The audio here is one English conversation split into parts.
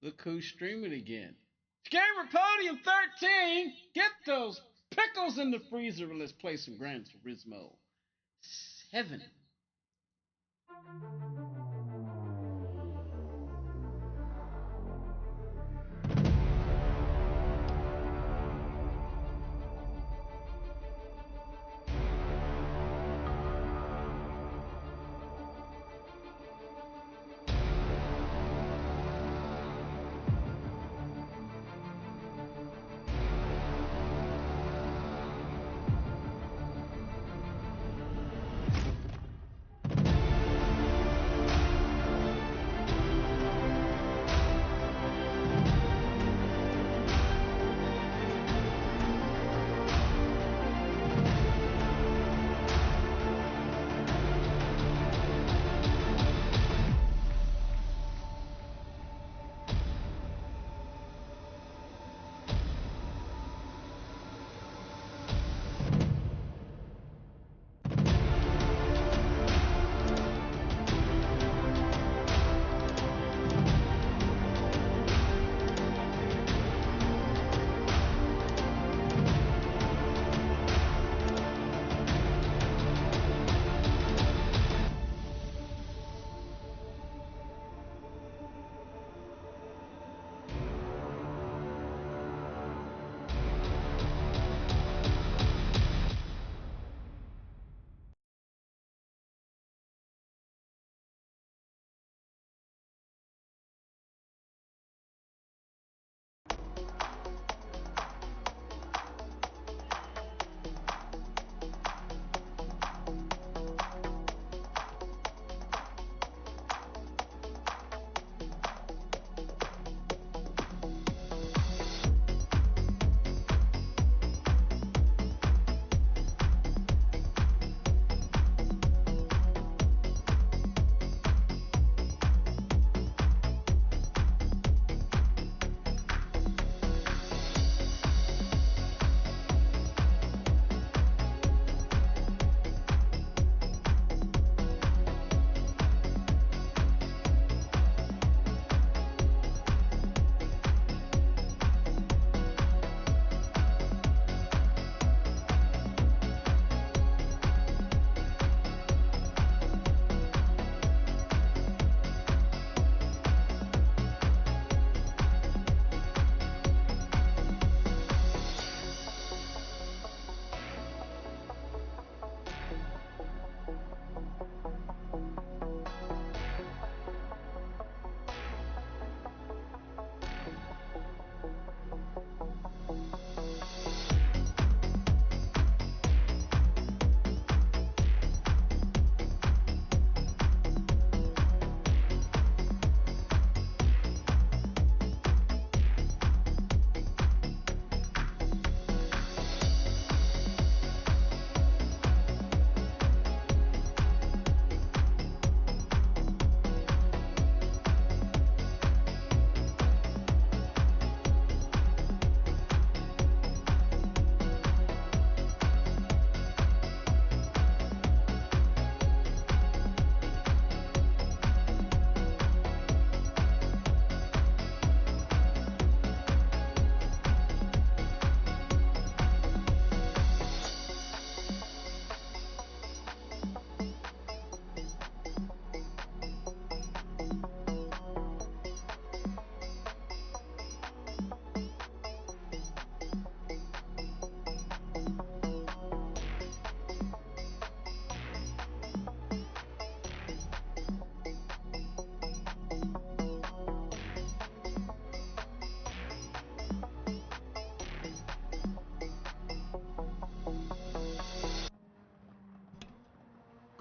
Look who's streaming again. Gamer Podium 13! Get those pickles in the freezer and let's play some Gran Turismo 7.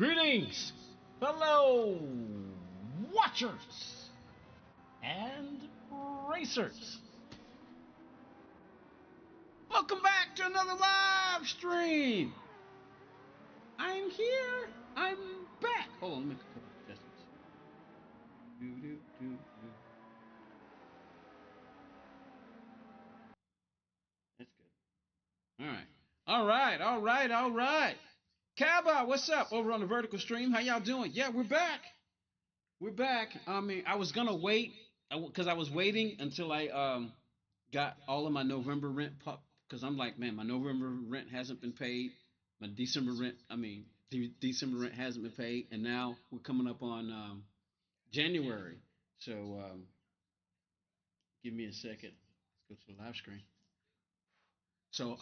Greetings, fellow watchers and racers. Welcome back to another live stream. I'm here. I'm back. Hold on, let me make a couple of adjustments. That's good. All right. All right. All right. All right. Kaba, what's up over on the vertical stream? How y'all doing? Yeah, we're back. We're back. I mean, I was gonna wait because I was waiting until I got all of my November rent because I'm like, man, my November rent hasn't been paid. My December rent, I mean, December rent hasn't been paid, and now we're coming up on January. So give me a second. Let's go to the live screen. So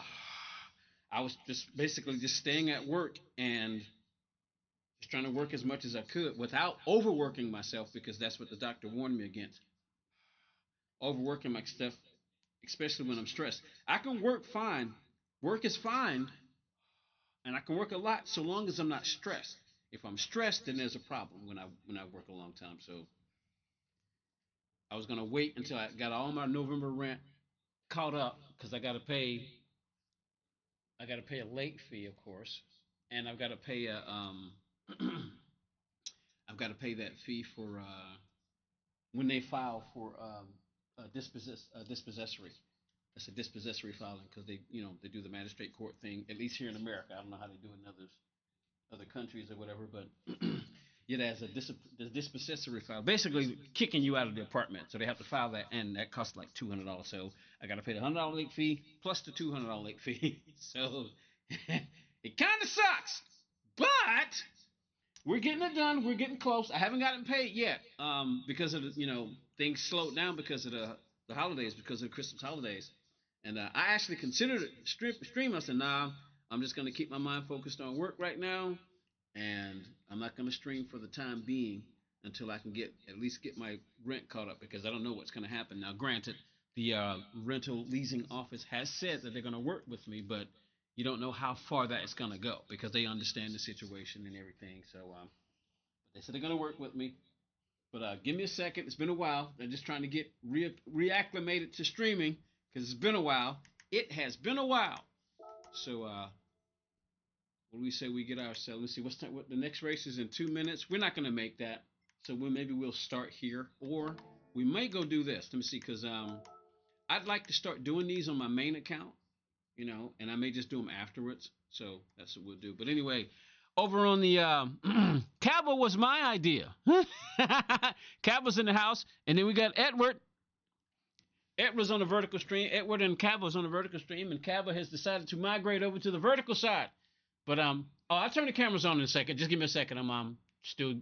I was just basically just staying at work and just trying to work as much as I could without overworking myself because that's what the doctor warned me against. Overworking my stuff, especially when I'm stressed. I can work fine. Work is fine, and I can work a lot so long as I'm not stressed. If I'm stressed, then there's a problem when I work a long time. So I was gonna wait until I got all my November rent caught up because I gotta pay a late fee, of course, and I've got to pay a I've got to pay that fee for when they file for a dispossessory. That's a dispossessory filing because they do the magistrate court thing at least here in America. I don't know how they do it in other countries or whatever, but it has the dispossessory file, basically kicking you out of the apartment. So they have to file that, and that costs like $200. So I got to pay the $100 late fee plus the $200 late fee. So it kind of sucks, but we're getting it done. We're getting close. I haven't gotten paid yet because of things slowed down because of the holidays, because of the Christmas holidays. And I actually considered stream. I said, nah, I'm just going to keep my mind focused on work right now, and I'm not going to stream for the time being until I can at least get my rent caught up because I don't know what's going to happen. Now, granted, the rental leasing office has said that they're going to work with me, but you don't know how far that is going to go because they understand the situation and everything. So they said they're going to work with me. But give me a second. It's been a while. They're just trying to get reacclimated to streaming because it's been a while. It has been a while. So what do we say we get ourselves? Let's see. What the next race is in 2 minutes. We're not going to make that. So maybe we'll start here, or we might go do this. Let me see, because I'd like to start doing these on my main account, and I may just do them afterwards. So that's what we'll do. But anyway, over on the Cabo was my idea. Cabo's in the house, and then we got Edward. Edward's on the vertical stream. Edward and Cabo's on the vertical stream, and Cabo has decided to migrate over to the vertical side. But I'll turn the cameras on in a second. Just give me a second. I'm still,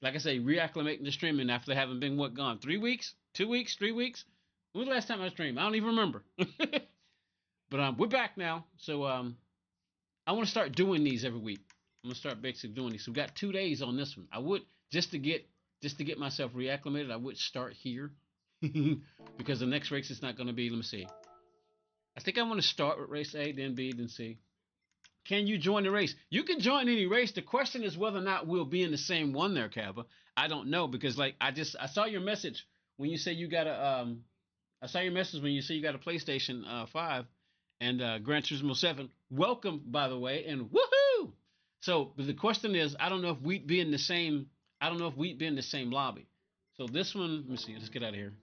like I say, reacclimating to streaming after having been gone 3 weeks, 2 weeks, 3 weeks. When was the last time I streamed? I don't even remember. But we're back now, so I want to start doing these every week. I'm gonna start basically doing these. So we've got 2 days on this one. I would just to get myself reacclimated. I would start here because the next race is not going to be. Let me see. I think I want to start with race A, then B, then C. Can you join the race? You can join any race. The question is whether or not we'll be in the same one there, Kava. I don't know because I saw your message when you say you got a I saw your message when you say you got a PlayStation 5 and Gran Turismo 7. Welcome, by the way, and woohoo! So but the question is, I don't know if we'd be in the same. I don't know if we'd be in the same lobby. So this one, let me see. Let's get out of here.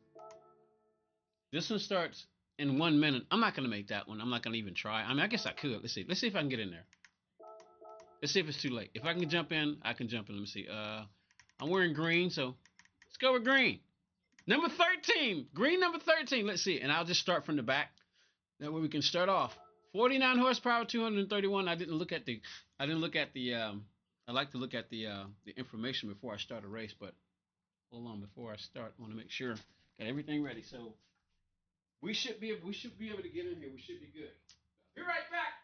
This one starts in 1 minute. I'm not gonna make that one. I'm not gonna even try. I mean, I guess I could. Let's see. Let's see if I can get in there. Let's see if it's too late. If I can jump in, I can jump in. Let me see. I'm wearing green, so let's go with green. Number 13. Green number 13. Let's see. And I'll just start from the back. That way we can start off. 49 horsepower, 231. I didn't look at the I like to look at the information before I start a race, but hold on, before I start, I want to make sure got everything ready. So we should be able to get in here. We should be good. Be right back.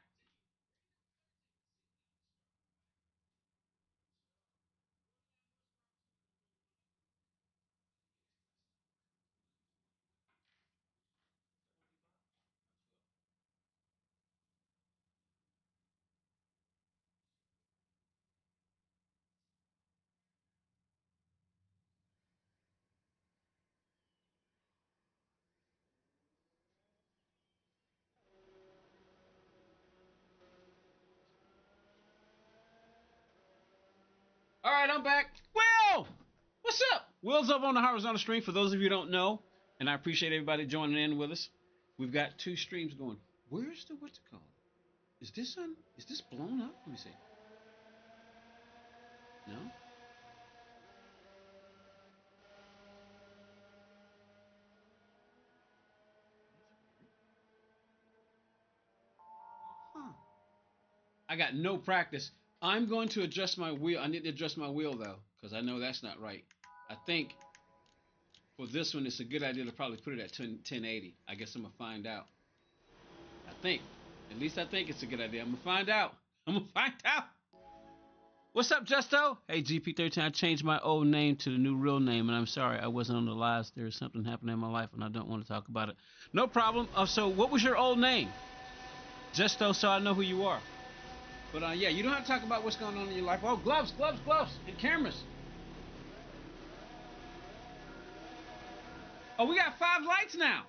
All right, I'm back. Will, what's up? Will's up on the horizontal stream. For those of you who don't know, and I appreciate everybody joining in with us. We've got two streams going. Where's the what's it called? Is this on? Is this blown up? Let me see. No. I got no practice. I'm going to adjust my wheel. I need to adjust my wheel though, because I know that's not right. I think for this one, it's a good idea to probably put it at 1080. I guess I'm gonna find out. I think. At least I think it's a good idea. I'm gonna find out. I'm gonna find out. What's up, Justo? Hey, GP13. I changed my old name to the new real name, and I'm sorry I wasn't on the lives. There's something happening in my life, and I don't want to talk about it. No problem. So, what was your old name? Justo, so I know who you are. But yeah, you don't have to talk about what's going on in your life. Oh, gloves, gloves, gloves, and cameras. Oh, we got 5 lights now.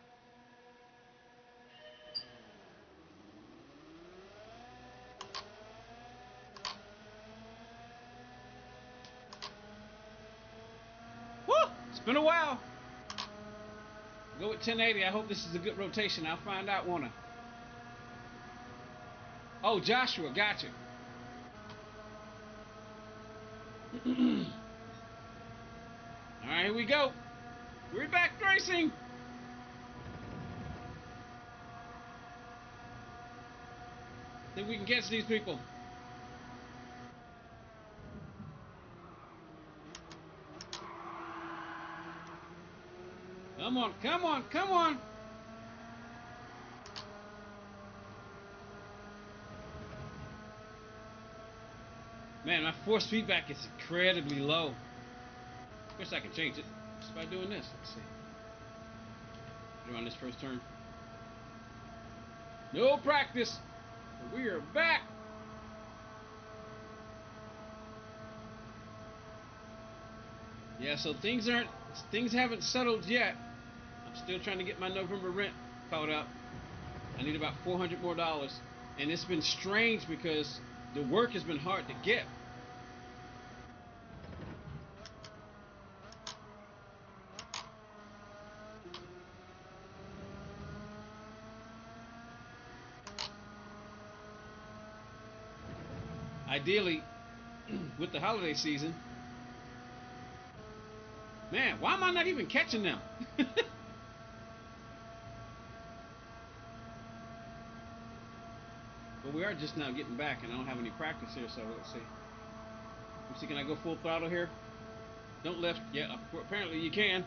Woo! It's been a while. Go with 1080. I hope this is a good rotation. I'll find out, won't I? Oh, Joshua, gotcha. All right, here we go. We're back racing. Think we can catch these people. Come on, come on, come on. Man, my force feedback is incredibly low. Of course, I can change it just by doing this. Let's see. Get around this first turn. No practice. We are back. Yeah, so things haven't settled yet. I'm still trying to get my November rent caught up. I need about $400 more, and it's been strange because the work has been hard to get. Ideally, with the holiday season, man, why am I not even catching them? But we are just now getting back, and I don't have any practice here, so let's see. Let's see, can I go full throttle here? Don't lift. Yeah, apparently you can.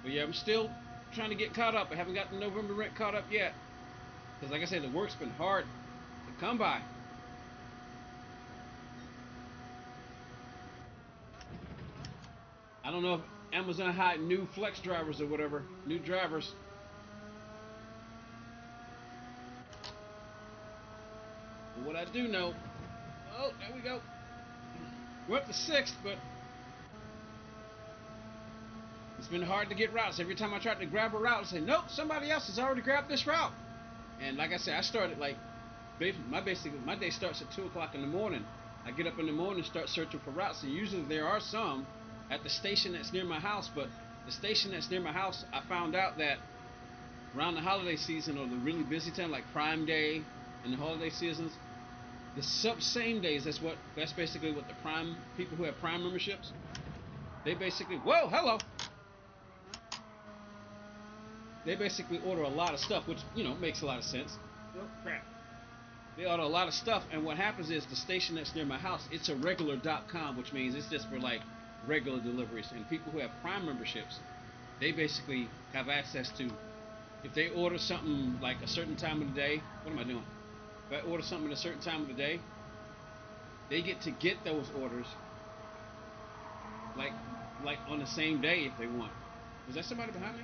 But yeah, I'm still trying to get caught up. I haven't got the November rent caught up yet. Because like I said, the work's been hard to come by. I don't know if Amazon hired new flex drivers or whatever. New drivers. But what I do know... Oh, there we go. We're up to 6th, but... it's been hard to get routes. Every time I tried to grab a route, I say, nope, somebody else has already grabbed this route. And like I said, I started like... my day starts at 2 o'clock in the morning. I get up in the morning and start searching for routes. And usually there are some at the station that's near my house, but the station that's near my house, I found out that around the holiday season or the really busy time, like Prime Day and the holiday seasons, the same days, that's basically what the Prime people who have Prime memberships, they basically, whoa, hello. They basically order a lot of stuff, which, you know, makes a lot of sense. Oh, crap. They order a lot of stuff, and what happens is the station that's near my house, it's a regular.com, which means it's just for like regular deliveries. And people who have Prime memberships, they basically have access to, if they order something like a certain time of the day, what am I doing? If I order something at a certain time of the day, they get to get those orders like on the same day if they want. Was that somebody behind me?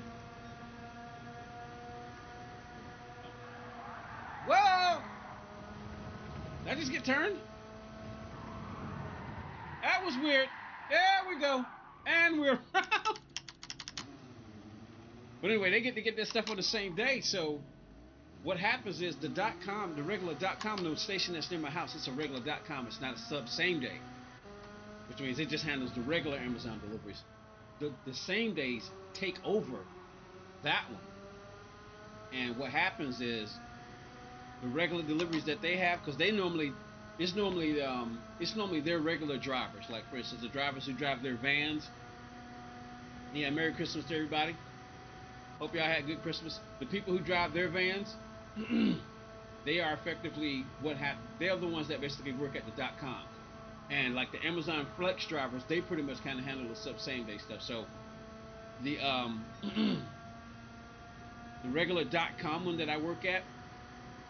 Whoa! Did I just get turned? That was weird. There we go. And we're around. But anyway, they get to get this stuff on the same day. So what happens is the .com, the regular .com, the station that's near my house, it's a regular .com. It's not a sub same day, which means it just handles the regular Amazon deliveries. The same days take over that one. And what happens is the regular deliveries that they have, because it's normally their regular drivers. Like for instance, the drivers who drive their vans. Yeah, Merry Christmas to everybody. Hope y'all had a good Christmas. The people who drive their vans, they are effectively what happened. They're the ones that basically work at the .com, and like the Amazon Flex drivers, they pretty much kind of handle the same day stuff. So the the regular .com one that I work at,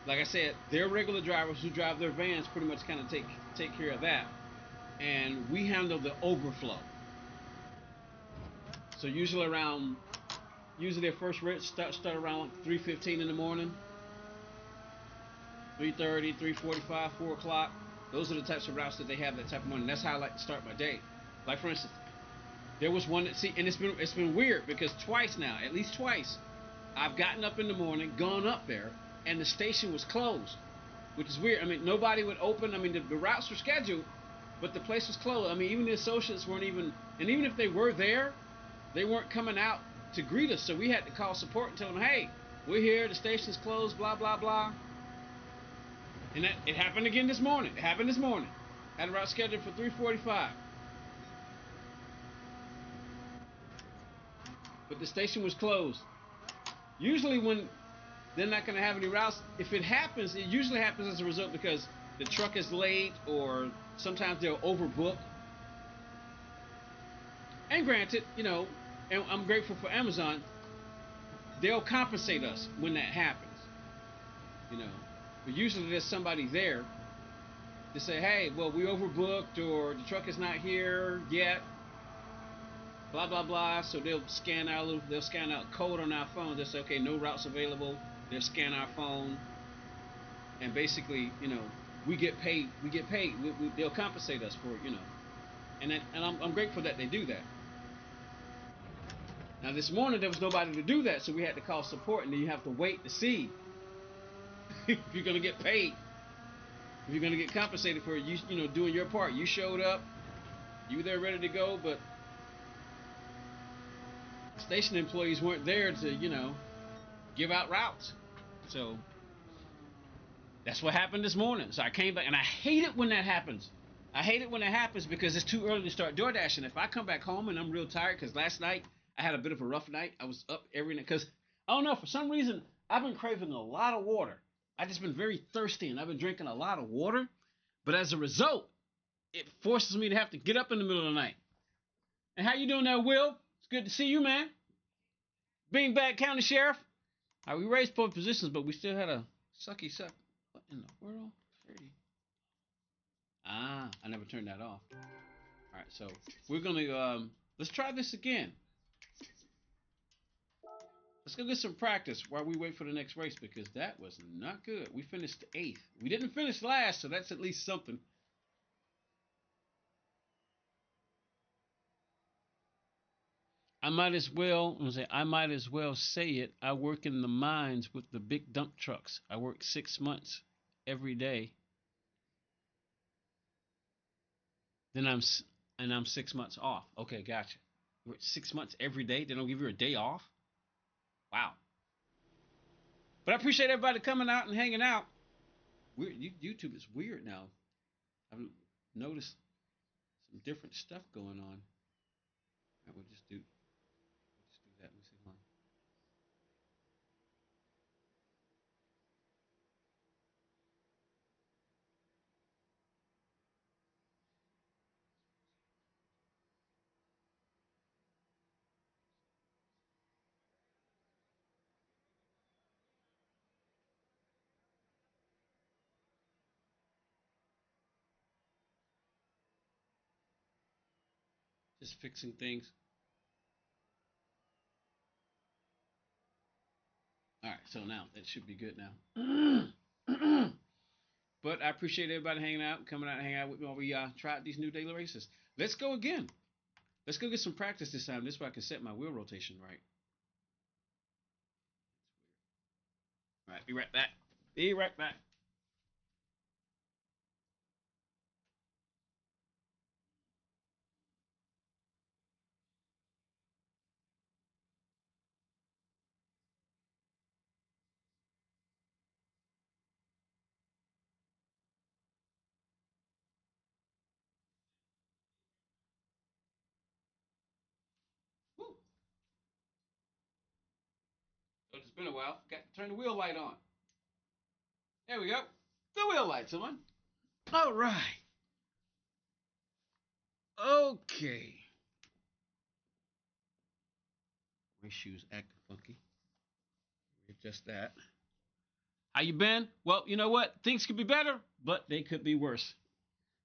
like I said, their regular drivers who drive their vans pretty much kind of take care of that, and we handle the overflow. So usually their first race start around like 3:15 in the morning, 3:30, 3:45, 4 o'clock. Those are the types of routes that they have that type of morning. That's how I like to start my day. Like for instance, there was one that and it's been weird because twice now, at least twice, I've gotten up in the morning, gone up there, and the station was closed, which is weird. I mean, nobody would open. I mean, the routes were scheduled, but the place was closed. I mean, even the associates weren't even, and even if they were there, they weren't coming out to greet us. So we had to call support and tell them, hey, we're here, the station's closed, blah, blah, blah. And it happened again this morning. It happened this morning. Had a route scheduled for 3:45. But the station was closed. Usually when they're not going to have any routes, if it happens, it usually happens as a result because the truck is late or sometimes they'll overbook. And granted, and I'm grateful for Amazon, they'll compensate us when that happens. But usually there's somebody there to say, hey, well, we overbooked or the truck is not here yet, blah, blah, blah. So they'll scan out code on our phone. They'll say, okay, no routes available. They'll scan our phone. And basically, we get paid. They'll compensate us for it, And I'm grateful that they do that. Now this morning there was nobody to do that, so we had to call support, and then you have to wait to see if you're gonna get paid, if you're gonna get compensated for you doing your part. You showed up, you were there ready to go, but station employees weren't there to give out routes. So that's what happened this morning. So I came back, and I hate it when that happens. I hate it when it happens because it's too early to start door dashing. If I come back home and I'm real tired, because last night I had a bit of a rough night. I was up every night because I don't know, for some reason I've been craving a lot of water. I've just been very thirsty and I've been drinking a lot of water. But as a result, it forces me to have to get up in the middle of the night. And how you doing there, Will? It's good to see you, man. Beanbag County Sheriff. We raised both positions, but we still had a sucky suck. What in the world? 30. I never turned that off. All right, so we're gonna let's try this again. Let's go get some practice while we wait for the next race because that was not good. We finished 8th. We didn't finish last, so that's at least something. I might as well say it. I work in the mines with the big dump trucks. I work 6 months every day. Then I'm 6 months off. Okay, gotcha. You work 6 months every day. They don't give you a day off. Wow. But I appreciate everybody coming out and hanging out. YouTube is weird now. I've noticed some different stuff going on. Right, we'll just do that. Let me see. Hold on. Just fixing things. All right, so now that should be good now. But I appreciate everybody hanging out, coming out and hanging out with me while we try out these new daily races. Let's go again. Let's go get some practice this time. This way I can set my wheel rotation right. All right, be right back. Be right back. Woo. So it's been a while. Got to turn the wheel light on. There we go. The wheel lights on. All right. Okay. My shoes acting funky. Just that. How you been? Well, you know what? Things could be better, but they could be worse.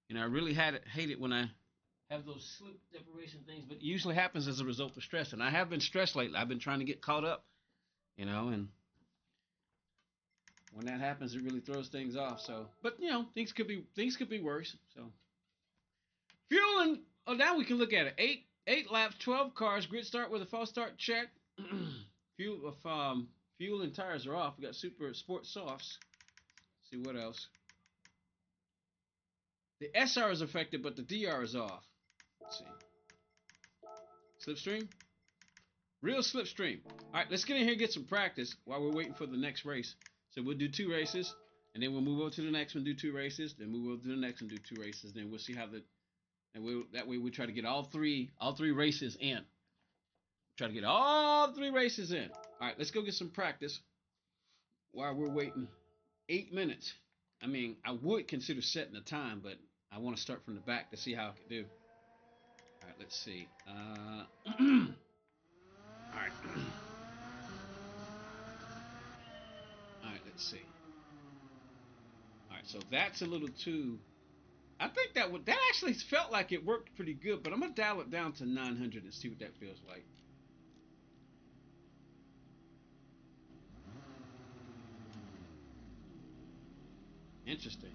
You know, I really hate it when I have those sleep deprivation things, but it usually happens as a result of stress. And I have been stressed lately. I've been trying to get caught up, you know, and when that happens, it really throws things off. So, but you know, things could be worse. So, fueling. Oh, now we can look at it. Eight laps, 12 cars. Grid start with a false start check. Fuel and tires are off. We got super sport softs. Let's see what else. The SR is affected, but the DR is off. Let's see. Slipstream. Real slipstream. All right, let's get in here and get some practice while we're waiting for the next race. So we'll do 2 races, and then we'll move over to the next one, do 2 races, then move over to the next one, do 2 races. Then we'll see how that way we try to get all three races in. Try to get all 3 races in. All right, let's go get some practice while we're waiting 8 minutes. I mean, I would consider setting the time, but I want to start from the back to see how I can do. All right, let's see. All right. All right, let's see. All right, so that's a little too. I think that actually felt like it worked pretty good, but I'm gonna dial it down to 900 and see what that feels like. Interesting.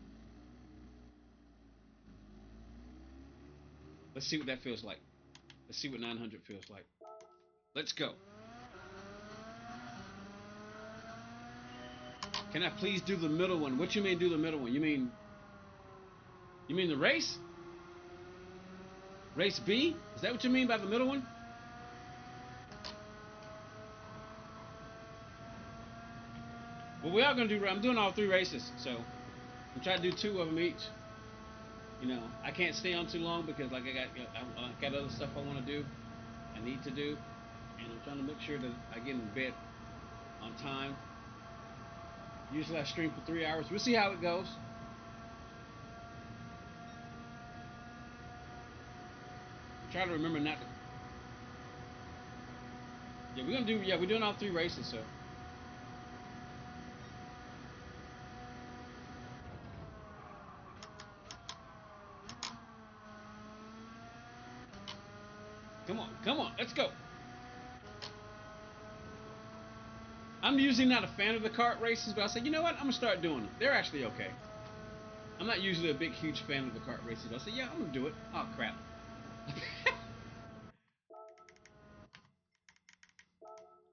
Let's see what that feels like. Let's see what 900 feels like. Let's go. Can I please do the middle one? What you mean do the middle one? You mean the race? Race B? Is that what you mean by the middle one? Well, we are gonna do. I'm doing all 3 races, so I'm trying to do 2 of them each. You know, I can't stay on too long because like I got other stuff I want to do. I need to do, and I'm trying to make sure that I get in bed on time. Usually I stream for 3 hours. We'll see how it goes. Try to remember not to. Yeah, we're gonna do. Yeah, we're doing all 3 races. So. Come on, let's go. I'm usually not a fan of the kart races, but I said, you know what? I'm gonna start doing them. They're actually okay. I'm not usually a big, huge fan of the kart races, but I said, yeah, I'm gonna do it. Oh crap.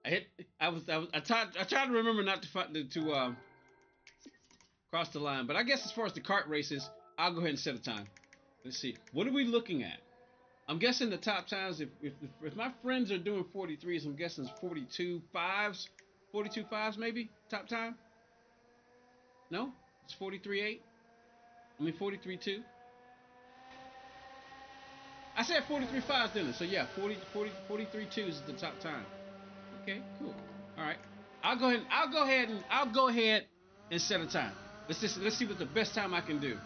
I tried to remember not to cross the line, but I guess as far as the kart races, I'll go ahead and set a time. Let's see. What are we looking at? I'm guessing the top times. If my friends are doing 43s, I'm guessing it's 42.5s, 42.5s maybe top time. No, it's 43.8. I mean 43.2. I said 43.5s, didn't I? So yeah, 43.2 is the top time. Okay, cool. All right. I'll go ahead and set a time. Let's see what the best time I can do.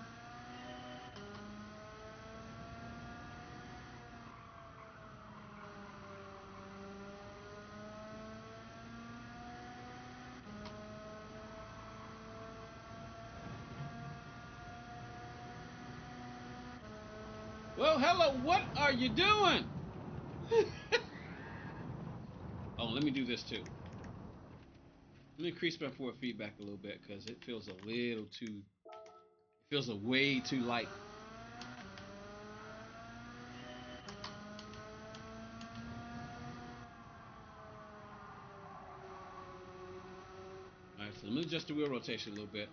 Well, hello. What are you doing? Oh, let me do this too. Let me increase my forward feedback a little bit because it feels a little too. It feels a way too light. All right, so let me adjust the wheel rotation a little bit.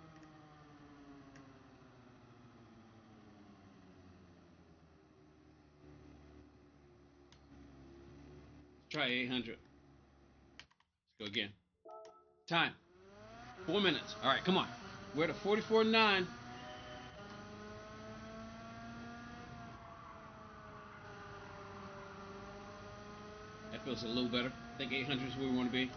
Try 800. Let's go again. Time. 4 minutes. All right, come on. We're at a 44.9. That feels a little better. I think 800 is where we want to be.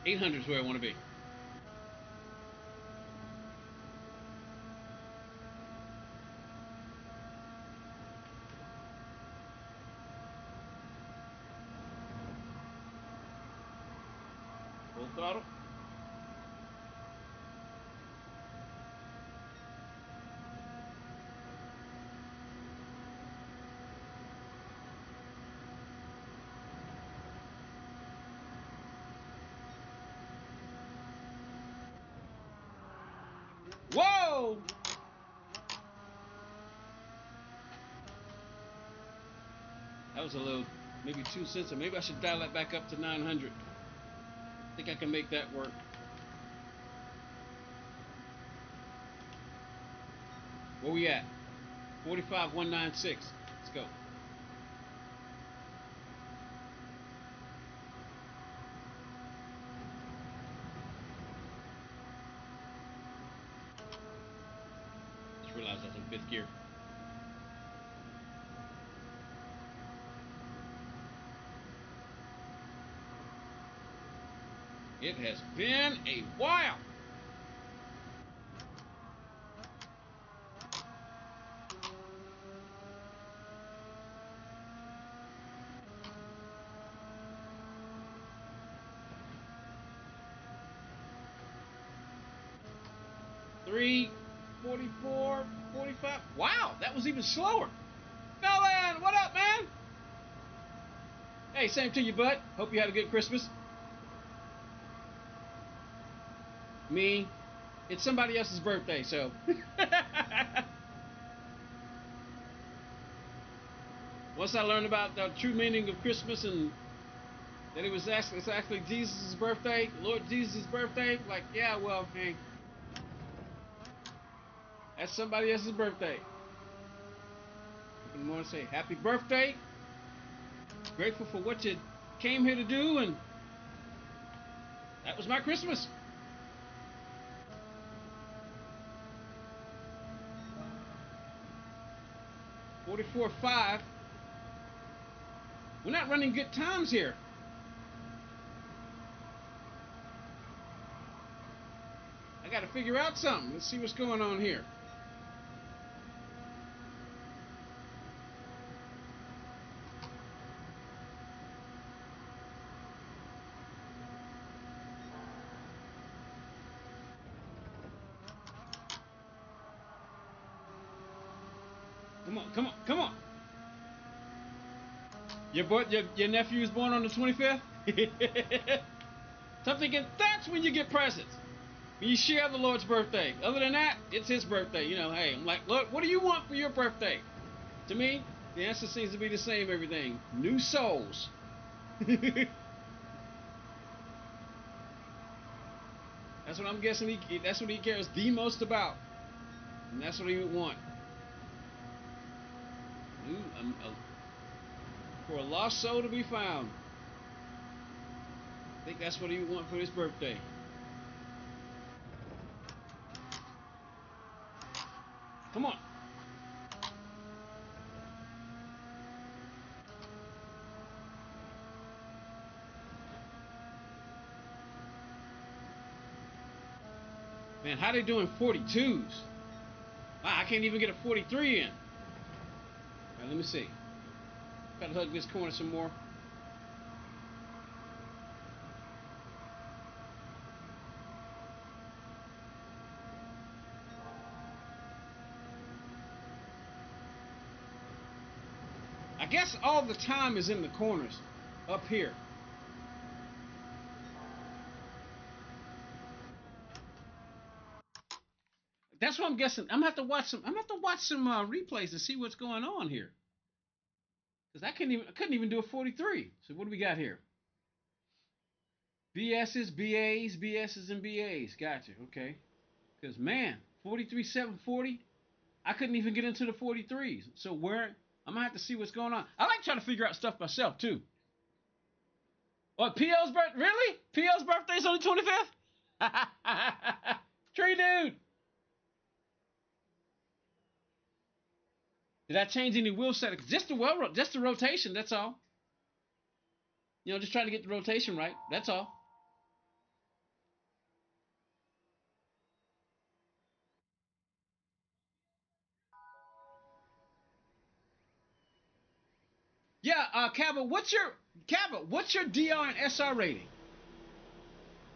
800 is where I want to be. Full throttle. Whoa! That was a little, maybe too sensitive. Maybe I should dial that back up to 900. I think I can make that work. Where we at? 45,196. Let's go. Just realized that's in fifth gear. It has been a while. Three, 44, 45. Wow, that was even slower. Felon, what up, man? Hey, same to you, bud. Hope you had a good Christmas. Me, it's somebody else's birthday, so. Once I learned about the true meaning of Christmas and that it's actually Jesus' birthday, Lord Jesus' birthday, like, yeah, well, hey, that's somebody else's birthday. I want to say happy birthday. Grateful for what you came here to do, and that was my Christmas. $44.5. We're not running good times here. I got to figure out something. Let's see what's going on here. Come on, come on, come on. Your nephew was born on the 25th? So I'm thinking that's when you get presents. When you share the Lord's birthday. Other than that, it's his birthday. You know, hey, I'm like, look, what do you want for your birthday? To me, the answer seems to be the same everything. New souls. That's what I'm guessing that's what he cares the most about. And that's what he would want. New, for a lost soul to be found. I think that's what he would want for his birthday. Come on. Man, how they doing 42s? Wow, I can't even get a 43 in. All right, let me see. Gotta hug this corner some more. I guess all the time is in the corners up here. That's what I'm guessing. I'm gonna have to watch some. Replays to see what's going on here. Because I couldn't even do a 43. So what do we got here? BS's, BAs, BS's, and BAs. Gotcha. Okay. Because man, 43,740. I couldn't even get into the 43s. So where I'm gonna have to see what's going on. I like trying to figure out stuff myself too. What PO's birthday? Really? PO's birthday's on the 25th? Tree dude. Did I change any wheel settings? Just the rotation. That's all. You know, just trying to get the rotation right. That's all. Yeah, Cabot, what's your DR and SR rating?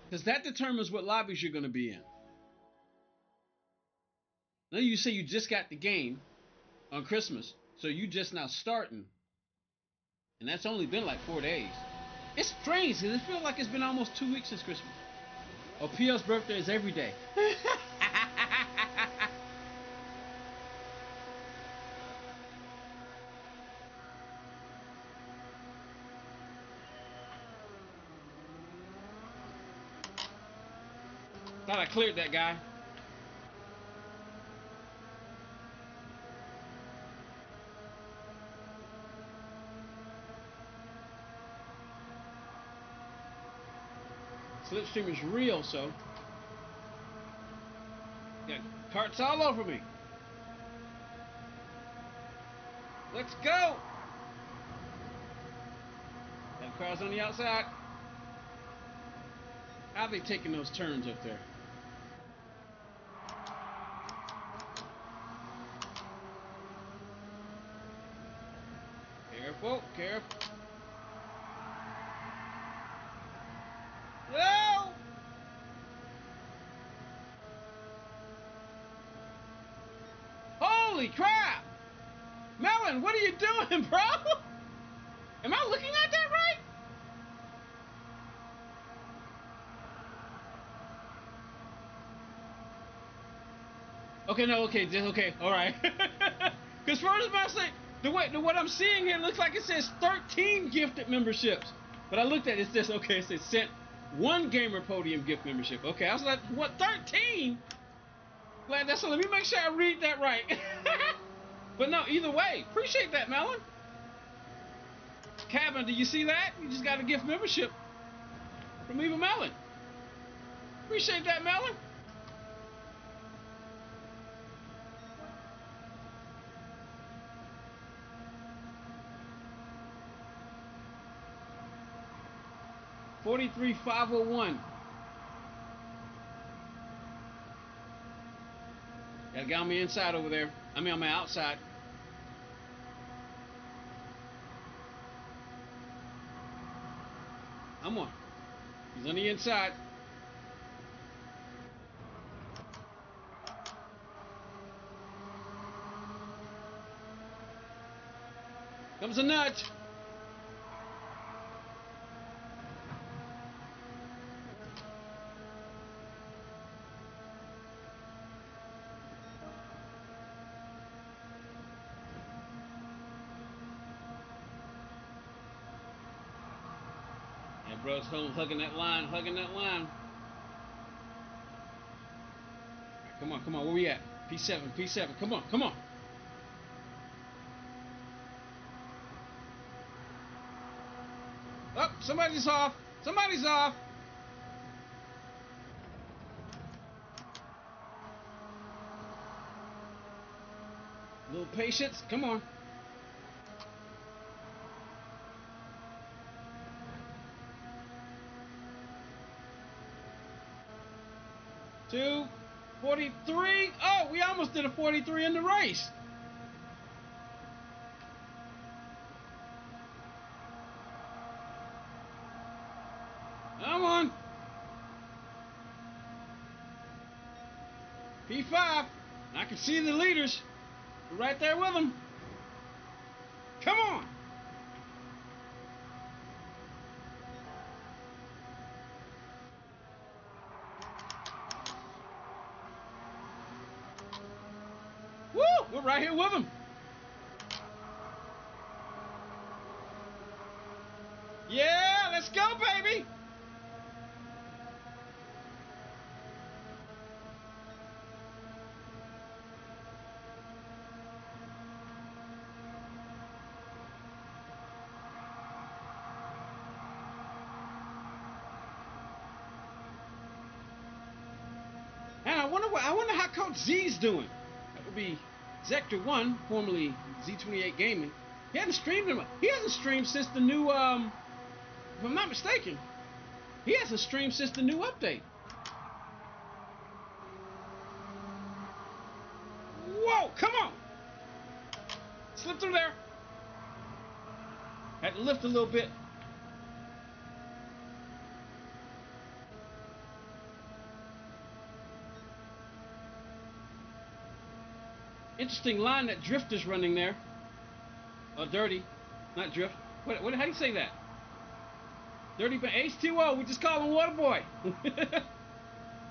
Because that determines what lobbies you're going to be in. Now you say you just got the game on Christmas, so you just now starting, and that's only been like 4 days. It's strange because it feels like it's been almost 2 weeks since Christmas. Oh, PL's birthday is every day. Thought I cleared that guy. Slipstream is real, so. Got carts all over me. Let's go! Got cars on the outside. How are they taking those turns up there? Careful, careful. No! Holy crap! Melon, what are you doing, bro? Am I looking at that right? Okay, no, okay, all right. Because first of all, I say what I'm seeing here looks like it says 13 gifted memberships, but I looked at it, it says sent 1 gamer podium gift membership. Okay, I was like, what, 13? Glad that's so. Let me make sure I read that right. But no, either way, appreciate that, Melon. Cabin, do you see that? You just got a gift membership from Eva Melon. Appreciate that, Melon. $43,501. Got a guy on the inside over there. I mean, on my outside. Come on. He's on the inside. Comes a nudge. Yeah, bro's home, hugging that line, Right, come on, where we at? P7, come on. Oh, somebody's off. A little patience, come on. Two, 43. Oh, we almost did a 43 in the race. Come on. P5. I can see the leaders. We're right there with them. Come on. Woo! We're right here with them. Yeah, let's go, baby. And I wonder how Coach Z's doing. That would be Zector 1, formerly Z28 Gaming. He hasn't streamed since the new if I'm not mistaken. He hasn't streamed since the new update. Whoa, come on! Slip through there. Had to lift a little bit. Interesting line that Drift is running there. Dirty, not Drift. What? How do you say that? Dirty, but H2O. We just call him Waterboy.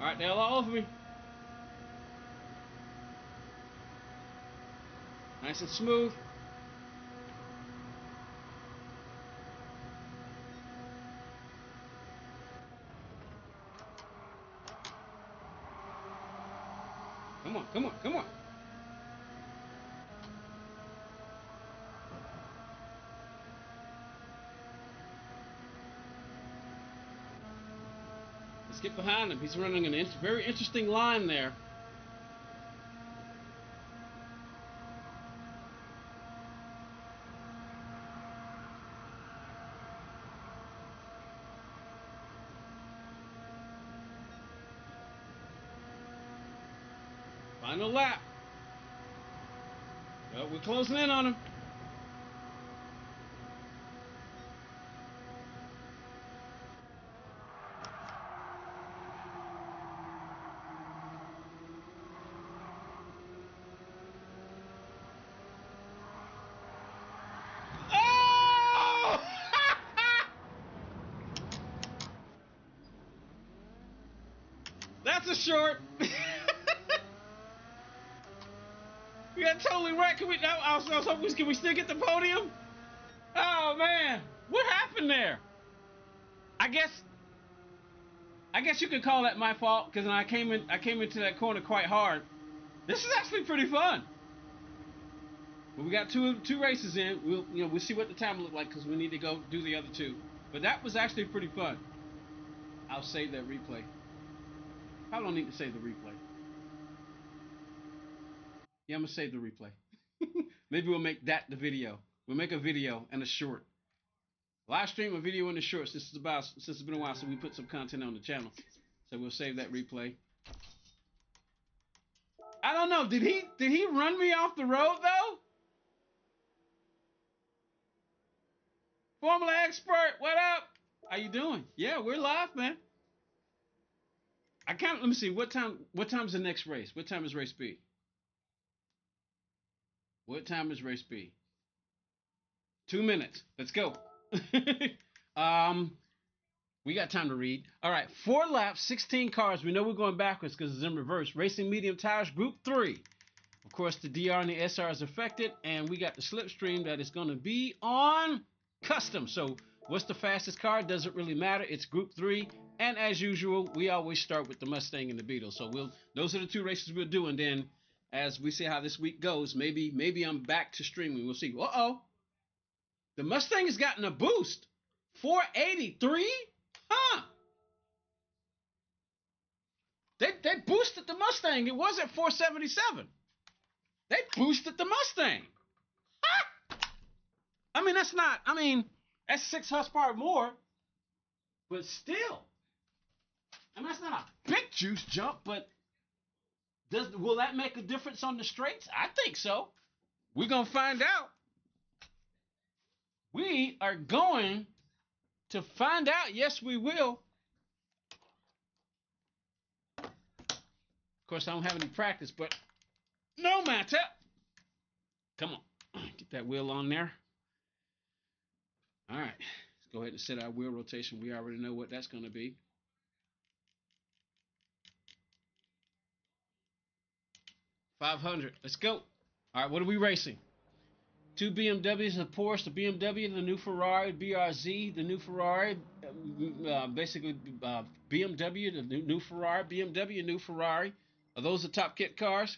All right, they're all over me. Nice and smooth. Come on, come on, come on. Let's get behind him. He's running an very interesting line there. Final lap. Well, we're closing in on him. Oh! That's a short. You got totally right. Can we? I was hoping. Can we still get the podium? Oh man, what happened there? I guess you could call that my fault because I came into that corner quite hard. This is actually pretty fun. But we got two races in. We'll see what the time look like because we need to go do the other two. But that was actually pretty fun. I'll save that replay. I don't need to save the replay. Yeah, I'm gonna save the replay. Maybe we'll make that the video. We'll make a video and a short. Live stream a video and a short. Since it's been a while, so we put some content on the channel. So we'll save that replay. I don't know. Did he run me off the road though? Formula expert, what up? How you doing? Yeah, we're live, man. Let me see. What time's the next race? What time is race B? What time is race B? 2 minutes. Let's go. We got time to read. All right, 4 laps, 16 cars. We know we're going backwards because it's in reverse. Racing medium tires, group 3. Of course, the DR and the SR is affected, and we got the slipstream that is going to be on custom. So what's the fastest car? Doesn't really matter. It's group 3. And as usual, we always start with the Mustang and the Beetle. So those are the 2 races we'll do. And then as we see how this week goes, maybe I'm back to streaming. We'll see. Uh-oh. The Mustang has gotten a boost. 483? Huh. They boosted the Mustang. It was at 477. They boosted the Mustang. Ah! That's 6 horsepower more, but still. That's not a big juice jump, but will that make a difference on the straights? I think so. We're going to find out. We are going to find out. Yes, we will. Of course, I don't have any practice, but no matter. Come on. Get that wheel on there. All right. Let's go ahead and set our wheel rotation. We already know what that's going to be. 500. Let's go. All right, what are we racing? 2 BMWs, of course, the BMW, the new Ferrari, BRZ, the new Ferrari, basically BMW, the new Ferrari, BMW, new Ferrari. Are those the top kit cars?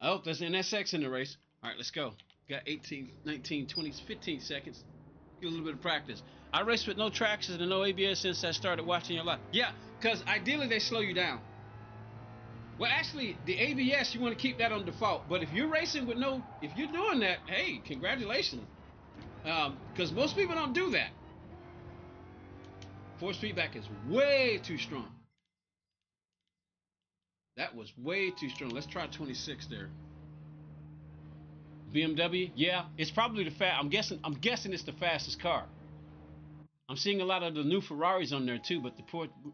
Oh, there's an SX in the race. All right, let's go. Got 18, 19, 20, 15 seconds. Get a little bit of practice. I raced with no traction and no ABS since I started watching your live. Yeah, because ideally they slow you down. Well, actually, the ABS, you want to keep that on default. But if you're racing with if you're doing that, hey, congratulations. Because most people don't do that. Force feedback is way too strong. That was way too strong. Let's try 26 there. BMW, yeah, it's probably the fast. I'm guessing it's the fastest car. I'm seeing a lot of the new Ferraris on there too, but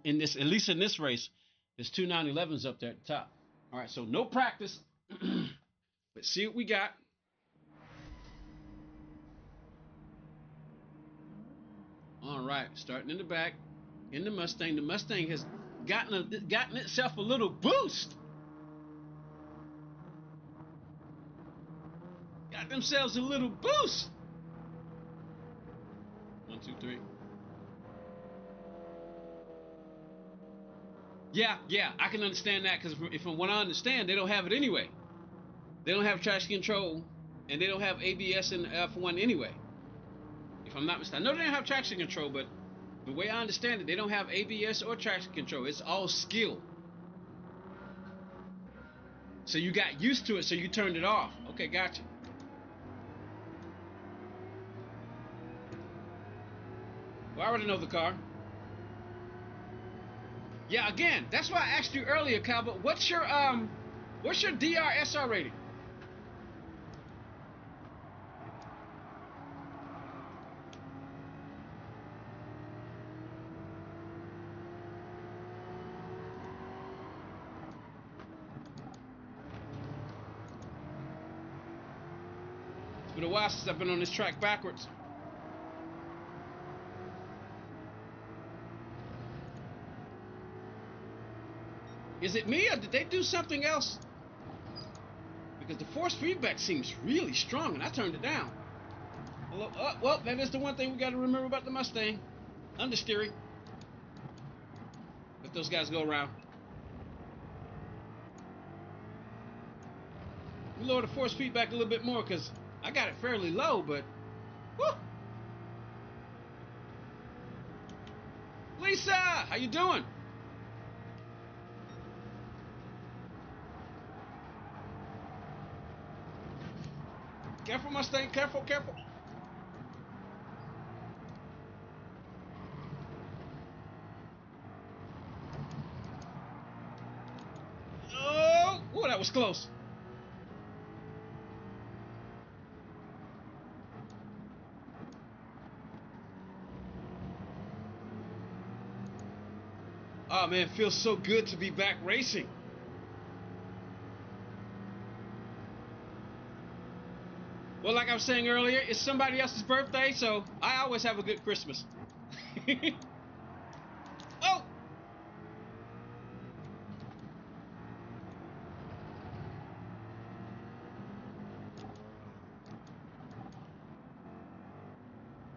in this, at least in this race, there's two 911s up there at the top. All right, so no practice. Let's see what we got. All right, starting in the back, in the Mustang. The Mustang has gotten itself a little boost. Got themselves a little boost. 1, 2, 3. Yeah, I can understand that because from what I understand, they don't have it anyway. They don't have traction control, and they don't have ABS in F1 anyway. If I'm not mistaken, I know they don't have traction control, but the way I understand it, they don't have ABS or traction control. It's all skill. So you got used to it, so you turned it off. Okay, gotcha. Well, I already know the car. Yeah, again, that's why I asked you earlier, Kyle. But what's your DRSR rating? It's been a while since I've been on this track backwards. Is it me, or did they do something else? Because the force feedback seems really strong, and I turned it down. Well, that is the one thing we got to remember about the Mustang. Understeering. Let those guys go around. We lower the force feedback a little bit more, because I got it fairly low, but... Woo! Lisa, how you doing? Careful, Mustang. Careful, careful. Oh, that was close. Oh, man, it feels so good to be back racing. Well, like I was saying earlier, it's somebody else's birthday, so I always have a good Christmas. Oh!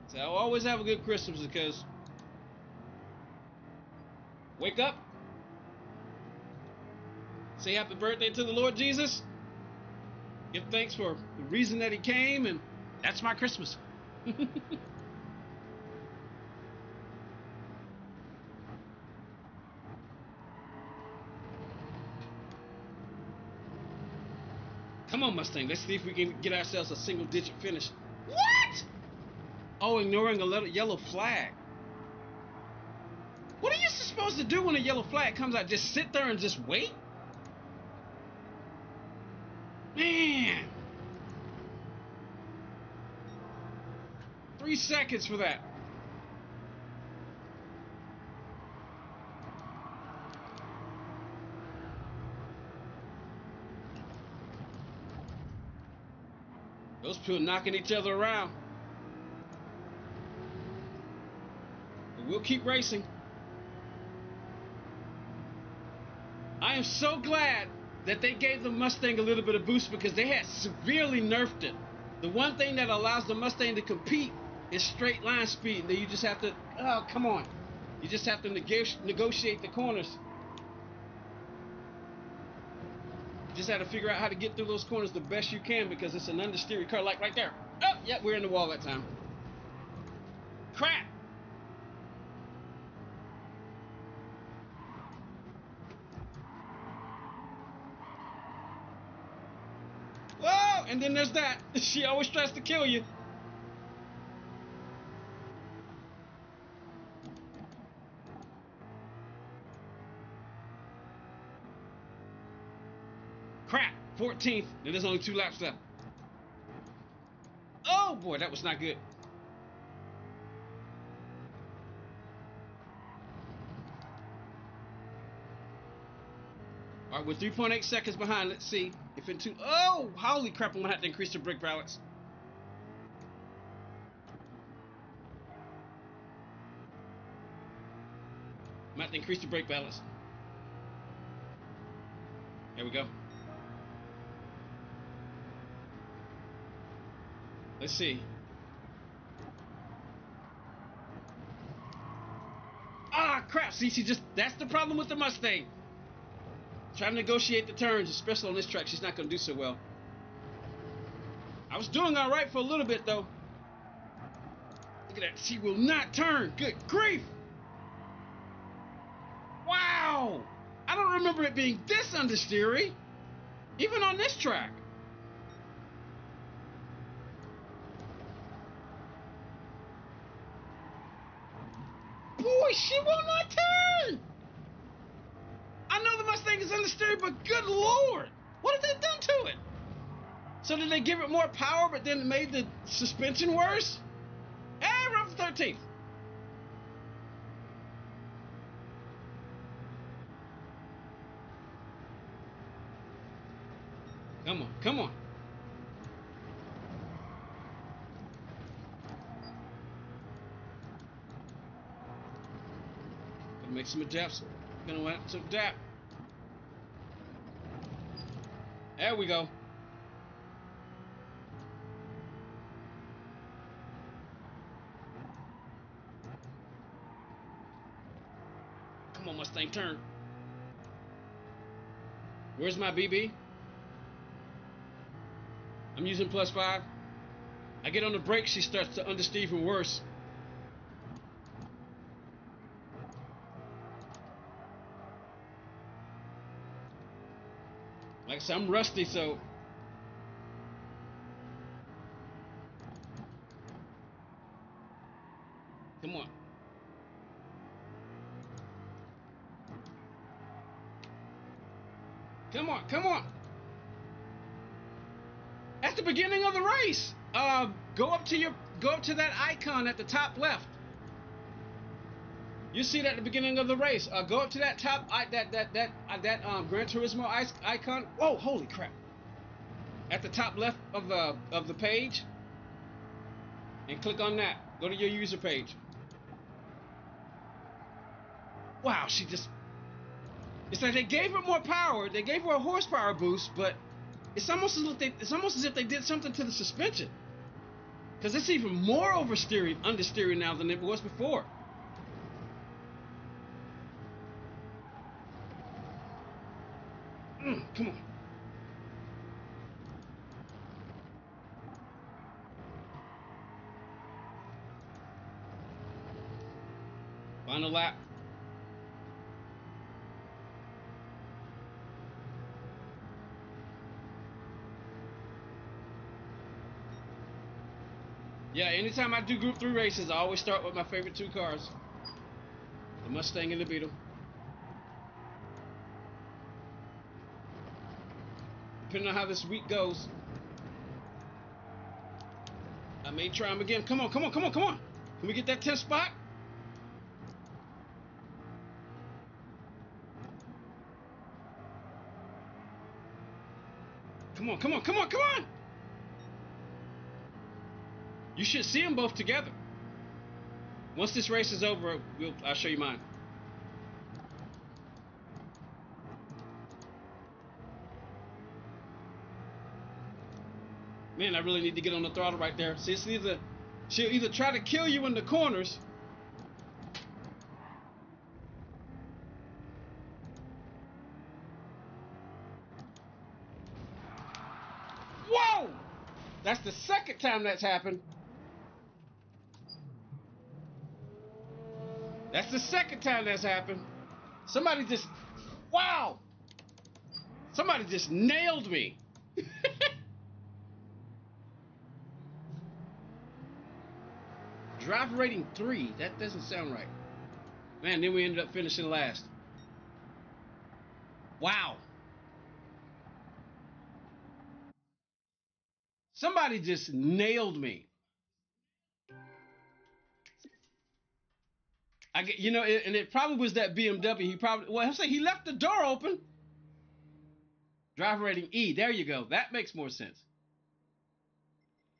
So I always have a good Christmas because wake up, say happy birthday to the Lord Jesus, give thanks for the reason that he came, and that's my Christmas. Come on, Mustang, let's see if we can get ourselves a single-digit finish. What? Oh, ignoring a little yellow flag. What are you supposed to do when a yellow flag comes out? Just sit there and just wait? Man. 3 seconds for that. Those two are knocking each other around. But we'll keep racing. I am so glad that they gave the Mustang a little bit of boost because they had severely nerfed it. The one thing that allows the Mustang to compete is straight line speed. Then you just have to, oh, come on. You just have to negotiate the corners. You just have to figure out how to get through those corners the best you can because it's an understeery car, like right there. Oh, yeah, we're in the wall that time. Crap! Whoa! And then there's that. She always tries to kill you. Crap! 14th. And there's only 2 laps left. Oh boy, that was not good. All right, we're 3.8 seconds behind. Let's see if in two. Oh, holy crap! I'm gonna have to increase the brake balance. I'm gonna have to increase the brake balance. There we go. Let's see. Ah, crap! See, that's the problem with the Mustang. Trying to negotiate the turns, especially on this track, she's not gonna do so well. I was doing all right for a little bit though. Look at that. She will not turn. Good grief! Wow! I don't remember it being this understeery, even on this track. Boy, she will not turn! I know the Mustang is understeery, but good lord! What have they done to it? So did they give it more power, but then it made the suspension worse? Hey, we're up to 13th. Come on, come on. Gonna make some adapts. Gonna have to adapt. There we go. Come on, Mustang, turn. Where's my BB? I'm using +5. I get on the brake, she starts to understeer even worse. Like I said, I'm rusty, so come on. Come on, come on. At the beginning of the race, go up to that icon at the top left. You see that at the beginning of the race. Go up to that top that Gran Turismo icon. Whoa, holy crap! At the top left of the page, and click on that. Go to your user page. Wow, she just. It's like they gave her more power. They gave her a horsepower boost, but it's almost as if they did something to the suspension. Because it's even more understeering now than it was before. Come on. Final lap. Yeah, anytime I do Group 3 races, I always start with my favorite two cars. The Mustang and the Beetle. Depending on how this week goes, I may try them again. Come on, come on, come on, come on. Can we get that 10th spot? Come on, come on, come on, come on. You should see them both together. Once this race is over, I'll show you mine. Man, I really need to get on the throttle right there. See, she'll either try to kill you in the corners. Whoa! That's the second time that's happened. That's the second time that's happened. Somebody just, wow! Somebody just nailed me. Driver rating 3. That doesn't sound right. Man, then we ended up finishing last. Wow. Somebody just nailed me. I get, and it probably was that BMW. He left the door open. Driver rating E. There you go. That makes more sense.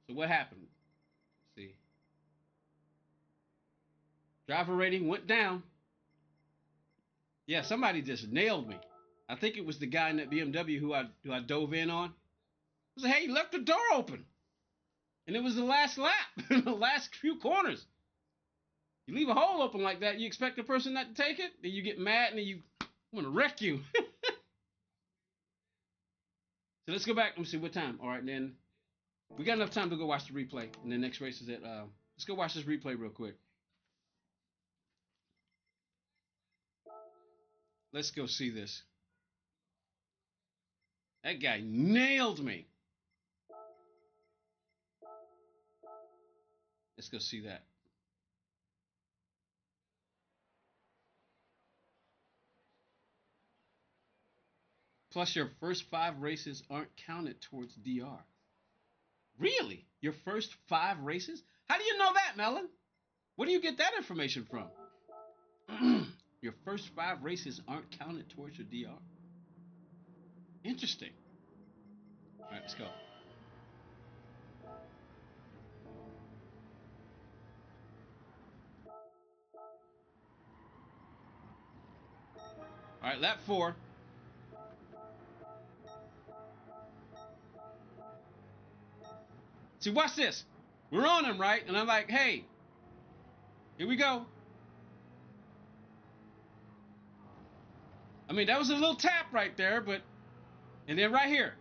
So what happened? Let's see. Driver rating went down. Yeah, somebody just nailed me. I think it was the guy in that BMW who I dove in on. I said, hey, you left the door open. And it was the last lap, the last few corners. You leave a hole open like that, you expect the person not to take it? Then you get mad and then you want to wreck you. So let's go back. Let me see what time. All right, then we got enough time to go watch the replay. And the next race is at, let's go watch this replay real quick. Let's go see this. That guy nailed me. Let's go see that. Plus, your first 5 races aren't counted towards DR. Really? Your first 5 races? How do you know that, Melon? Where do you get that information from? Your first 5 races aren't counted towards your DR. Interesting. All right, let's go. All right, lap 4. See, watch this. We're on him, right? And I'm like, hey, here we go. I mean, that was a little tap right there, but... And then right here.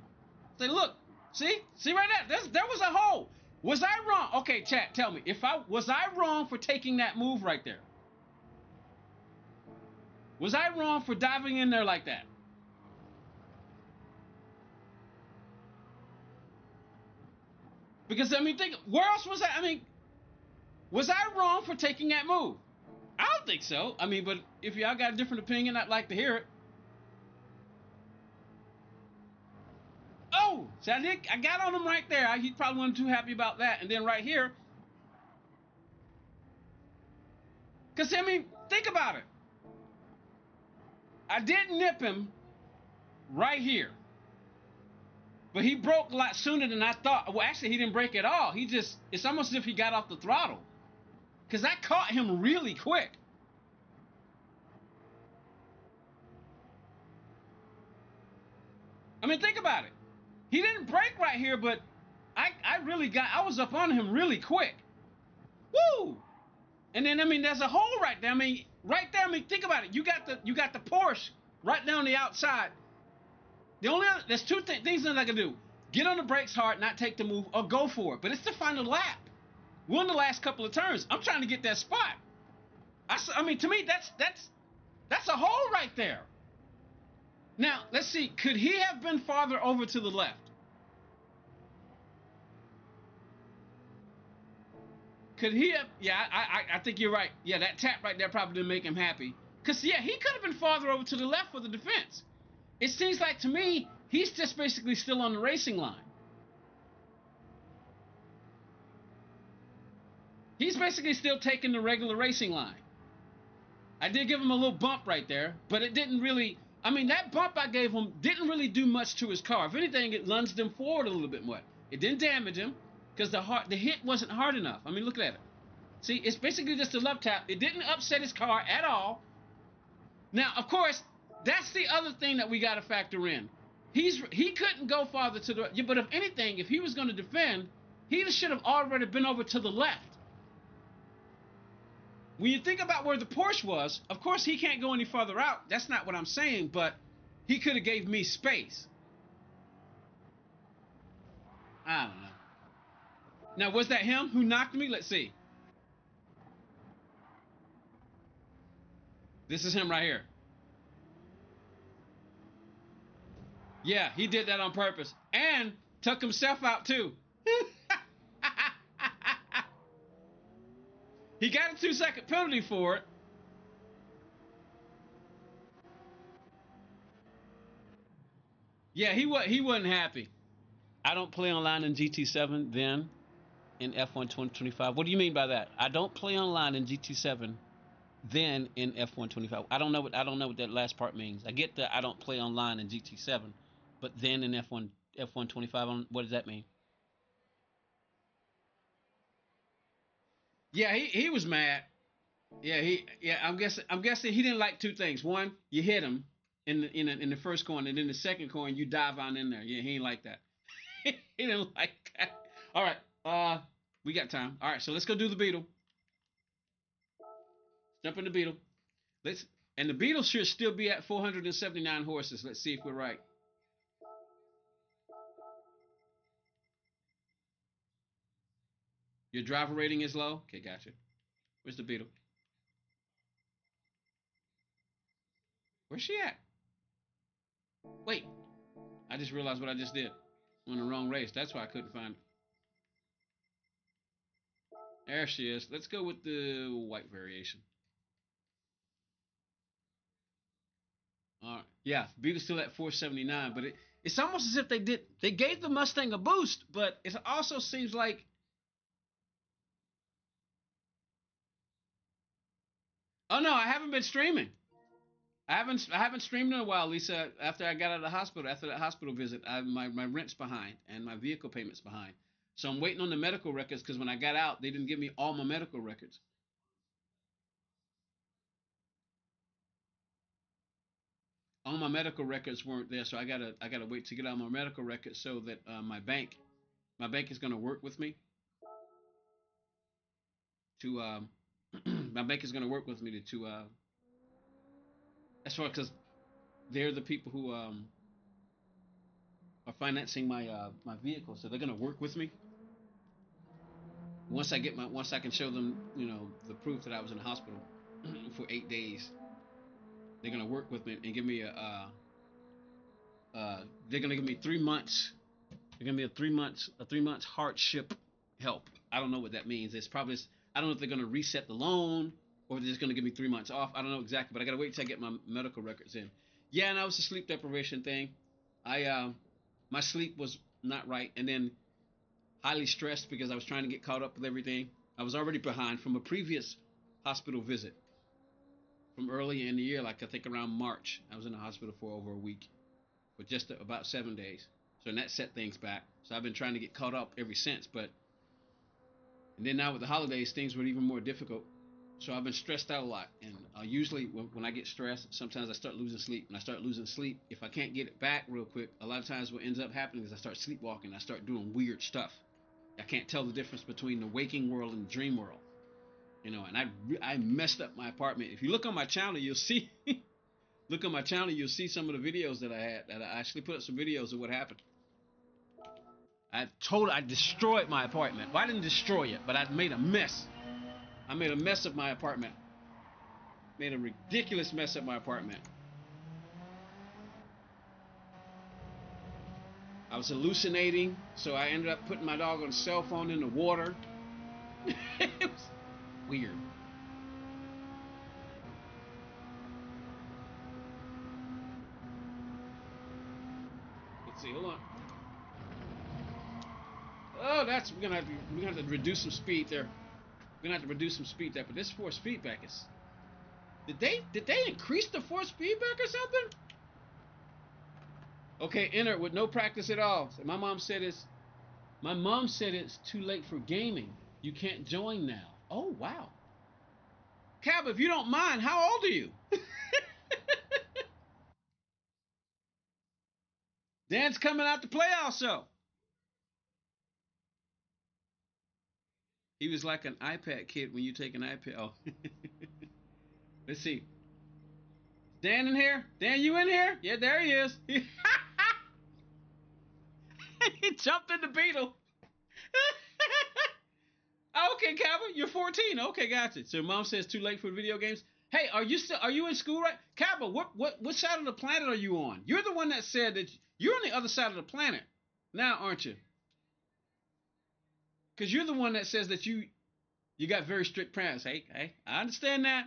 Say, look. See right there? There was a hole. Was I wrong? Okay, chat, tell me. Was I wrong for taking that move right there? Was I wrong for diving in there like that? Because, I mean, think, where else was I? I mean, was I wrong for taking that move? I don't think so. I mean, but if y'all got a different opinion, I'd like to hear it. Oh, so I got on him right there. He probably wasn't too happy about that. And then right here. Because, I mean, think about it. I did nip him right here. But he broke a lot sooner than I thought. Well, actually, he didn't break at all. It's almost as if he got off the throttle. Because I caught him really quick. I mean, think about it. He didn't break right here, but I was up on him really quick. Woo! And then, I mean, there's a hole right there. I mean, think about it. You got the Porsche right down the outside. There's 2 things that I can do. Get on the brakes hard, not take the move, or go for it. But it's the final lap. We're on the last couple of turns. I'm trying to get that spot. I mean, to me, that's a hole right there. Now, let's see. Could he have been farther over to the left? Could he have? Yeah, I think you're right. Yeah, that tap right there probably didn't make him happy. Because, yeah, he could have been farther over to the left for the defense. It seems like, to me, he's just basically still on the racing line. He's basically still taking the regular racing line. I did give him a little bump right there, but it didn't really... I mean, that bump I gave him didn't really do much to his car. If anything, it lunged him forward a little bit more. It didn't damage him because the hit wasn't hard enough. I mean, look at it. See, it's basically just a love tap. It didn't upset his car at all. Now, of course, that's the other thing that we got to factor in. He couldn't go farther to the... But if anything, if he was going to defend, he should have already been over to the left. When you think about where the Porsche was, of course he can't go any further out. That's not what I'm saying, but he could have gave me space. I don't know. Now, was that him who knocked me? Let's see. This is him right here. Yeah, he did that on purpose. And took himself out, too. He got a 2-second penalty for it. Yeah, he wasn't happy. I don't play online in GT7, then in F1 2025. What do you mean by that? I don't play online in GT7, then in F1 25. I don't know what that last part means. I get that I don't play online in GT7, but then in F1 25. What does that mean? Yeah, he was mad. Yeah. I'm guessing he didn't like two things. One, you hit him in the first corner, and then the second corner you dive on in there. Yeah, he ain't like that. He didn't like that. All right, we got time. All right, so let's go do the Beetle. Jump in the Beetle. Let's and the Beetle should still be at 479 horses. Let's see if we're right. Your driver rating is low. Okay, gotcha. Where's the Beetle? Where's she at? Wait, I just realized what I just did. I'm in the wrong race. That's why I couldn't find her. There she is. Let's go with the white variation. All right. Yeah, Beetle's still at 479, but it's almost as if they gave the Mustang a boost, but it also seems like, oh no, I haven't been streaming. I haven't streamed in a while, Lisa. After I got out of the hospital, after that hospital visit, my rent's behind and my vehicle payment's behind. So I'm waiting on the medical records because when I got out, they didn't give me all my medical records. All my medical records weren't there, so I gotta wait to get all my medical records so that my bank is gonna work with me to my bank is gonna work with me to as far because they're the people who are financing my vehicle, so they're gonna work with me. Once I can show them, the proof that I was in the hospital for 8 days, they're gonna work with me and give me they're gonna give me 3 months. They're gonna be a 3 months hardship help. I don't know what that means. It's probably I don't know if they're gonna reset the loan or if they're just gonna give me 3 months off. I don't know exactly, but I gotta wait till I get my medical records in. Yeah, and that was a sleep deprivation thing. I My sleep was not right, and then highly stressed because I was trying to get caught up with everything. I was already behind from a previous hospital visit from early in the year, like I think around March. I was in the hospital for over a week, for just about 7 days. So and that set things back. So I've been trying to get caught up ever since. But and then now with the holidays, things were even more difficult. So I've been stressed out a lot. And usually when I get stressed, sometimes I start losing sleep. When I start losing sleep, if I can't get it back real quick, a lot of times what ends up happening is I start sleepwalking. I start doing weird stuff. I can't tell the difference between the waking world and the dream world. And I messed up my apartment. If you look on my channel, you'll see. Look on my channel, you'll see some of the videos that I had. That I actually put up some videos of what happened. I destroyed my apartment. Well, I didn't destroy it, but I made a mess. I made a mess of my apartment. Made a ridiculous mess of my apartment. I was hallucinating, so I ended up putting my dog on cell phone in the water. It was weird. Let's see. Hold on. Oh, we're gonna have to reduce some speed there. We're gonna have to reduce some speed there. But this force feedback is. Did they increase the force feedback or something? Okay, enter with no practice at all. So my mom said it's too late for gaming. You can't join now. Oh wow. Cab, if you don't mind, how old are you? Dan's coming out to play also. He was like an iPad kid when you take an iPad. Oh. Let's see. Dan in here? Dan, you in here? Yeah, there he is. He jumped in the Beetle. Okay, Cabba, you're 14. Okay, gotcha. So mom says too late for video games. Hey, are you in school right? Cabba, what side of the planet are you on? You're the one that said that you're on the other side of the planet now, aren't you? Because you're the one that says that you got very strict parents. Hey, I understand that.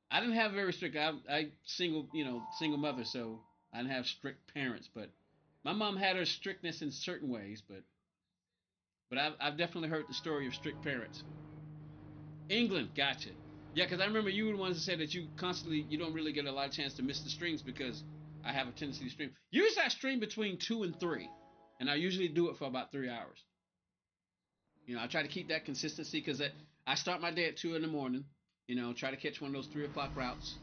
I didn't have very strict. I single mother, so I didn't have strict parents. But My mom had her strictness in certain ways, but I've definitely heard the story of strict parents. England, gotcha. Yeah, because I remember you were the ones that said that you don't really get a lot of chance to miss the streams because I have a tendency to stream. Usually I stream between 2 and 3, and I usually do it for about 3 hours. I try to keep that consistency because I start my day at 2 in the morning. Try to catch one of those 3 o'clock routes.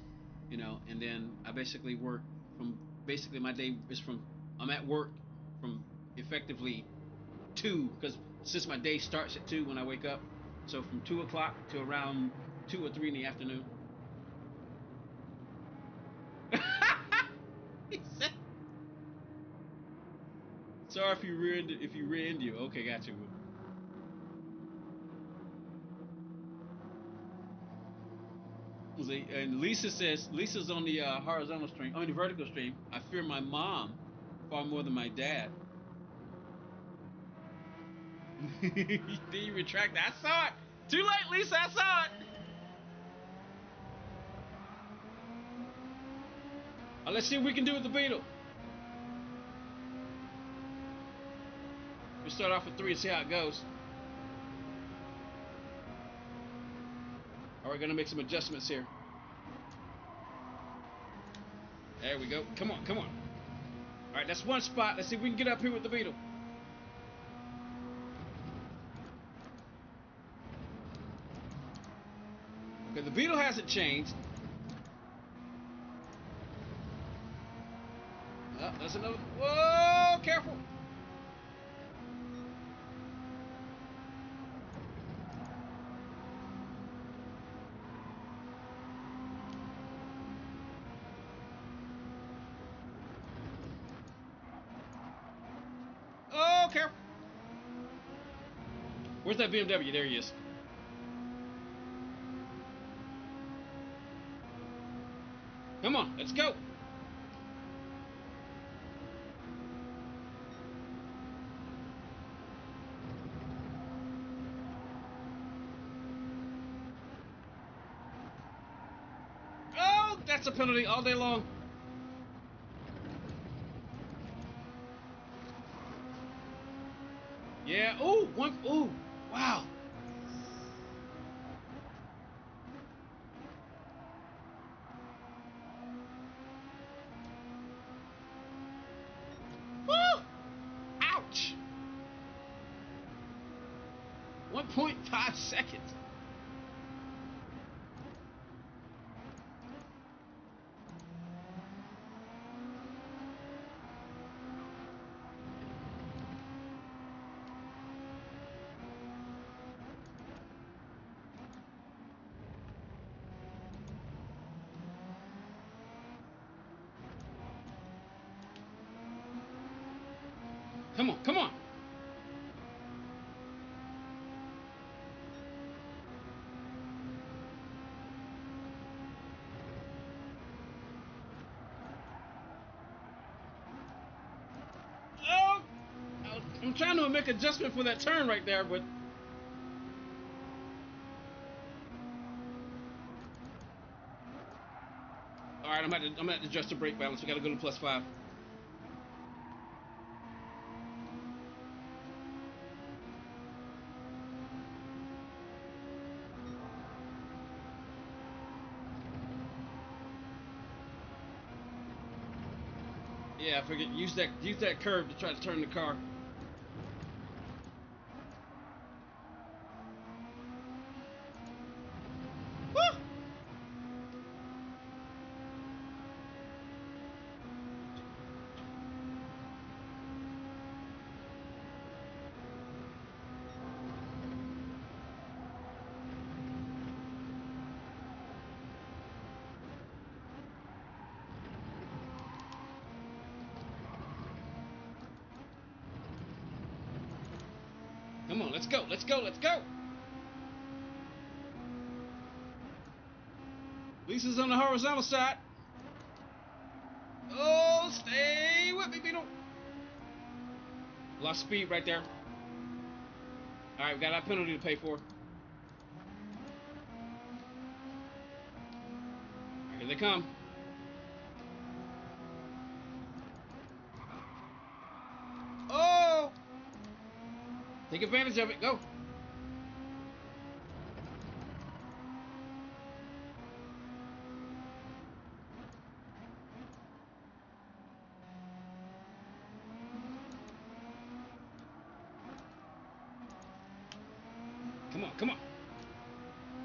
And then I basically work from basically my day is from I'm at work from effectively 2 because since my day starts at 2 when I wake up, so from 2 o'clock to around 2 or 3 in the afternoon. He said, sorry if you rear-ended you. Okay, gotcha. And Lisa's on the horizontal stream. I mean the vertical stream. I fear my mom far more than my dad. Then you retract that. I saw it. Too late, Lisa. I saw it. Let's see what we can do with the Beetle. We start off with 3 and see how it goes. All right, gonna make some adjustments here. There we go. Come on, come on. All right, that's one spot. Let's see if we can get up here with the Beetle. Okay, the Beetle hasn't changed. Oh, that's another. Whoa, careful. Oh, careful. Where's that BMW? There he is. Come on, let's go. Oh, that's a penalty all day long. Yeah. Ooh, one. Ooh, wow. Woo! Ouch. 1.5 seconds. Come on, come on. Oh, I'm trying to make adjustment for that turn right there, but all right, I'm gonna adjust the brake balance. We gotta go to +5. Yeah, I forget. Use that curve to try to turn the car. Woo! Come on, let's go, let's go, let's go. Lisa's on the horizontal side. Oh, stay with me, Beetle. Lost speed right there. All right, we got our penalty to pay for. All right, here they come. Take advantage of it. Go. Come on, come on.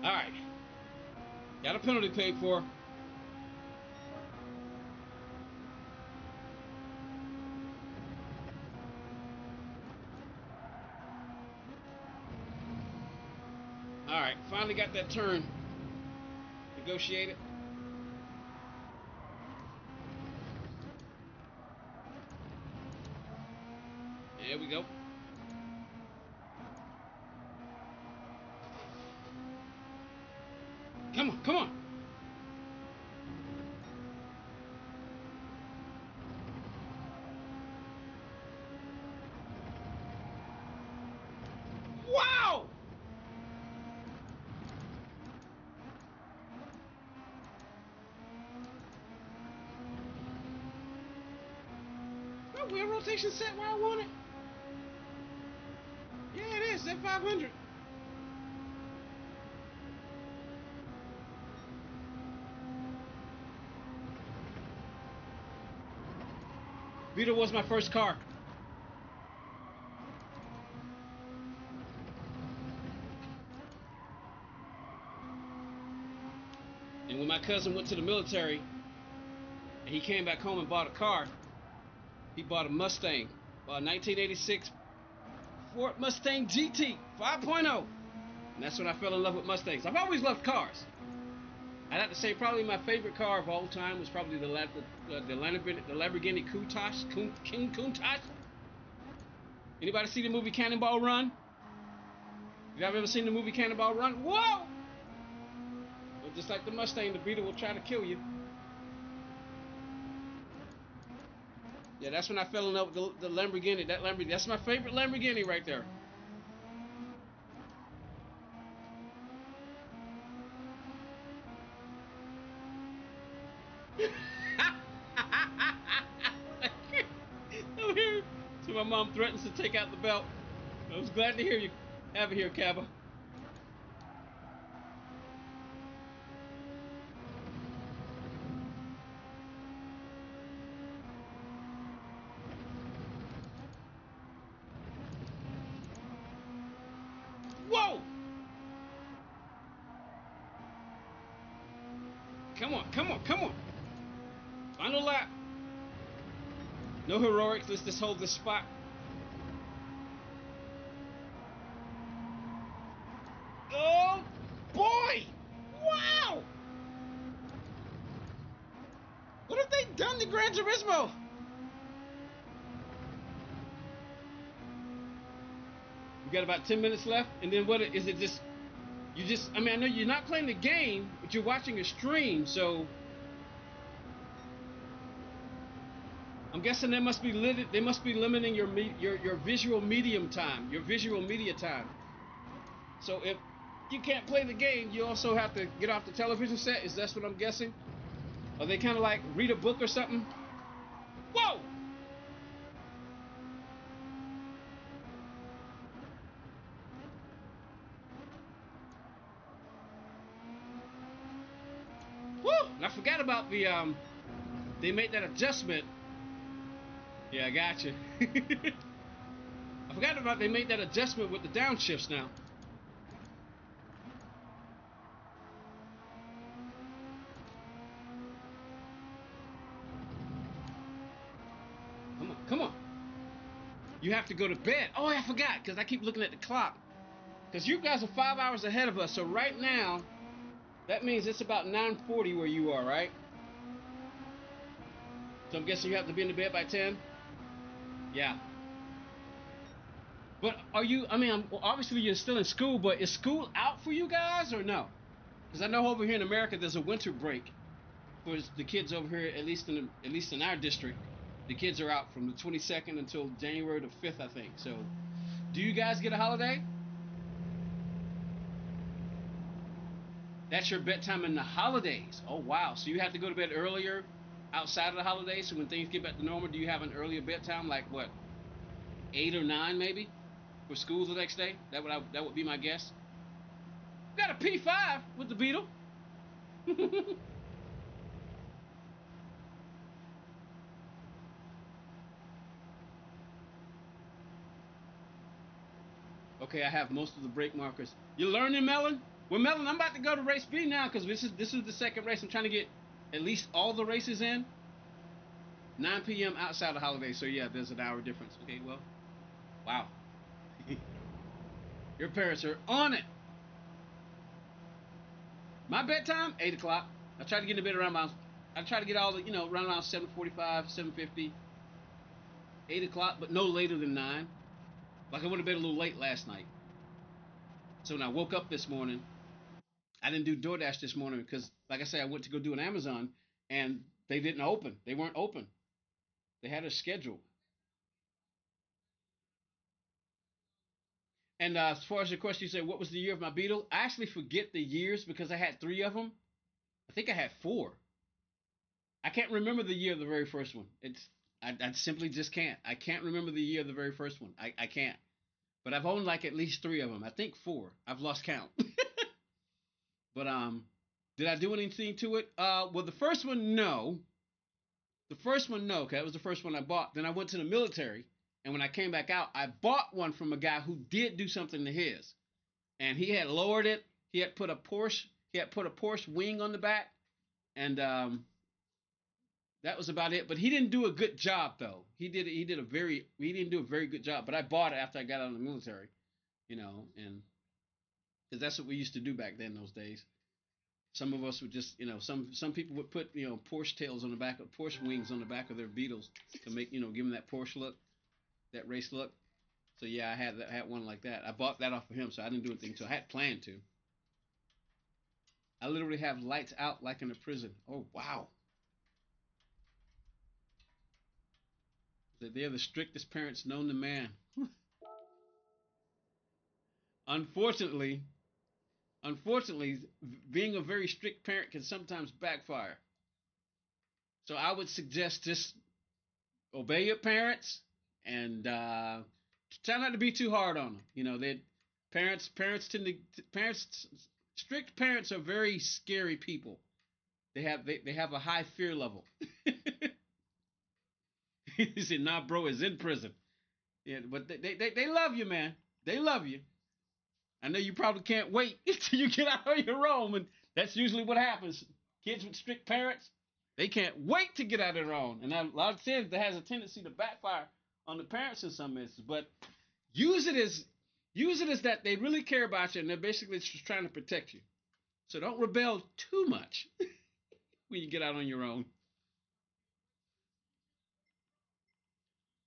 All right. Got a penalty paid for. All right, finally got that turn negotiated. There we go. Come on, come on. Wow! My wheel rotation set where I want it. Yeah, it is. That 500. Beetle was my first car. And when my cousin went to the military and he came back home and bought a car, he bought a Mustang, a 1986 Ford Mustang GT 5.0. And that's when I fell in love with Mustangs. I've always loved cars. I'd have to say probably my favorite car of all time was probably the Lamborghini Countach, King Countach. Anybody see the movie Cannonball Run? If y'all ever seen the movie Cannonball Run? Whoa! Well, just like the Mustang, the Beetle will try to kill you. Yeah, that's when I fell in love with the Lamborghini. That Lamborghini, that's my favorite Lamborghini right there. Over here. So my mom threatens to take out the belt. I was glad to hear you have it here, Cabba. Whoa! Come on, come on, come on. Final lap. No heroics. Let's just hold this spot. Oh, boy! Wow! What have they done to Gran Turismo? We got about 10 minutes left, and then what is it just... You just... I mean, I know you're not playing the game, but you're watching a stream, so... I'm guessing they must be limiting your visual medium time, your visual media time. So if you can't play the game, you also have to get off the television set. Is that what I'm guessing? Are they kind of like read a book or something? Whoa! Woo! And I forgot about the they made that adjustment. Yeah, I got you. I forgot about they made that adjustment with the downshifts now. Come on, come on. You have to go to bed. Oh, I forgot, because I keep looking at the clock. Because you guys are 5 hours ahead of us. So right now, that means it's about 9:40 where you are, right? So I'm guessing you have to be in the bed by 10? Yeah. But are you, I mean, well, obviously you're still in school, but is school out for you guys or no? Because I know over here in America there's a winter break for the kids over here, at least in our district. The kids are out from the 22nd until January the 5th, I think. So, do you guys get a holiday? That's your bedtime in the holidays. Oh, wow. So you have to go to bed earlier outside of the holidays. So when things get back to normal, do you have an earlier bedtime, like what, 8 or 9 maybe? for school the next day. That would be my guess. Got a P5 with the Beetle. Okay, I have most of the brake markers. You learning, Melon? Well, Melon, I'm about to go to race B now because this is the second race. I'm trying to get at least all the races in. 9 p.m. outside of holiday, so yeah, there's an hour difference. Okay, well, wow. Your parents are on it. My bedtime, 8 o'clock. I try to get in bed around about. I try to get all the, around 7:45, 7:50, 8 o'clock, but no later than 9. Like I went to bed a little late last night. So when I woke up this morning, I didn't do DoorDash this morning because, like I said, I went to go do an Amazon and they didn't open. They weren't open. They had a schedule. And as far as your question, you said, what was the year of my Beetle? I actually forget the years because I had 3 of them. I think I had 4. I can't remember the year of the very first one. I simply just can't. I can't remember the year of the very first one. I can't. But I've owned like at least 3 of them. I think 4. I've lost count. But did I do anything to it? Well, the first one, no. The first one, no. Okay, that was the first one I bought. Then I went to the military, and when I came back out, I bought one from a guy who did do something to his, and he had lowered it. He had put a Porsche. He had put a Porsche wing on the back, and that was about it. But he didn't do a good job though. He didn't do a very good job. But I bought it after I got out of the military, and because that's what we used to do back then those days. Some of us would just, some people would put, Porsche tails on the back of Porsche wings on the back of their Beetles to make, give them that Porsche look, that race look. So yeah, I had one like that. I bought that off of him, so I didn't do anything. So I had planned to. I literally have lights out like in a prison. Oh wow, they're the strictest parents known to man. unfortunately, unfortunately, being a very strict parent can sometimes backfire. So I would suggest just obey your parents and try not to be too hard on them. They parents tend to parents strict parents are very scary people. They have a high fear level. He said, "Nah, bro is in prison." Yeah, but they love you, man. They love you. I know you probably can't wait until you get out on your own, and that's usually what happens. Kids with strict parents, they can't wait to get out on their own, and a lot of times that has a tendency to backfire on the parents in some instances. But use it as that they really care about you, and they're basically just trying to protect you. So don't rebel too much when you get out on your own.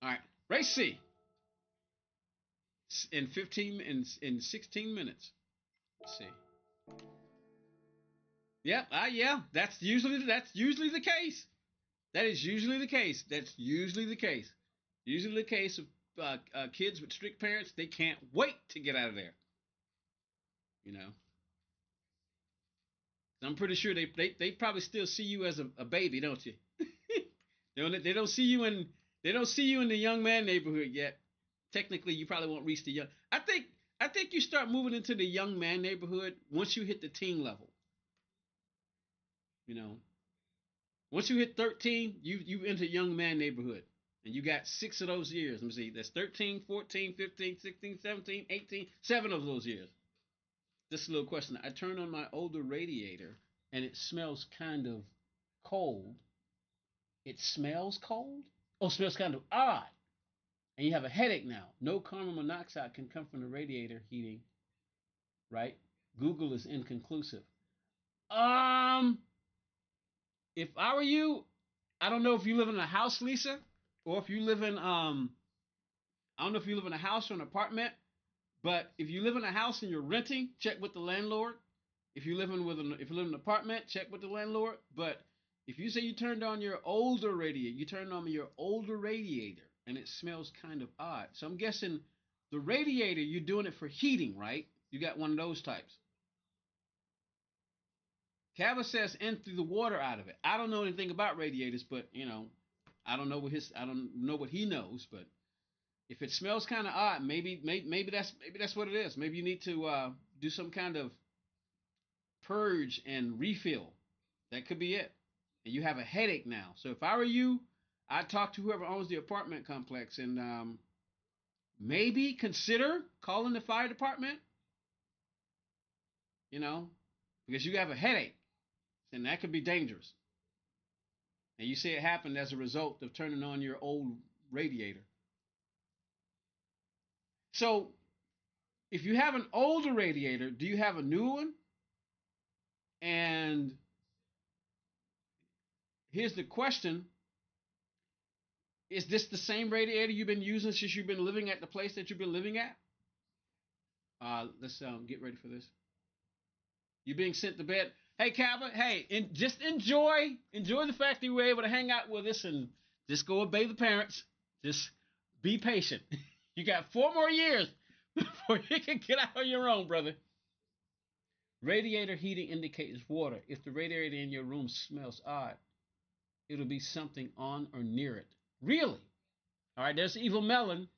All right, race C in 15 in 16 minutes. Let's see. Yep, yeah, that's usually the case. That is usually the case. That's usually the case. Usually the case of kids with strict parents. They can't wait to get out of there. You know, I'm pretty sure they probably still see you as a baby, don't you? They don't see you in the young man neighborhood yet. Technically, you probably won't reach the young. I think you start moving into the young man neighborhood once you hit the teen level. You know, once you hit 13, you enter young man neighborhood. And you got 6 of those years. Let me see. That's 13, 14, 15, 16, 17, 18, 7 of those years. Just a little question. I turned on my older radiator and it smells kind of cold. It smells cold? Oh, it smells kind of odd. And you have a headache now. No carbon monoxide can come from the radiator heating, right? Google is inconclusive. Um, if I were you, I don't know if you live in a house, Lisa, or if you live in I don't know if you live in a house or an apartment, but if you live in a house and you're renting, check with the landlord. If you live in an apartment, check with the landlord. But if you say you turned on your older radiator, you turned on your older radiator and it smells kind of odd. So I'm guessing the radiator, you're doing it for heating, right? You got one of those types. Kava says empty the water out of it. I don't know anything about radiators, but I don't know what he knows, but If it smells kind of odd, maybe that's what it is. Maybe you need to do some kind of purge and refill. That could be it. And you have a headache now. So if I were you, I'd talk to whoever owns the apartment complex and maybe consider calling the fire department. You know, because you have a headache, and that could be dangerous. And you see it happened as a result of turning on your old radiator. So if you have an older radiator, do you have a new one? And here's the question: is this the same radiator you've been using since you've been living at the place that you've been living at? Let's get ready for this. You're being sent to bed. Hey, Cabot. Hey, just enjoy the fact that you were able to hang out with us and just go obey the parents. Just be patient. You got 4 more years before you can get out on your own, brother. Radiator heating indicates water. If the radiator in your room smells odd, it'll be something on or near it. Really? All right, there's Evil Melon.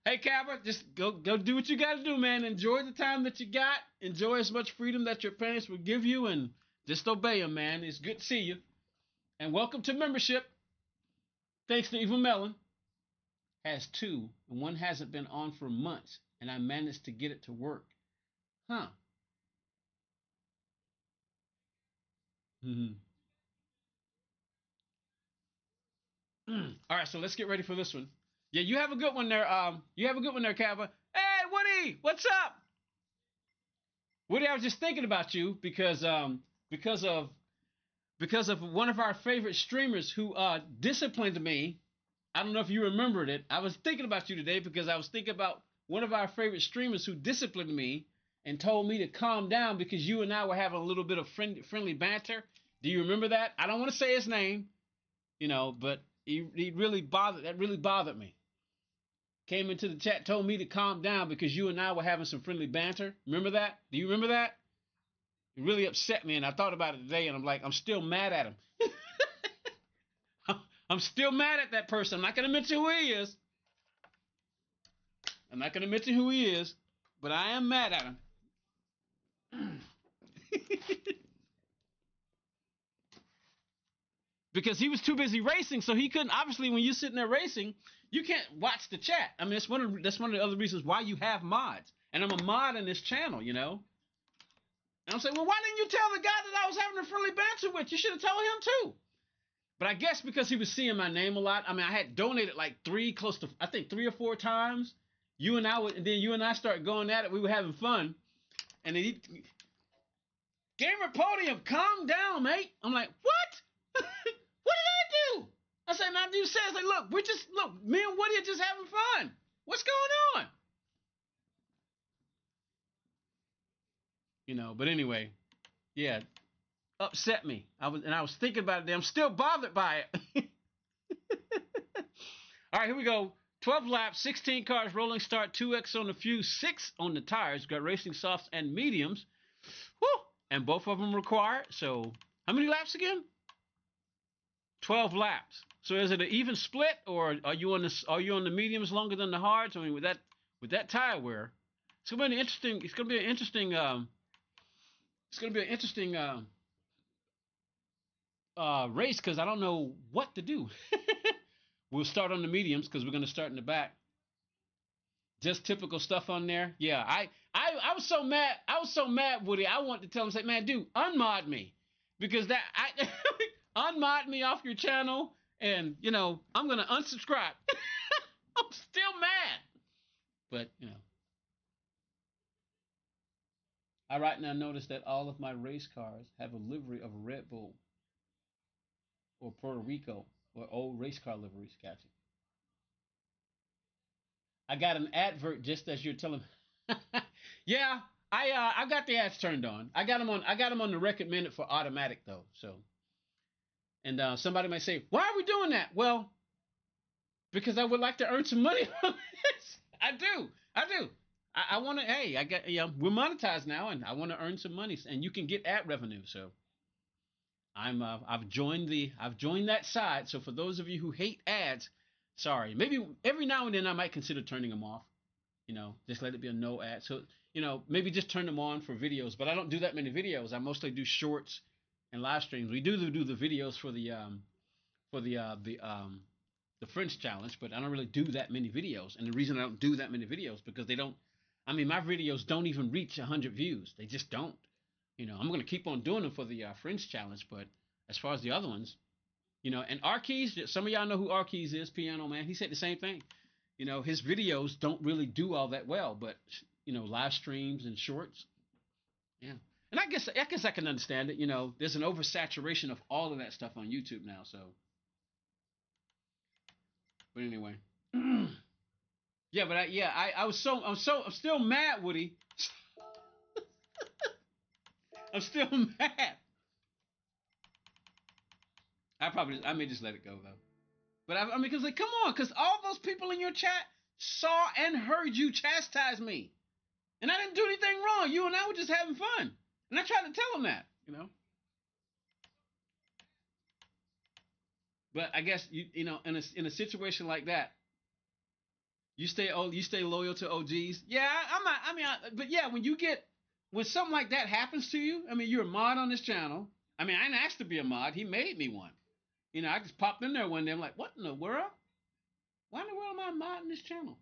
Hey, Cabot, just go do what you got to do, man. Enjoy the time that you got. Enjoy as much freedom that your parents will give you, and just obey them, man. It's good to see you. And welcome to membership. Thanks to Evil Melon. Has 2, and one hasn't been on for months, and I managed to get it to work. Huh. Mm-hmm. All right, so let's get ready for this one. Yeah, you have a good one there. You have a good one there, Cabot. Hey, Woody, what's up? Woody, I was just thinking about you because of because of one of our favorite streamers who disciplined me. I don't know if you remembered it. I was thinking about you today because I was thinking about one of our favorite streamers who disciplined me and told me to calm down because you and I were having a little bit of friendly banter. Do you remember that? I don't want to say his name, but he really bothered. That really bothered me. Came into the chat, told me to calm down because you and I were having some friendly banter. Remember that? Do you remember that? It really upset me, and I thought about it today, and I'm like, I'm still mad at him. I'm still mad at that person. I'm not going to mention who he is. I'm not going to mention who he is, but I am mad at him. Because he was too busy racing, so he couldn't. Obviously, when you're sitting there racing, you can't watch the chat. I mean, that's one of the other reasons why you have mods. And I'm a mod in this channel. And I'm saying, well, why didn't you tell the guy that I was having a friendly banter with? You should have told him too. But I guess because he was seeing my name a lot. I mean, I had donated like I think 3 or 4 times. And then you and I started going at it. We were having fun. And then Gamer Podium, calm down, mate. I'm like, what? What did I do? I said, now you said, like, look, me and Woody are just having fun. What's going on? But anyway, yeah, upset me. I was thinking about it. I'm still bothered by it. All right, here we go. 12 laps, 16 cars, rolling start, 2x on the fuse, 6 on the tires. Got racing softs and mediums. Woo! And both of them required. So, how many laps again? 12 laps. So is it an even split, or are you on the mediums longer than the hards? I mean, with that tire wear, it's gonna be an interesting. It's gonna be an interesting. It's gonna be an interesting race because I don't know what to do. We'll start on the mediums because we're gonna start in the back. Just typical stuff on there. Yeah, I was so mad. I was so mad, Woody. I wanted to tell him, say, man, dude, unmod me because I unmod me off your channel, and I'm gonna unsubscribe. I'm still mad, but I right now notice that all of my race cars have a livery of a Red Bull or Puerto Rico or old race car liveries. Gotcha. I got an advert just as you're telling. Yeah, I got the ads turned on. I got them on. I got them on the recommended for automatic though. So, and somebody might say, why are we doing that? Well, because I would like to earn some money from this. I do. I do. I want to. Hey, we're monetized now, and I want to earn some money, and you can get ad revenue. So, I've joined that side. So for those of you who hate ads, sorry. Maybe every now and then I might consider turning them off. Just let it be a no ad. So maybe just turn them on for videos. But I don't do that many videos. I mostly do shorts and live streams. We do the videos for the French challenge, but I don't really do that many videos. And the reason I don't do that many videos because they don't. I mean, my videos don't even reach 100 views. They just don't. I'm going to keep on doing them for the French challenge, but as far as the other ones, and Arkeys, some of y'all know who Arkeys is, Piano Man. He said the same thing. His videos don't really do all that well, but live streams and shorts, yeah. And I guess I can understand it. There's an oversaturation of all of that stuff on YouTube now. So, but anyway, yeah. But I'm still mad, Woody. I'm still mad. I may just let it go though. But I mean, because come on, because all those people in your chat saw and heard you chastise me, and I didn't do anything wrong. You and I were just having fun, and I tried to tell them that. But I guess in a situation like that, you stay loyal to OGs. Yeah, I'm not. I mean, but yeah, when something like that happens to you, I mean, you're a mod on this channel. I mean, I didn't ask to be a mod. He made me one. I just popped in there one day. I'm like, what in the world? Why in the world am I modding this channel?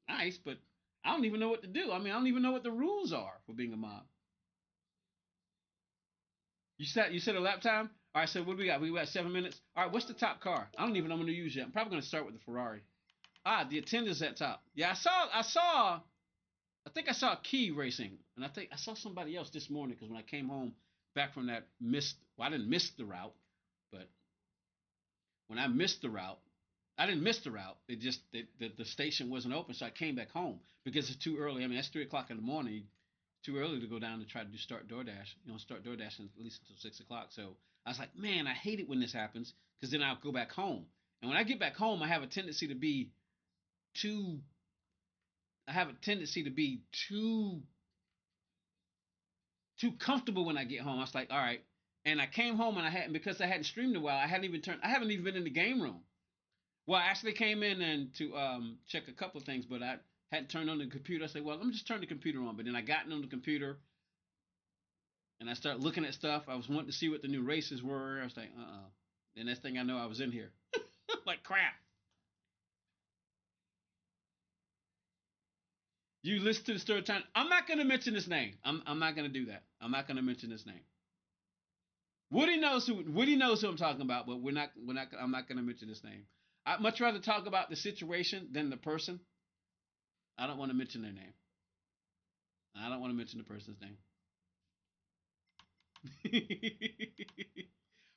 Nice, but I don't even know what to do. I mean, I don't even know what the rules are for being a mod. You said a lap time? All right, so what do we got? We got 7 minutes. All right, what's the top car? I don't even know I'm going to use yet. I'm probably going to start with the Ferrari. The attendance at top. Yeah, I think I saw Key racing, and I think I saw somebody else this morning because when I came home back from that I didn't miss the route, but when I missed the route, I didn't miss the route. It just the station wasn't open, so I came back home because it's too early. I mean, that's 3 o'clock in the morning. Too early to go down and try to do start DoorDash. Start DoorDash at least until 6 o'clock. So I was like, man, I hate it when this happens because then I'll go back home. And when I get back home, I have a tendency to be too. I have a tendency to be too comfortable when I get home. I was like, all right. And I came home and because I hadn't streamed in a while, I haven't even been in the game room. Well, I actually came in and to check a couple of things, but I hadn't turned on the computer. I said, well, let me just turn the computer on. But then I got on the computer and I started looking at stuff. I was wanting to see what the new races were. I was like, The next thing I know, I was in here. Like crap. You listen to the story time. I'm not going to mention his name. I'm not going to do that. I'm not going to mention his name. Woody knows who I'm talking about, but I'm not going to mention his name. I'd much rather talk about the situation than the person. I don't want to mention their name. I don't want to mention the person's name.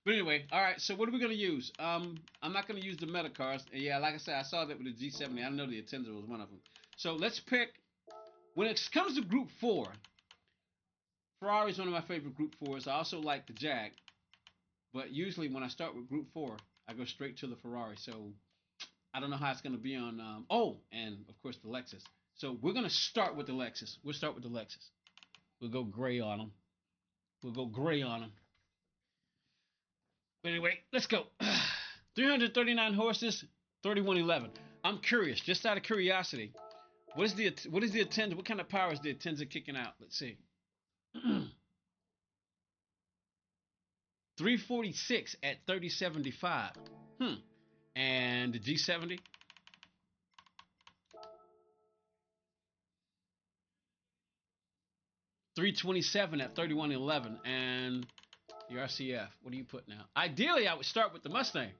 But anyway, all right. So what are we gonna use? I'm not gonna use the meta cars. Yeah, like I said, I saw that with the G7. I know the Attender was one of them. So let's pick. When it comes to Group 4, Ferrari is one of my favorite Group 4s. I also like the Jag, but usually when I start with Group 4, I go straight to the Ferrari. So I don't know how it's gonna be on. And of course the Lexus. So we're gonna start with the Lexus. We'll start with the Lexus. We'll go gray on them. We'll go gray on them. But anyway, let's go. 339 horses, 3111. I'm curious, just out of curiosity, what is the Attender? What kind of power is the Attender kicking out? Let's see. 346 at 3075. And the G70? 327 at 3111. And the RCF, what do you put now? Ideally, I would start with the Mustang.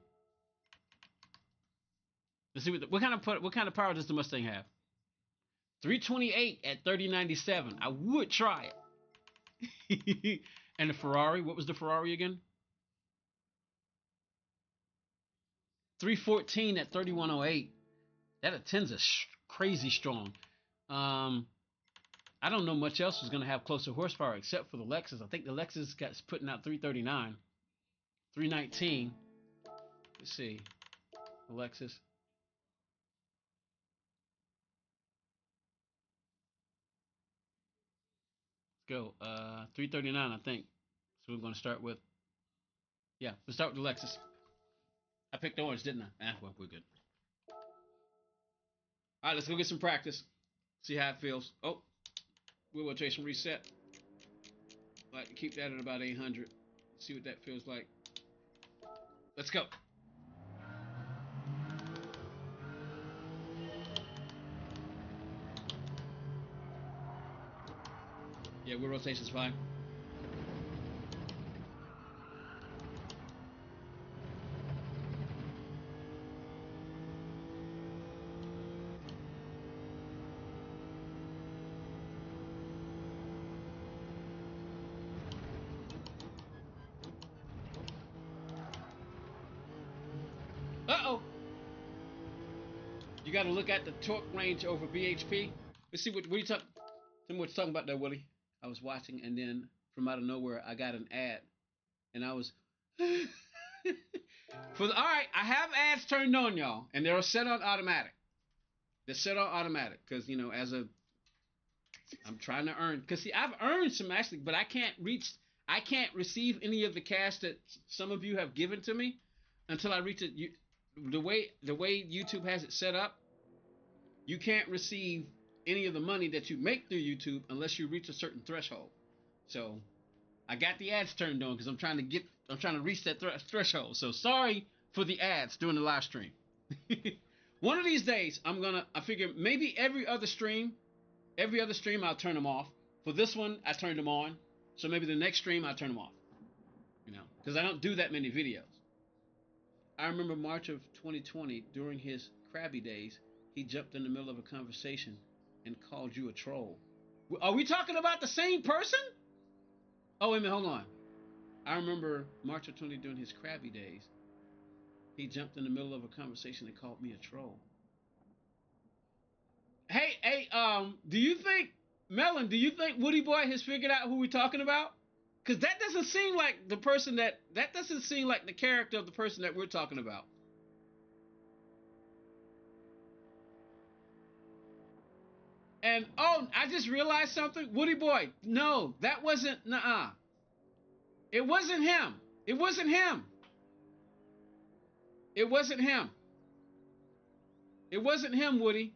Let's see what kind of power does the Mustang have? 328 at 3097. I would try it. And the Ferrari, what was the Ferrari again? 314 at 3108. That attends a crazy strong. I don't know much else is going to have closer horsepower except for the Lexus. I think the Lexus got putting out 339, 319. Let's see, the Lexus. Let's go. 339, I think. So we're going to start with, yeah, we'll start with the Lexus. I picked orange, didn't I? Well, we're good. All right, let's go get some practice. See how it feels. Oh, wheel rotation reset. Like to keep that at about 800. See what that feels like. Let's go. Yeah, wheel rotation's fine. Uh-oh. You got to look at the torque range over BHP. Let's see what you talking. Tell me what you're talking about there, Willie. I was watching, and then from out of nowhere, I got an ad, and I was. All right, I have ads turned on, y'all, and they're set on automatic. They're set on automatic because I'm trying to earn. Because see, I've earned some actually, but I can't receive any of the cash that some of you have given to me until I reach it. The way YouTube has it set up, you can't receive any of the money that you make through YouTube unless you reach a certain threshold. So I got the ads turned on because I'm trying to reach that threshold. So sorry for the ads during the live stream. One of these days, I figure maybe every other stream I'll turn them off. For this one, I turned them on. So maybe the next stream I'll turn them off. Because I don't do that many videos. I remember March of 2020, during his crabby days, he jumped in the middle of a conversation and called you a troll. Are we talking about the same person? Oh, wait a minute, hold on. I remember March of 20 during his crabby days, he jumped in the middle of a conversation and called me a troll. Hey, do you think Woody Boy has figured out who we're talking about? Because that doesn't seem like the person that doesn't seem like the character of the person that we're talking about. And oh, I just realized something. Woody Boy, no, that wasn't, nuh-uh. It wasn't him. It wasn't him. It wasn't him. It wasn't him, Woody.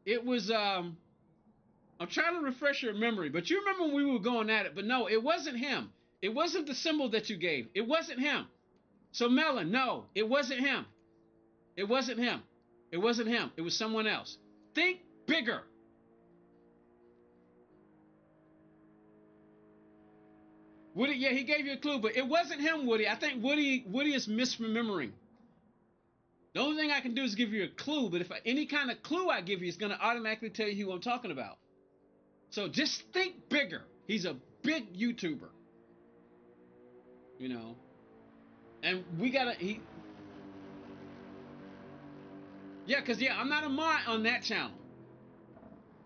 It was, I'm trying to refresh your memory, but you remember when we were going at it, but no, it wasn't him. It wasn't the symbol that you gave. It wasn't him. So Melon, no, it wasn't him. It wasn't him. It wasn't him. It was someone else. Think bigger. Woody, yeah, he gave you a clue, but it wasn't him, Woody. I think Woody is misremembering. The only thing I can do is give you a clue, but if any kind of clue I give you is going to automatically tell you who I'm talking about. So just think bigger. He's a big YouTuber. And we gotta, I'm not a mod on that channel.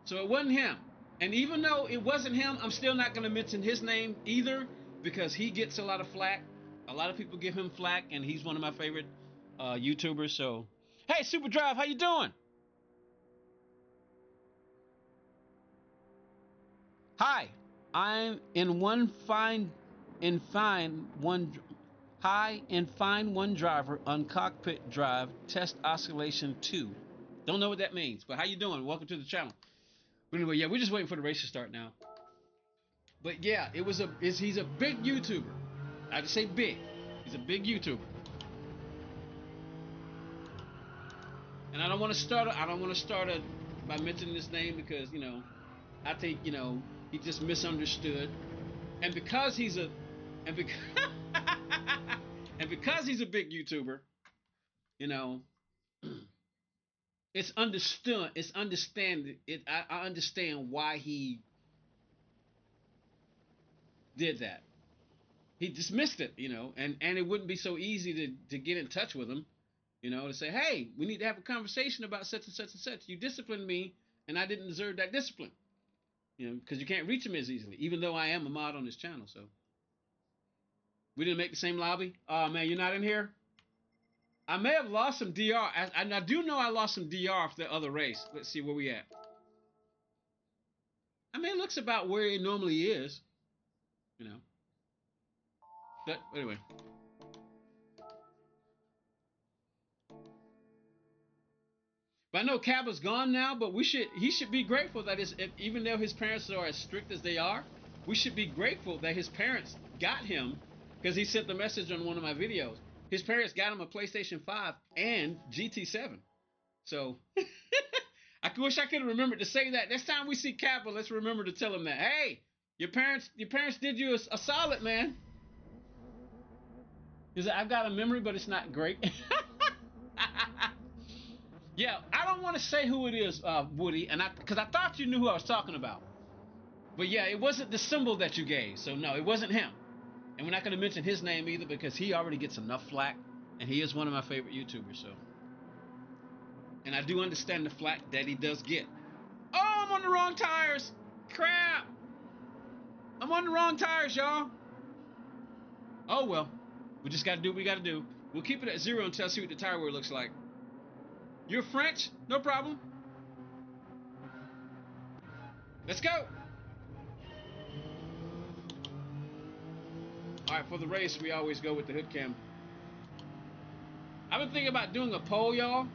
So it wasn't him. And even though it wasn't him, I'm still not going to mention his name either because he gets a lot of flack. A lot of people give him flack, and he's one of my favorite YouTubers. So, hey, Super Drive, how you doing? Hi, I'm in fine one driver on cockpit drive test oscillation 2. Don't know what that means, but how you doing? Welcome to the channel. But anyway, yeah, we're just waiting for the race to start now. But yeah, he's a big YouTuber. I just say big. He's a big YouTuber. And I don't want to start it by mentioning his name because, I think, he just misunderstood. And because he's a and because and because he's a big YouTuber, it's understood. I understand why he did that. He dismissed it, and it wouldn't be so easy to get in touch with him, to say, hey, we need to have a conversation about such and such and such. You disciplined me, and I didn't deserve that discipline, because you can't reach him as easily, even though I am a mod on his channel. So we didn't make the same lobby. Oh man, you're not in here. I may have lost some DR. I do know I lost some DR for the other race. Let's see where we at. I mean, it looks about where it normally is, But anyway. But I know Cabba's gone now, but he should be grateful that even though his parents are as strict as they are, we should be grateful that his parents got him, because he sent the message on one of my videos. His parents got him a PlayStation 5 and GT7. So I wish I could have remembered to say that. Next time we see Cabba, let's remember to tell him that. Hey, your parents did you a solid, man. Because I've got a memory, but it's not great. Yeah, I don't want to say who it is, Woody, and because I thought you knew who I was talking about. But yeah, it wasn't the symbol that you gave, so no, it wasn't him. And we're not going to mention his name either because he already gets enough flack, and he is one of my favorite YouTubers. So, and I do understand the flack that he does get. Oh, I'm on the wrong tires! Crap! I'm on the wrong tires, y'all. Oh well, we just got to do what we got to do. We'll keep it at 0 until I see what the tire wear looks like. You're French? No problem. Let's go! Alright, for the race, we always go with the hood cam. I've been thinking about doing a poll, y'all.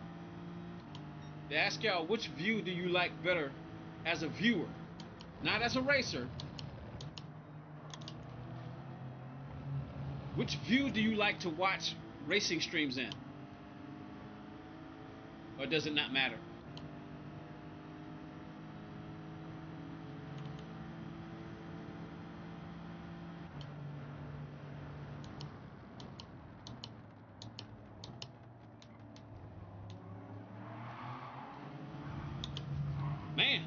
To ask y'all, which view do you like better as a viewer? Not as a racer. Which view do you like to watch racing streams in? Or does it not matter? Man.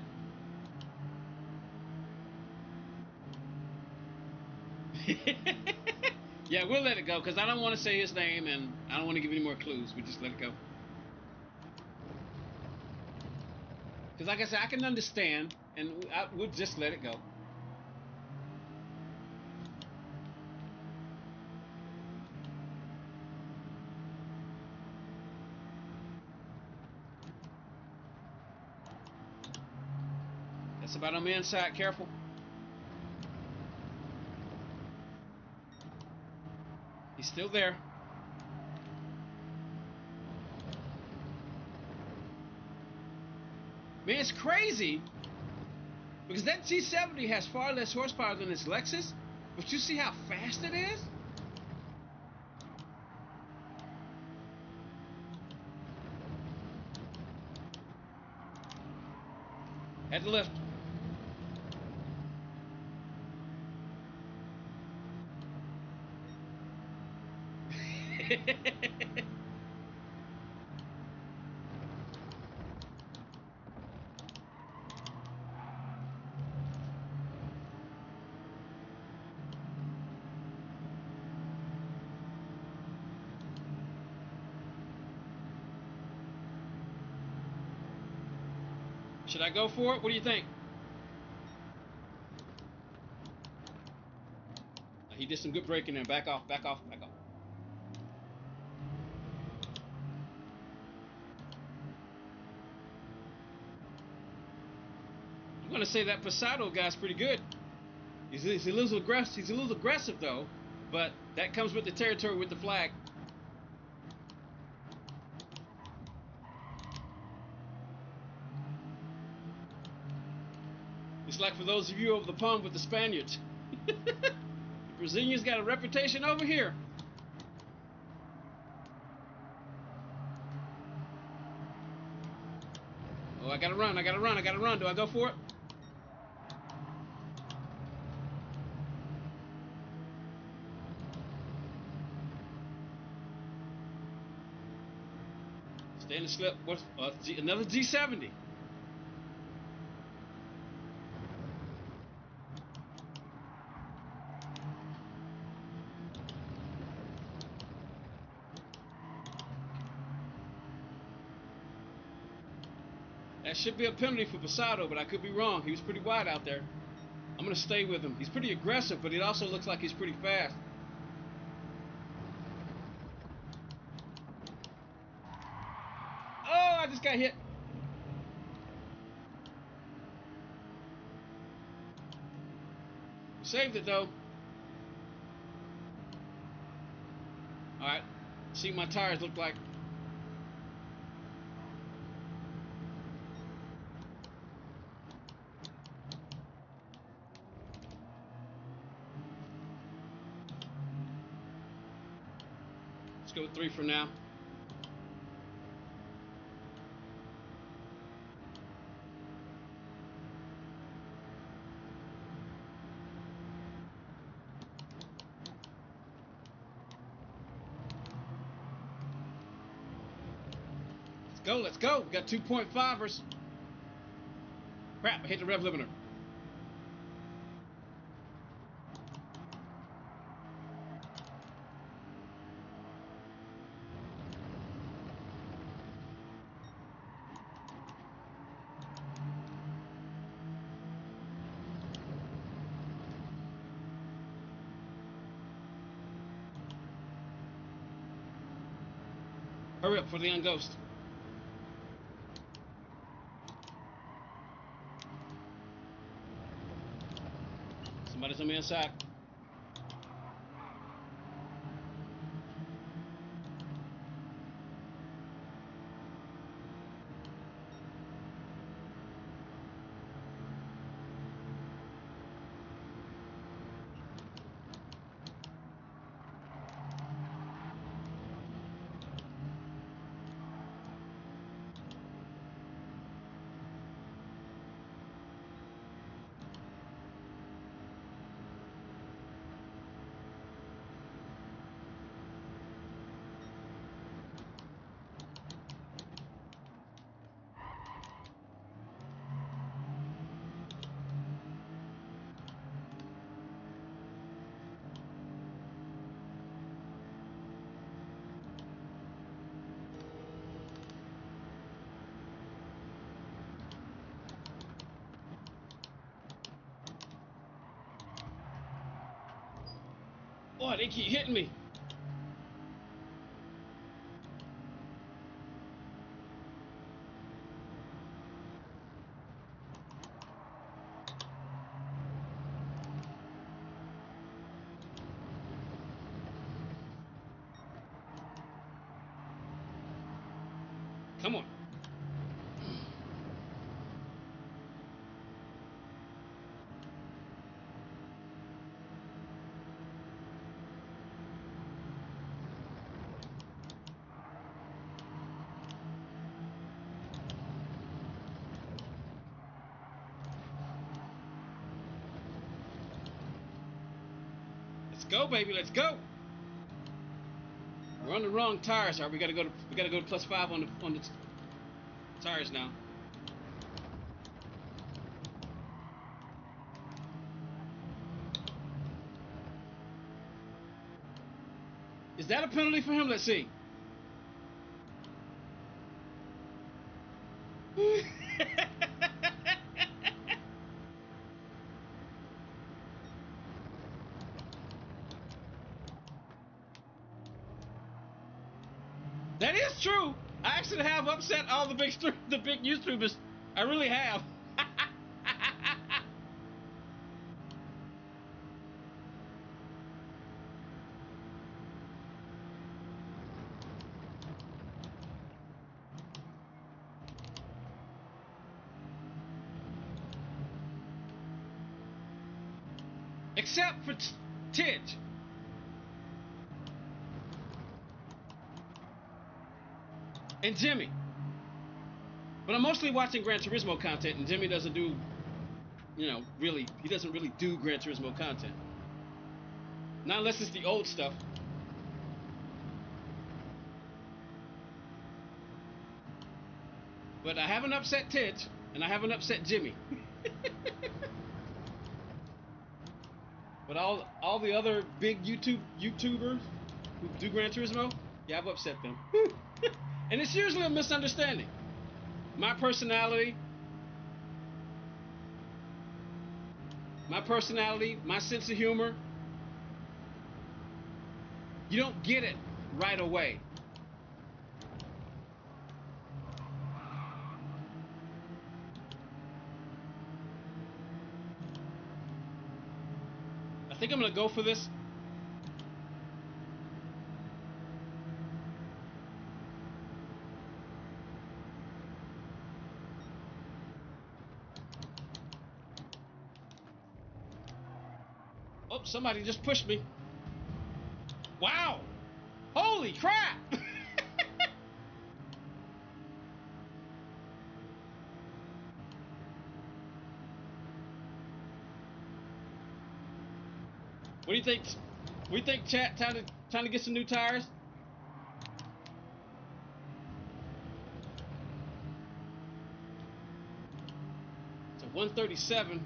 Yeah, we'll let it go because I don't want to say his name and I don't want to give any more clues. We just let it go. Because like I said, I can understand and we'll just let it go. That's about on the inside. Careful. He's still there. Man, it's crazy because that G70 has far less horsepower than this Lexus, but you see how fast it is? At the left. Should I go for it? What do you think? He did some good braking there. Back off, back off, back off. I'm gonna say that Passato guy's pretty good. He's a little aggressive. He's a little aggressive though, but that comes with the territory with the flag. It's like for those of you over the pond with the Spaniards. The Brazilians got a reputation over here. Oh, I gotta run, I gotta run, I gotta run. Do I go for it? Stay in the slip. What's another G70? That should be a penalty for Passato, but I could be wrong. He was pretty wide out there. I'm going to stay with him. He's pretty aggressive, but it also looks like he's pretty fast. Oh, I just got hit. We saved it, though. See, my tires look like. Let's go with 3 for now. Let's go. We got 2.5ers. Crap, I hit the rev limiter. Hurry up for the unghost. Somebody's on the inside. Boy, they keep hitting me. Come on. Let's go, baby. Let's go. We're on the wrong tires. All right, we gotta go to +5 on the tires now. Is that a penalty for him? Let's see. That is true. I actually have upset all the big YouTubers. I really have. Except for Tidge. And Jimmy. But I'm mostly watching Gran Turismo content, and Jimmy doesn't do, he doesn't really do Gran Turismo content. Not unless it's the old stuff. But I haven't upset Tidge, and I haven't upset Jimmy. But all the other big YouTubers who do Gran Turismo, yeah, I've upset them. And it's usually a misunderstanding. My personality, my sense of humor, you don't get it right away. I think I'm gonna go for this. Oh, somebody just pushed me. Wow. Holy crap. What do you think? What do you think, chat? Trying to get some new tires? It's a 137.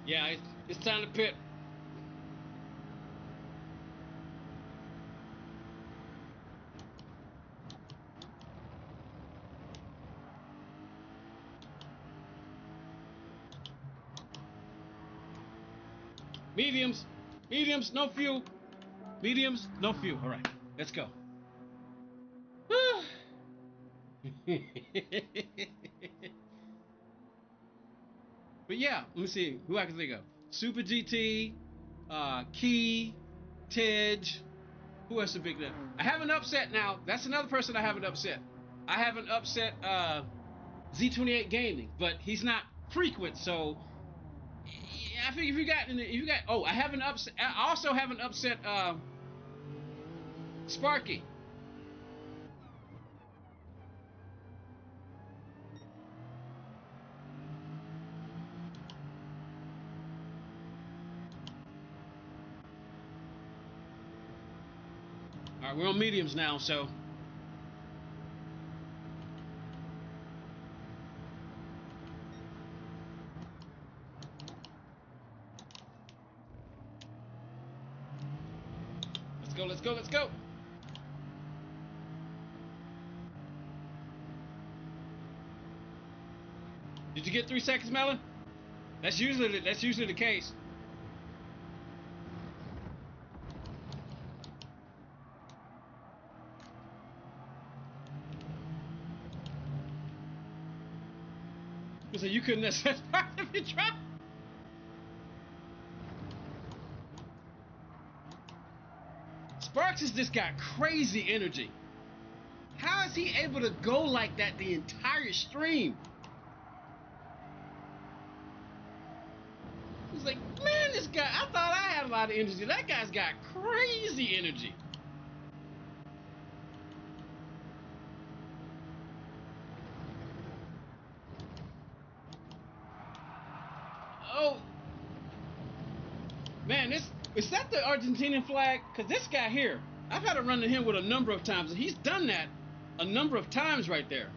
Yeah, it's time to pit. Mediums, mediums, no fuel. Mediums, no fuel. All right, let's go. But yeah, let me see who I can think of. Super GT, Key, Tej. Who else is big there? I haven't upset now. That's another person I haven't upset. I haven't upset Z28 Gaming, but he's not frequent, so yeah, I think if you got oh, I haven't upset. I also haven't upset Sparky. All right, we're on mediums now, so. Let's go, let's go, let's go. Did you get 3 seconds, Melon? That's usually the case. So you couldn't assess part of your truck. Sparks has just got crazy energy. How is he able to go like that the entire stream? He's like, man, this guy, I thought I had a lot of energy. That guy's got crazy energy. Oh, man, is that the Argentinian flag? Because this guy here, I've had to run to him with a number of times, and he's done that a number of times right there.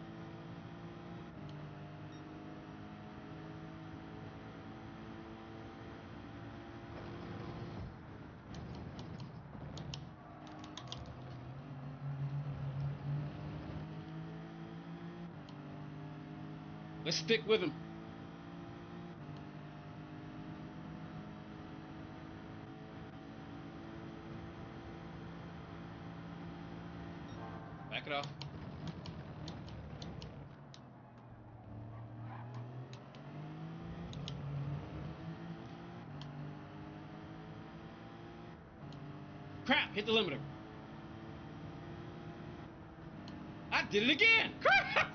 Let's stick with him. Back it off. Crap, hit the limiter. I did it again. Crap!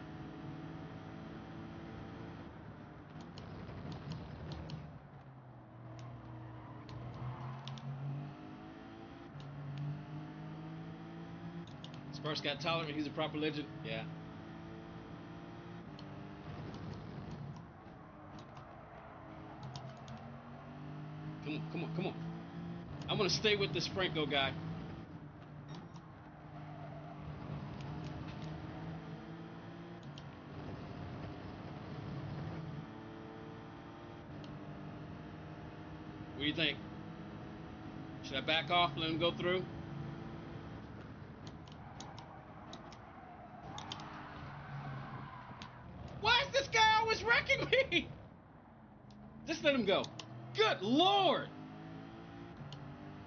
Spurs got tolerant. He's a proper legend. Yeah. Come on, come on, come on. I want to stay with this Franco guy. What do you think? Should I back off and let him go through? Why is this guy always wrecking me? Just let him go. Good Lord.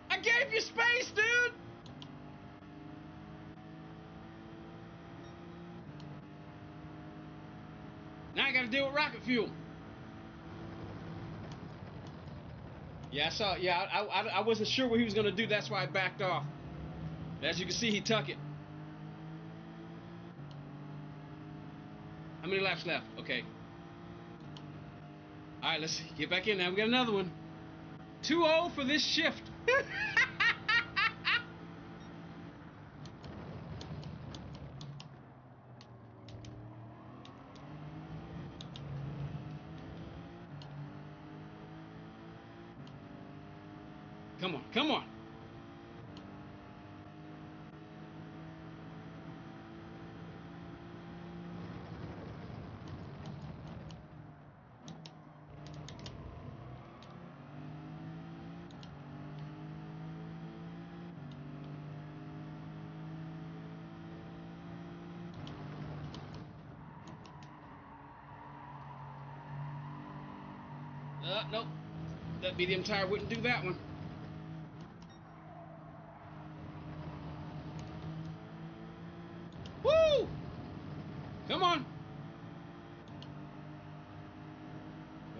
I gave you space, dude. Now I got to deal with rocket fuel. Yeah, I saw. Yeah, I wasn't sure what he was gonna do. That's why I backed off. As you can see, he tuck it. How many laps left? Okay. All right, let's get back in now. We got another one. 2-0 for this shift. Come on, come on. Nope. That medium tire wouldn't do that one. Woo! Come on.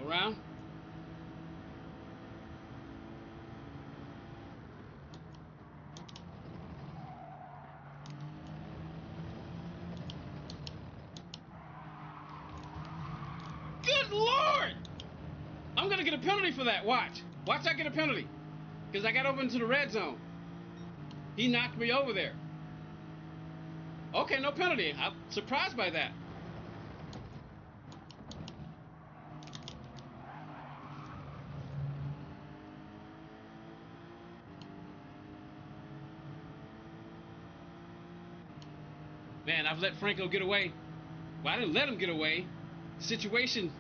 Go around. Good Lord! I'm gonna get a penalty for that. Watch. Watch I get a penalty. Because I got over into the red zone. He knocked me over there. Okay, no penalty. I'm surprised by that. Man, I've let Franco get away. Well, I didn't let him get away. Situation.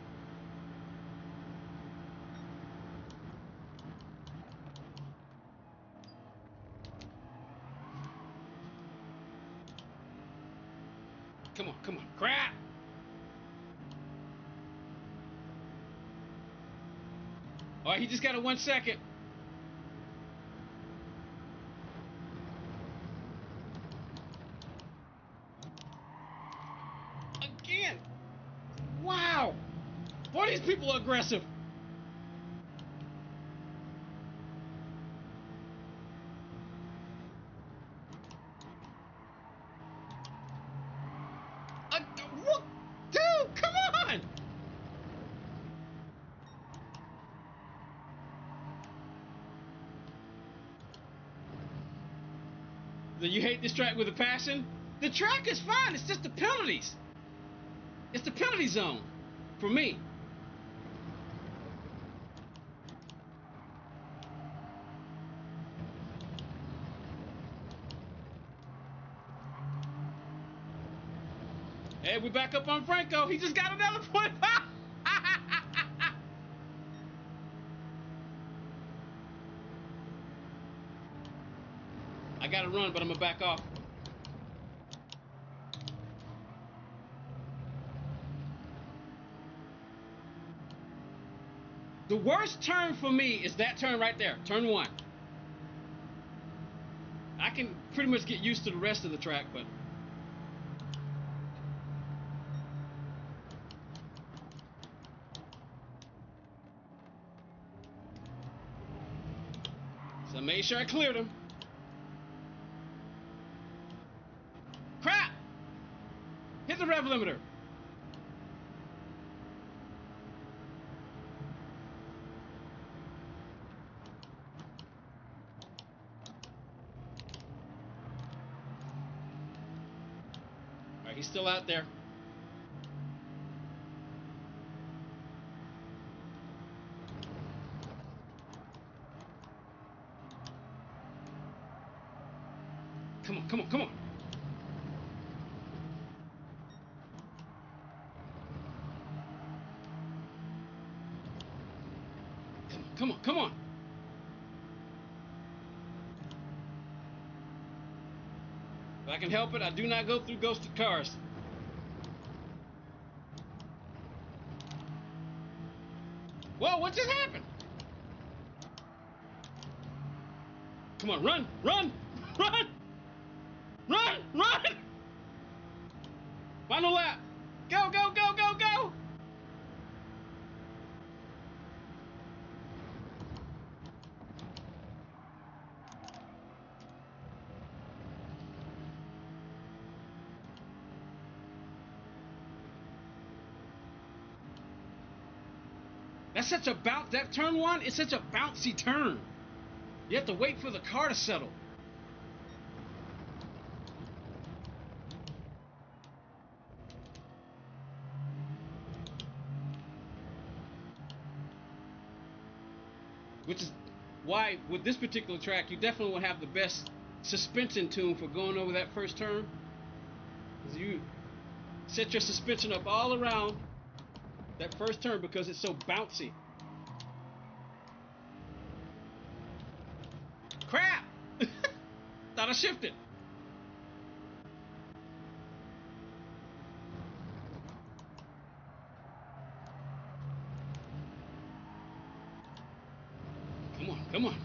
Come on, come on. Crap! All right, he just got a 1 second. Again. Wow. Boy, these people are aggressive. What? Dude, come on. Do you hate this track with a passion? The track is fine. It's just the penalties. It's the penalty zone for me. Hey, we back up on Franco. He just got another point. I gotta run, but I'm gonna back off. The worst turn for me is that turn right there, turn 1. I can pretty much get used to the rest of the track, but so I made sure I cleared him. Crap! Hit the rev limiter. All right, he's still out there. Come on, come on, come on. Come on, come on. If I can help it, I do not go through ghosted cars. Whoa, what just happened? Come on, run, run, run, run, run. Final lap. Go, go, go, go, go. That's such a bounce. That turn one is such a bouncy turn. You have to wait for the car to settle. Which is why, with this particular track, you definitely will have the best suspension tune for going over that first turn. You set your suspension up all around that first turn because it's so bouncy. Crap! Thought I shifted. Come on, come on.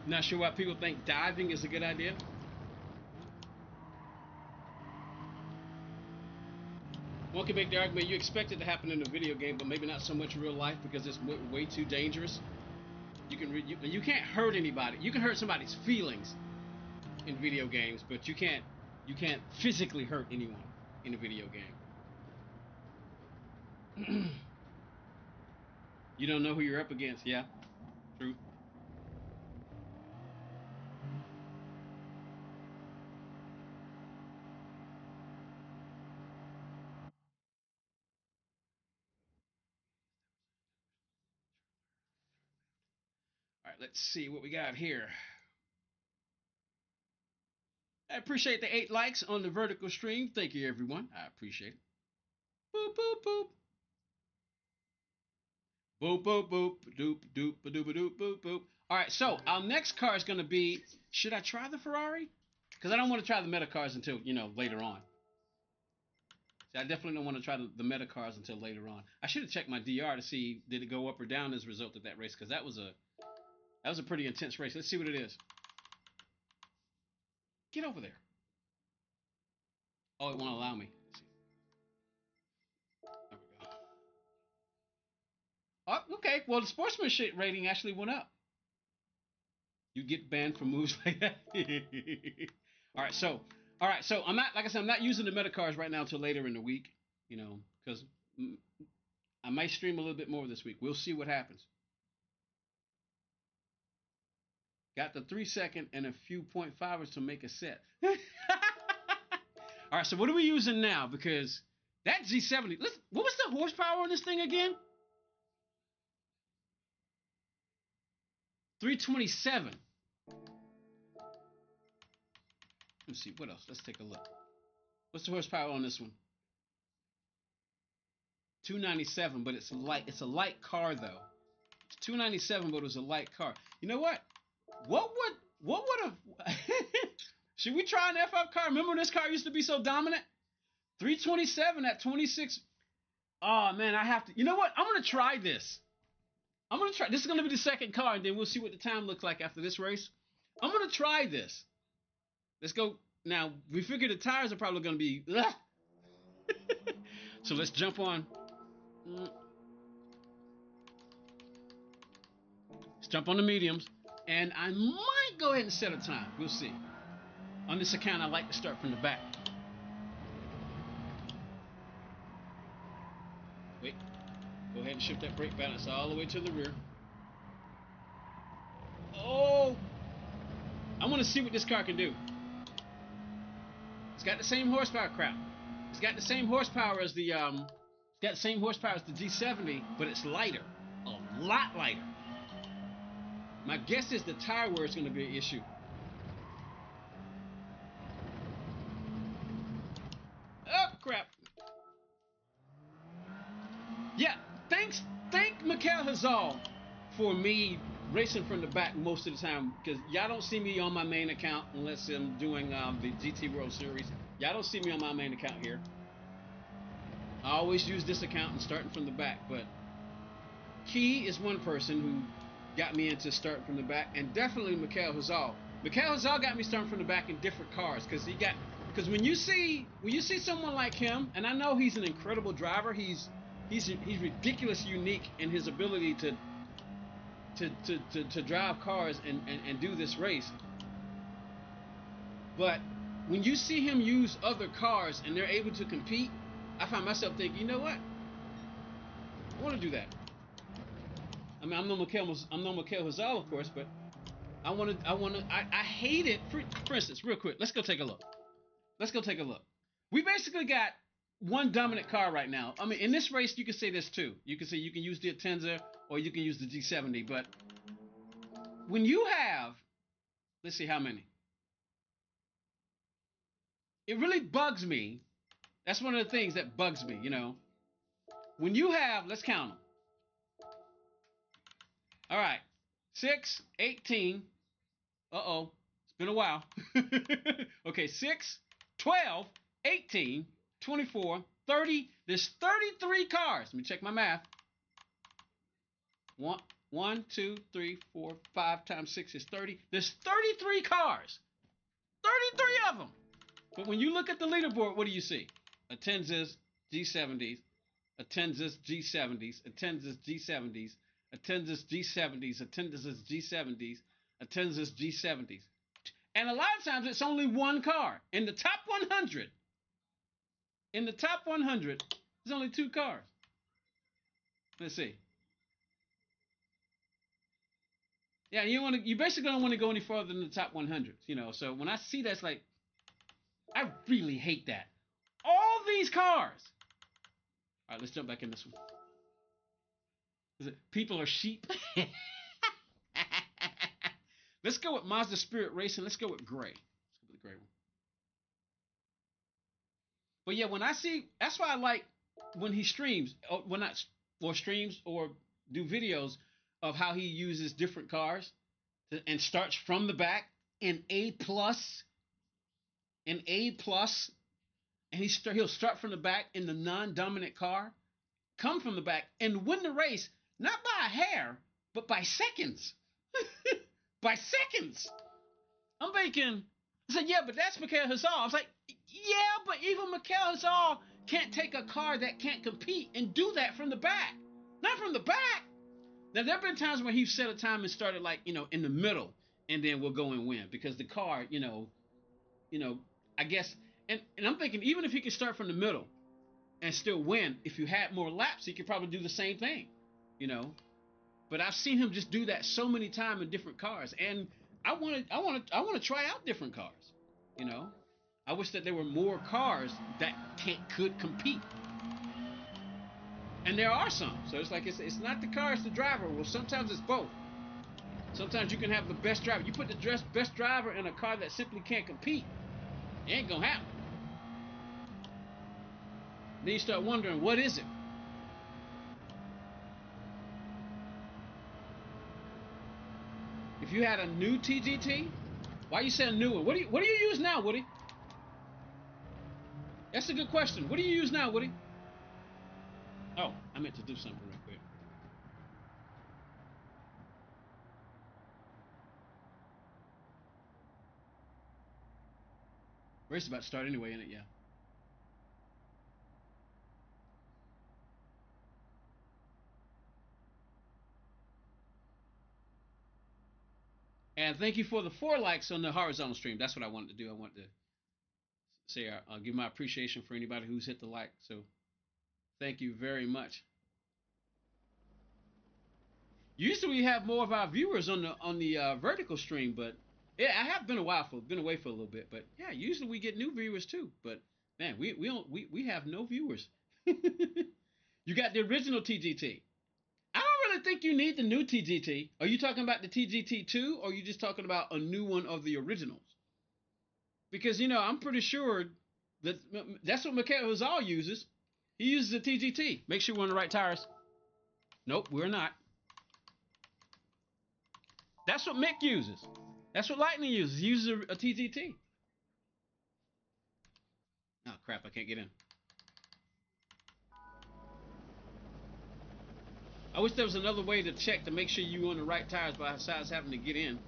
Not sure why people think diving is a good idea. One can make the argument you expect it to happen in a video game, but maybe not so much in real life because it's way too dangerous. You can't hurt anybody. You can hurt somebody's feelings in video games, but you can't physically hurt anyone in a video game. You don't know who you're up against. Yeah, true. All right, let's see what we got here. I appreciate the 8 likes on the vertical stream. Thank you, everyone. I appreciate it. Boop, boop, boop. Boop, boop, boop, doop, doop, doop, doop, doop, boop. All right, so our next car is going to be, should I try the Ferrari? Because I don't want to try the meta cars until, later on. See, I definitely don't want to try the meta cars until later on. I should have checked my DR to see did it go up or down as a result of that race, because that was a pretty intense race. Let's see what it is. Get over there. Oh, it won't allow me. There we go. Oh, okay. Well, the sportsmanship rating actually went up. You get banned for moves like that. All right, so I'm not, like I said, I'm not using the meta cars right now until later in the week, because I might stream a little bit more this week. We'll see what happens. Got the 3-second and a few .5s to make a set. All right, so what are we using now? Because that G70, what was the horsepower on this thing again? 327. Let's see, what else? Let's take a look. What's the horsepower on this one? 297, but it's light. It's a light car though. It's 297, but it was a light car. You know what? What would have? Should we try an F5 car? Remember when this car used to be so dominant? 327 at 26. Oh man, I have to. You know what? I'm gonna try this. I'm gonna try. This is gonna be the second car, and then we'll see what the time looks like after this race. I'm gonna try this. Let's go. Now we figure the tires are probably gonna be. So let's jump on. Let's jump on the mediums, and I might go ahead and set a time. We'll see. On this account, I like to start from the back. Wait. Go ahead and shift that brake balance all the way to the rear. Oh! I want to see what this car can do. It's got the same horsepower crap. It's got the same horsepower as the G70, but it's lighter. A lot lighter. My guess is the tire wear is going to be an issue. Oh, crap. Yeah, thank Mikel Hazal for me racing from the back most of the time, because y'all don't see me on my main account unless I'm doing the GT World Series. Y'all don't see me on my main account here. I always use this account and starting from the back, but Key is one person who got me into starting from the back, and definitely Mikel Hazal. Mikel Hazal got me starting from the back in different cars, because when you see someone like him, and I know he's an incredible driver, he's ridiculously unique in his ability to to drive cars and do this race. But when you see him use other cars and they're able to compete, I find myself thinking, you know what? I want to do that. I mean, I'm no Mikhail Hazal, of course, but I hate it. For instance, real quick, let's go take a look. Let's go take a look. We basically got one dominant car right now. I mean, in this race, you can say this too. You can say you can use the Atenza or you can use the G70. But when you have, let's see how many. It really bugs me. That's one of the things that bugs me, you know. When you have, let's count them. All right, 6, 18. Uh-oh, it's been a while. Okay, 6, 12, 18, 24, 30. There's 33 cars. Let me check my math. 1, 2, 3, 4, 5 times 6 is 30. There's 33 cars. 33 of them. But when you look at the leaderboard, what do you see? Atenzas, G70s, Atenzas, G70s, Atenzas, G70s, Atenzas, G70s, Atenzas, G70s, Atenzas, G70s. And a lot of times it's only one car. In the top 100, there's only 2 cars. Let's see. Yeah, you basically don't want to go any further than the top 100s, you know. So when I see that, it's like, I really hate that. All these cars. All right, let's jump back in this one. Is it people are sheep? Let's go with Mazda Spirit Racing. Let's go with gray. Let's go with the gray one. But yeah, when I see, that's why I like when he streams, or streams or do videos of how he uses different cars and starts from the back in A plus, and he'll start from the back in the non-dominant car, come from the back and win the race, not by a hair, but by seconds. By seconds. I'm thinking, I said, yeah, but that's Mikhail Hazal. I was like, yeah, but even Mikhail Hazal can't take a car that can't compete and do that from the back. Not from the back. Now, there have been times where he set a time and started, like, you know, in the middle, and then we'll go and win. Because the car, you know, I guess, and I'm thinking, even if he could start from the middle and still win, if you had more laps, he could probably do the same thing, you know. But I've seen him just do that so many times in different cars, and I want to try out different cars, you know. I wish that there were more cars that could compete, and there are some. So it's like it's not the car, it's the driver. Well, sometimes it's both. Sometimes you can have the best driver. You put the best driver in a car that simply can't compete, it ain't gonna happen. Then you start wondering, what is it? If you had a new TGT, why you say a new one? What do you use now, Woody? That's a good question. What do you use now, Woody? Oh, I meant to do something real quick. Race is about to start anyway, isn't it? Yeah. And thank you for the 4 likes on the horizontal stream. That's what I wanted to do. I wanted to say I'll give my appreciation for anybody who's hit the like. So thank you very much. Usually we have more of our viewers on the vertical stream, but yeah, I have been away for a little bit. But yeah, usually we get new viewers too. But man, we have no viewers. You got the original TGT. I don't really think you need the new TGT. Are you talking about the TGT2, or are you just talking about a new one of the originals? Because, you know, I'm pretty sure that that's what Mikhail Hazal uses. He uses a TGT. Make sure we're on the right tires. Nope, we're not. That's what Mick uses. That's what Lightning uses. He uses a TGT. Oh, crap, I can't get in. I wish there was another way to check to make sure you're on the right tires besides having to get in.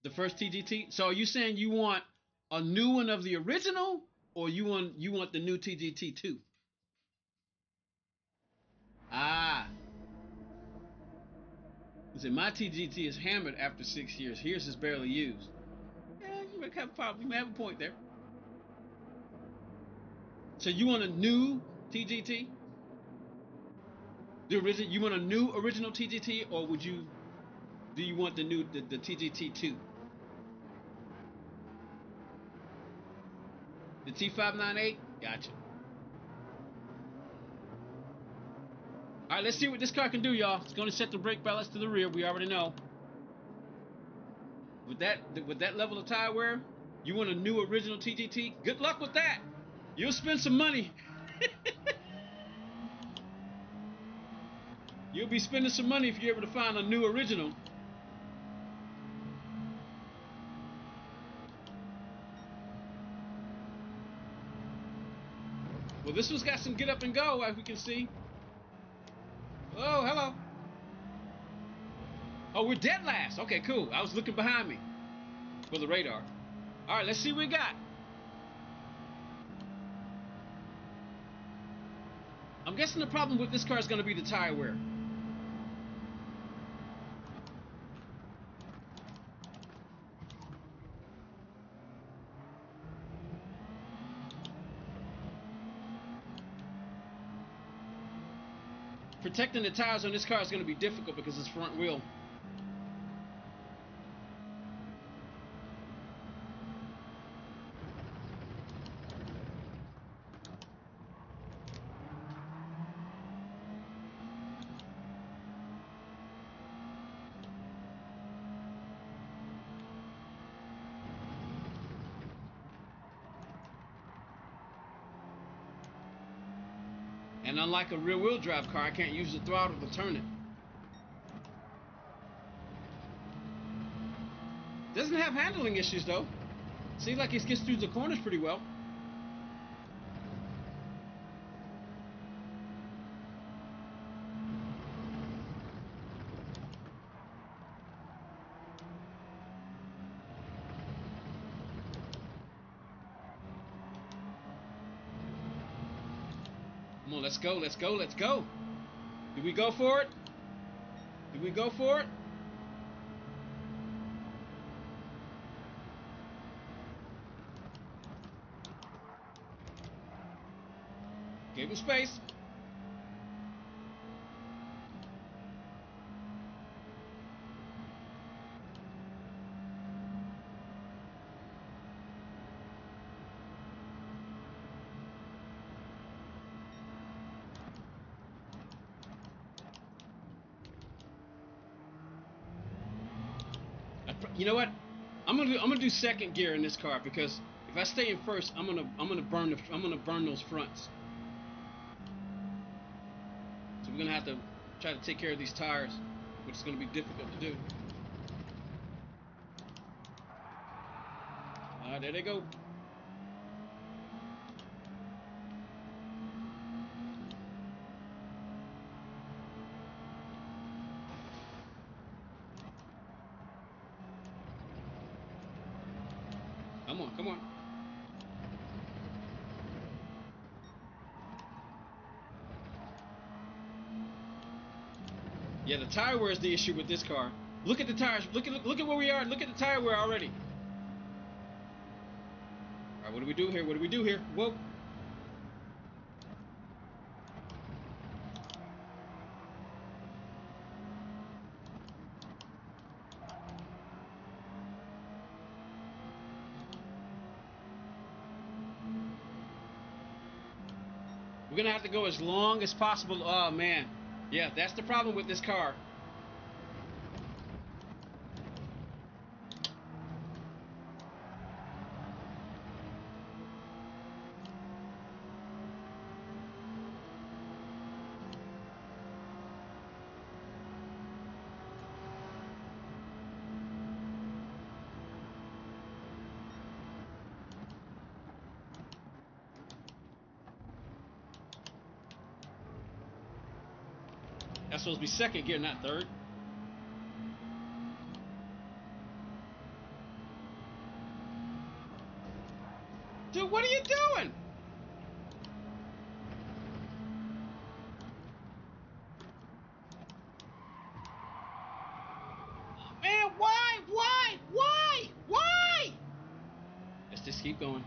The first TGT. So are you saying you want a new one of the original, or you want the new TGT 2? Ah, Say my TGT is hammered after 6 years. Here's is barely used. Yeah, you may have a point there. So you want a new TGT? The original? You want a new original TGT, or do you want the TGT2? The T598? Gotcha. All right, let's see what this car can do, y'all. It's going to set the brake balance to the rear. We already know. With that level of tire wear, you want a new original TGT? Good luck with that. You'll spend some money. You'll be spending some money if you're able to find a new original. Well, this one's got some get up and go, as we can see. Oh, hello. Oh, we're dead last. Okay, cool. I was looking behind me for the radar. All right, let's see what we got. I'm guessing the problem with this car is going to be the tire wear. Protecting the tires on this car is going to be difficult because it's front wheel. And unlike a rear-wheel drive car, I can't use the throttle to turn it. Doesn't have handling issues, though. Seems like it gets through the corners pretty well. Come on, let's go, let's go, let's go. Did we go for it? Did we go for it? Gave him space. You know what? I'm gonna do second gear in this car because if I stay in first, I'm gonna burn those fronts. So we're gonna have to try to take care of these tires, which is gonna be difficult to do. There they go. Come on, come on. Yeah, the tire wear is the issue with this car. Look at the tires. Look at where we are. Look at the tire wear already. All right, what do we do here? What do we do here? Whoa. We're gonna have to go as long as possible. Oh man, yeah, that's the problem with this car. That's supposed to be second gear, not third. Dude, what are you doing? Just keep going.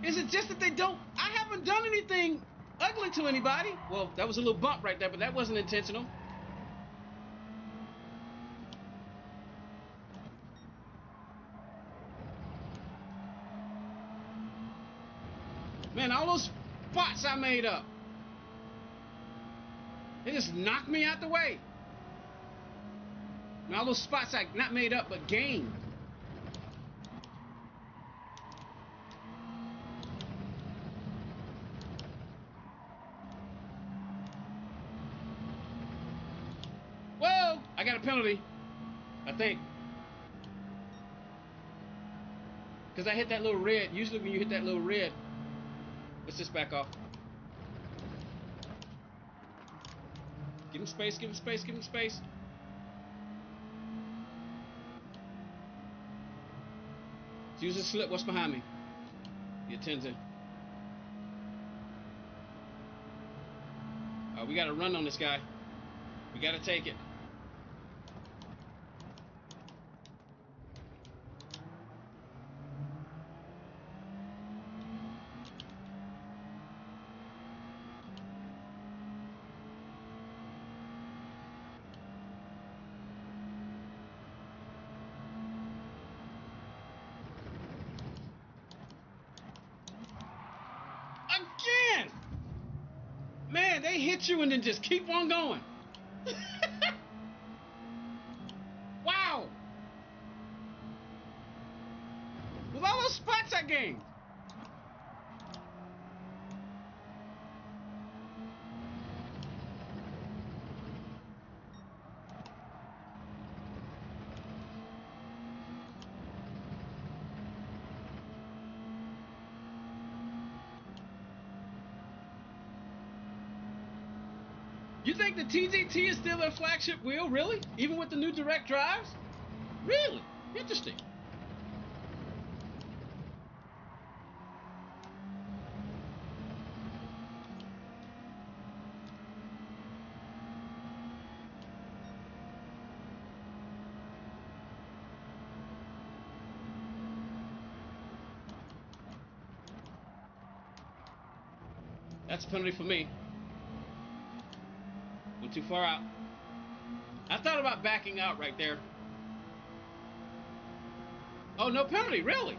Is it just that they don't? I haven't done anything ugly to anybody. Well, that was a little bump right there, but that wasn't intentional. Man, all those spots I made up, they just knocked me out the way. And all those spots I not made up, but gained. Whoa! I got a penalty, I think. Because I hit that little red. Usually when you hit that little red, let's just back off. Give him space, give him space, give him space. Use a slip. What's behind me? Get Tenzin. We got to run on this guy. We got to take it. Again! Man, they hit you and then just keep on going. Wow! With all those spots I gained. You think the TGT is still their flagship wheel? Really? Even with the new direct drives? Really? Interesting. That's a penalty for me. Went too far out. I thought about backing out right there. Oh, no penalty, really?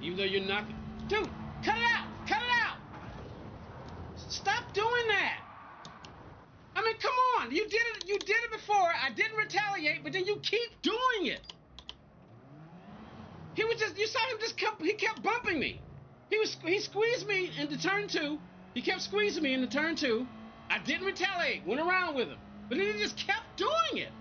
Even though you're not... Dude, cut it out! Cut it out! Stop doing that! I mean, come on! You did it before. I didn't retaliate, but then you keep doing it. He was just... You saw him just... He kept bumping me. He squeezed me into turn 2. He kept squeezing me into turn 2. I didn't retaliate. Went around with him. But then he just kept doing it.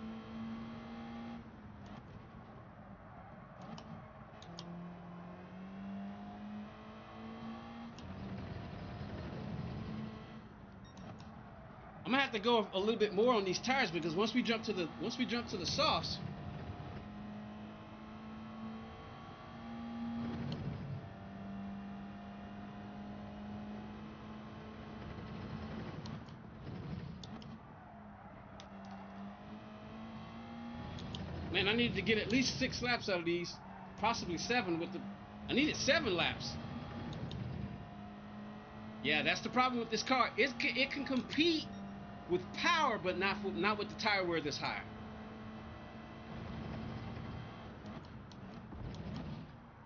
I'm gonna have to go a little bit more on these tires because once we jump to the softs, man, I needed to get at least 6 laps out of these, possibly 7 with the. I needed 7 laps. Yeah, that's the problem with this car. It can compete with power, but not with the tire wear this high.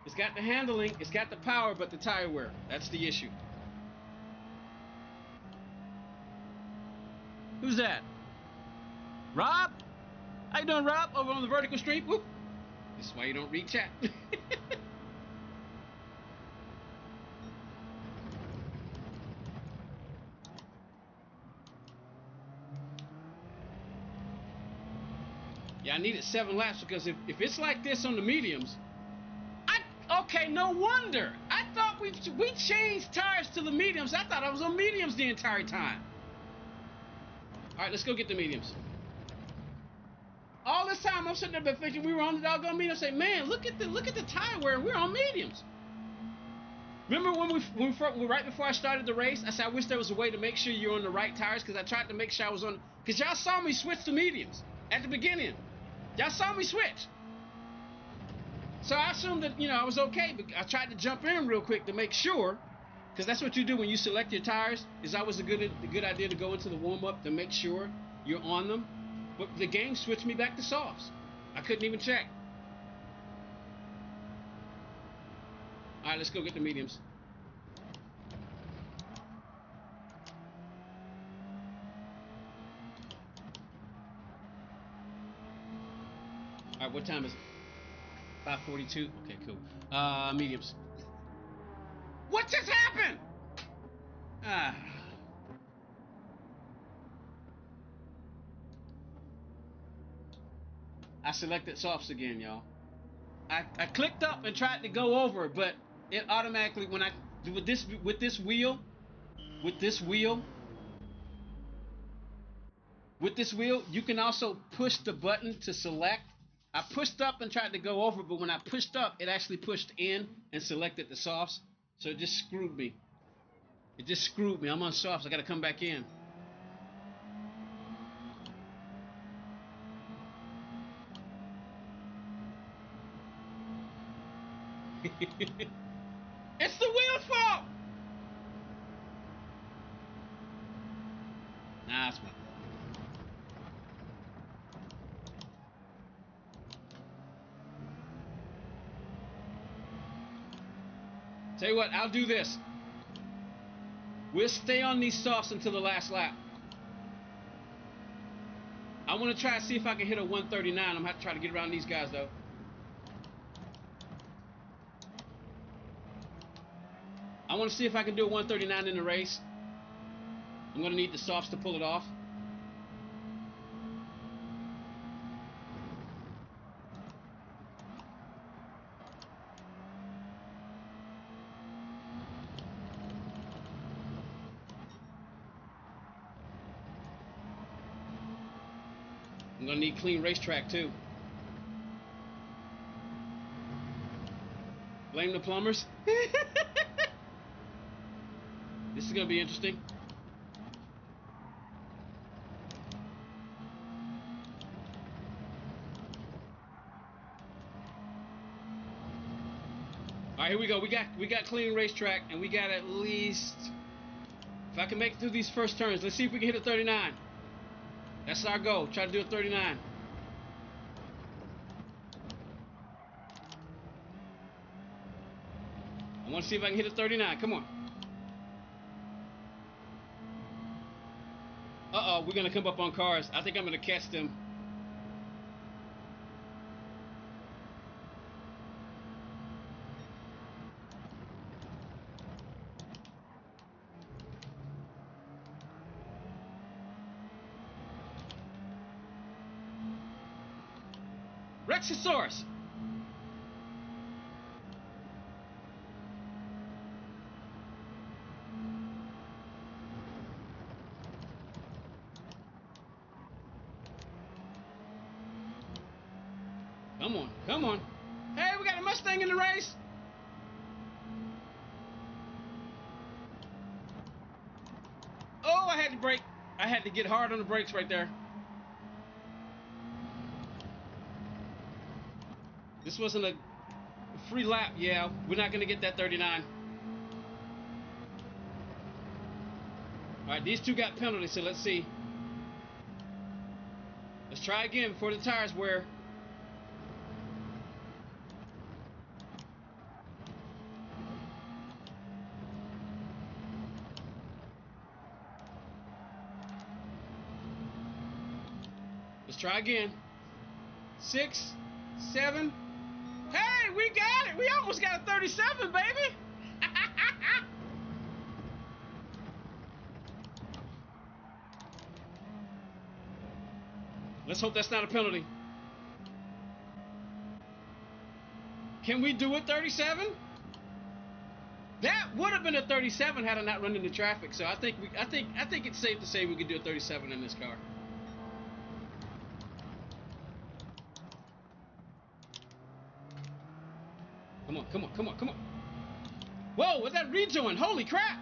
It's got the handling, it's got the power, but the tire wear. That's the issue. Who's that? Rob? How you doing, Rob? Over on the vertical stream? Whoop. This is why you don't read chat. Yeah, I needed 7 laps because if it's like this on the mediums, okay, no wonder. I thought we changed tires to the mediums. I thought I was on mediums the entire time. All right, let's go get the mediums. All this time I'm sitting there thinking we were on the doggone medium. I say, man, look at the tire wear. We're on mediums. Remember when right before I started the race, I said I wish there was a way to make sure you're on the right tires, because I tried to make sure I was on, because y'all saw me switch to mediums at the beginning. Y'all saw me switch. So I assumed that, I was okay, but I tried to jump in real quick to make sure, because that's what you do when you select your tires. It's always a good idea to go into the warm-up to make sure you're on them. But the game switched me back to softs. I couldn't even check. All right, let's go get the mediums. All right, what time is it? 5:42. Okay, cool. Mediums. What just happened? I selected softs again, y'all. I clicked up and tried to go over, but it automatically, when I with this wheel, you can also push the button to select. I pushed up and tried to go over, but when I pushed up, it actually pushed in and selected the softs. So it just screwed me. I'm on softs. I got to come back in. It's the wheel's fault. Nah, it's my fault. Tell you what, I'll do this. We'll stay on these softs until the last lap. I want to try to see if I can hit a 139. I'm going to have to try to get around these guys, though. I want to see if I can do a 139 in the race. I'm going to need the softs to pull it off. I'm going to need clean racetrack, too. Blame the plumbers. This is going to be interesting. All right, here we go. We got clean racetrack, and we got at least, if I can make it through these first turns, let's see if we can hit a 39. That's our goal. Try to do a 39. I want to see if I can hit a 39. Come on. Uh-oh, we're going to come up on cars. I think I'm going to catch them. Rexosaurus. Come on, come on. Hey, we got a Mustang in the race. Oh, I had to brake. I had to get hard on the brakes right there. This wasn't a free lap. Yeah, we're not going to get that 39. All right, these two got penalties, so let's see. Let's try again before the tires wear. Let's try again. 6, 7. Hey, we got it. We almost got a 37, baby. Let's hope that's not a penalty. Can we do it, 37? That would have been a 37 had I not run into traffic. So I think it's safe to say we could do a 37 in this car. Come on, come on, come on, come on. Whoa, what's that rejoin? Holy crap!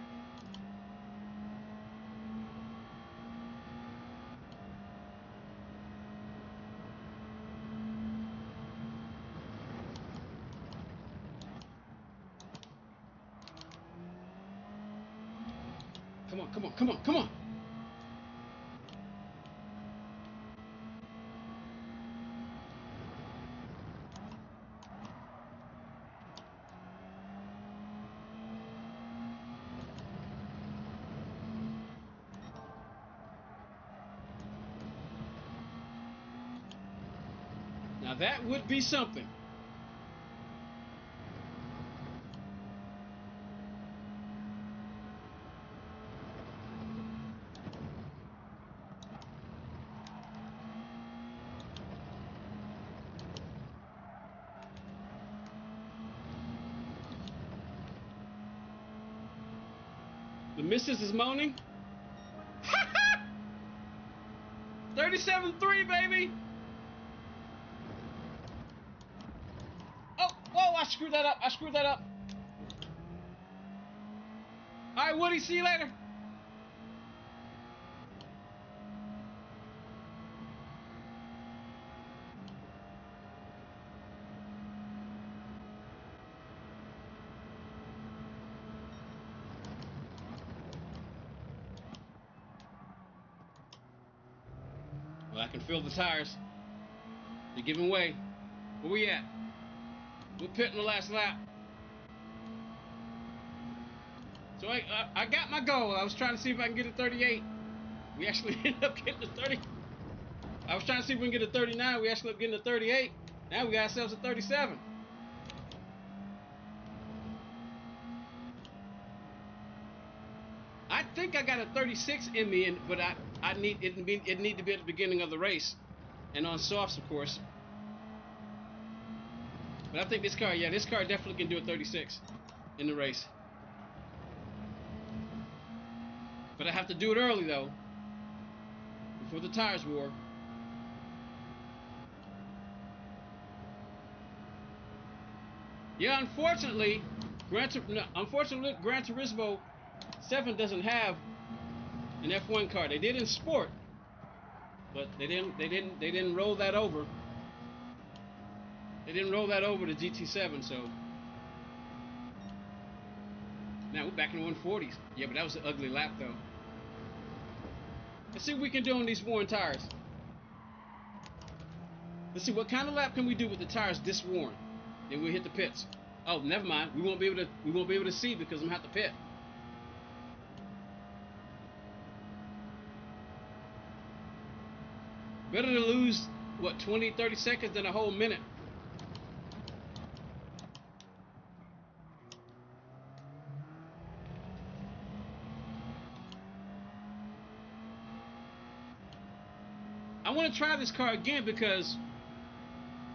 Come on, come on, come on, come on. Now that would be something. The missus is moaning. 37.3, baby. Oh, whoa, I screwed that up. I screwed that up. All right, Woody, see you later. Well, I can feel the tires. They're giving way. Where we at? We're pitting the last lap. So I got my goal. I was trying to see if I can get a 38. We actually ended up getting a 30. I was trying to see if we can get a 39. We actually ended up getting a 38. Now we got ourselves a 37. I think I got a 36 in me, but it need to be at the beginning of the race, and on softs, of course. But I think this car definitely can do a 36 in the race. But I have to do it early though, before the tires wore. Yeah, unfortunately, Gran Turismo 7 doesn't have an F1 car. They did in Sport, but they didn't roll that over. They didn't roll that over to GT7, so now we're back in the 140s. Yeah, but that was an ugly lap though. Let's see what we can do on these worn tires. Let's see what kind of lap can we do with the tires this worn. Then we'll hit the pits. Oh, never mind. We won't be able to see because I'm gonna have to pit. Better to lose what 20, 30 seconds than a whole minute. I want to try this car again because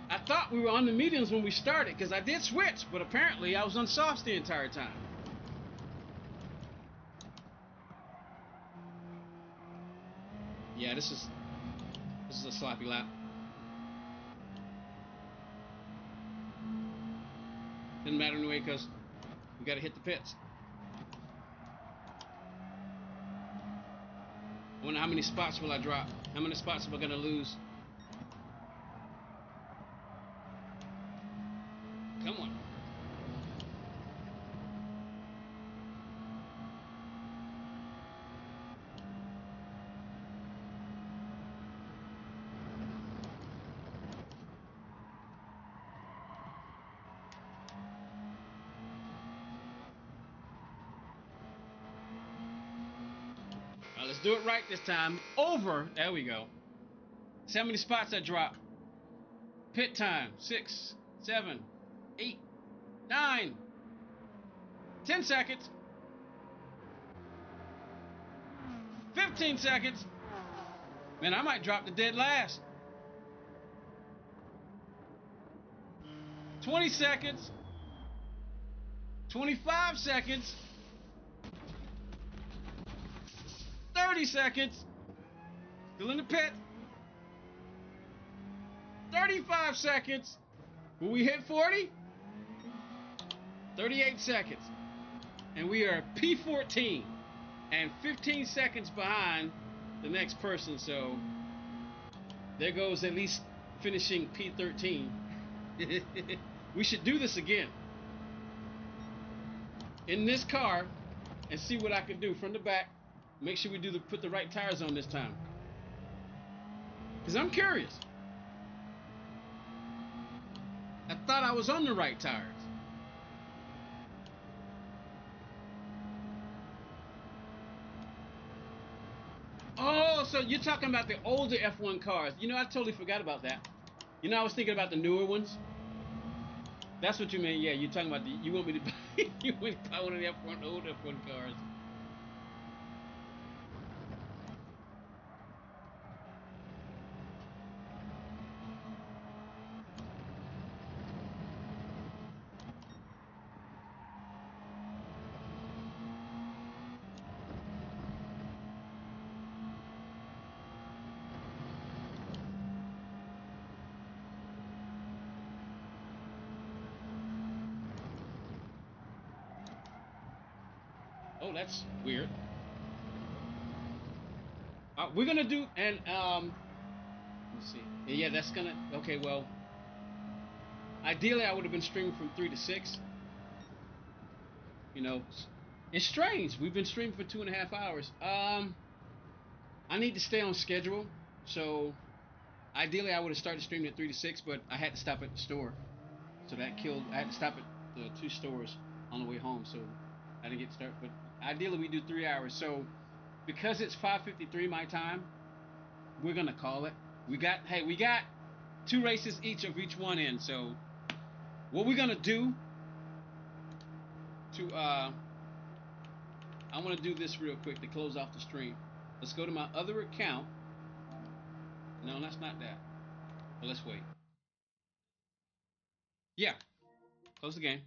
I thought we were on the mediums when we started because I did switch, but apparently I was on softs the entire time. Yeah, this is a sloppy lap. Didn't matter anyway because we got to hit the pits. I wonder how many spots will I drop? How many spots am I going to lose? Come on. All right, let's do it right this time. Over. There we go. See how many spots I drop. Pit time. 6, 7, 8, 9, 10 seconds. 15 seconds. Man, I might drop the dead last. 20 seconds. 25 seconds. 30 seconds. Still in the pit. 35 seconds. Will we hit 40? 38 seconds. And we are P14 and 15 seconds behind the next person. So there goes at least finishing P13. We should do this again in this car and see what I can do from the back. Make sure we put the right tires on this time, because I'm curious. I thought I was on the right tires. Oh, so you're talking about the older F1 cars. You know, I totally forgot about that. You know, I was thinking about the newer ones. That's what you mean. Yeah, you're talking about you want me to buy, you want me to buy one of the F1 old F1 cars. Oh, that's weird. We're gonna do, and let's see. Yeah, that's gonna. Okay, well, ideally I would have been streaming from 3 to 6. You know, it's strange. We've been streaming for 2.5 hours. I need to stay on schedule, so ideally I would have started streaming at 3 to 6, but I had to stop at the store, so that killed. I had to stop at the 2 stores on the way home, so I didn't get to start. But ideally we do 3 hours. So because it's 5:53 my time, we're gonna call it. We got 2 races each of each one in. So what we're gonna do to I want to do this real quick to close off the stream. Let's go to my other account. No, that's not that. Well, let's wait. Yeah, close the game.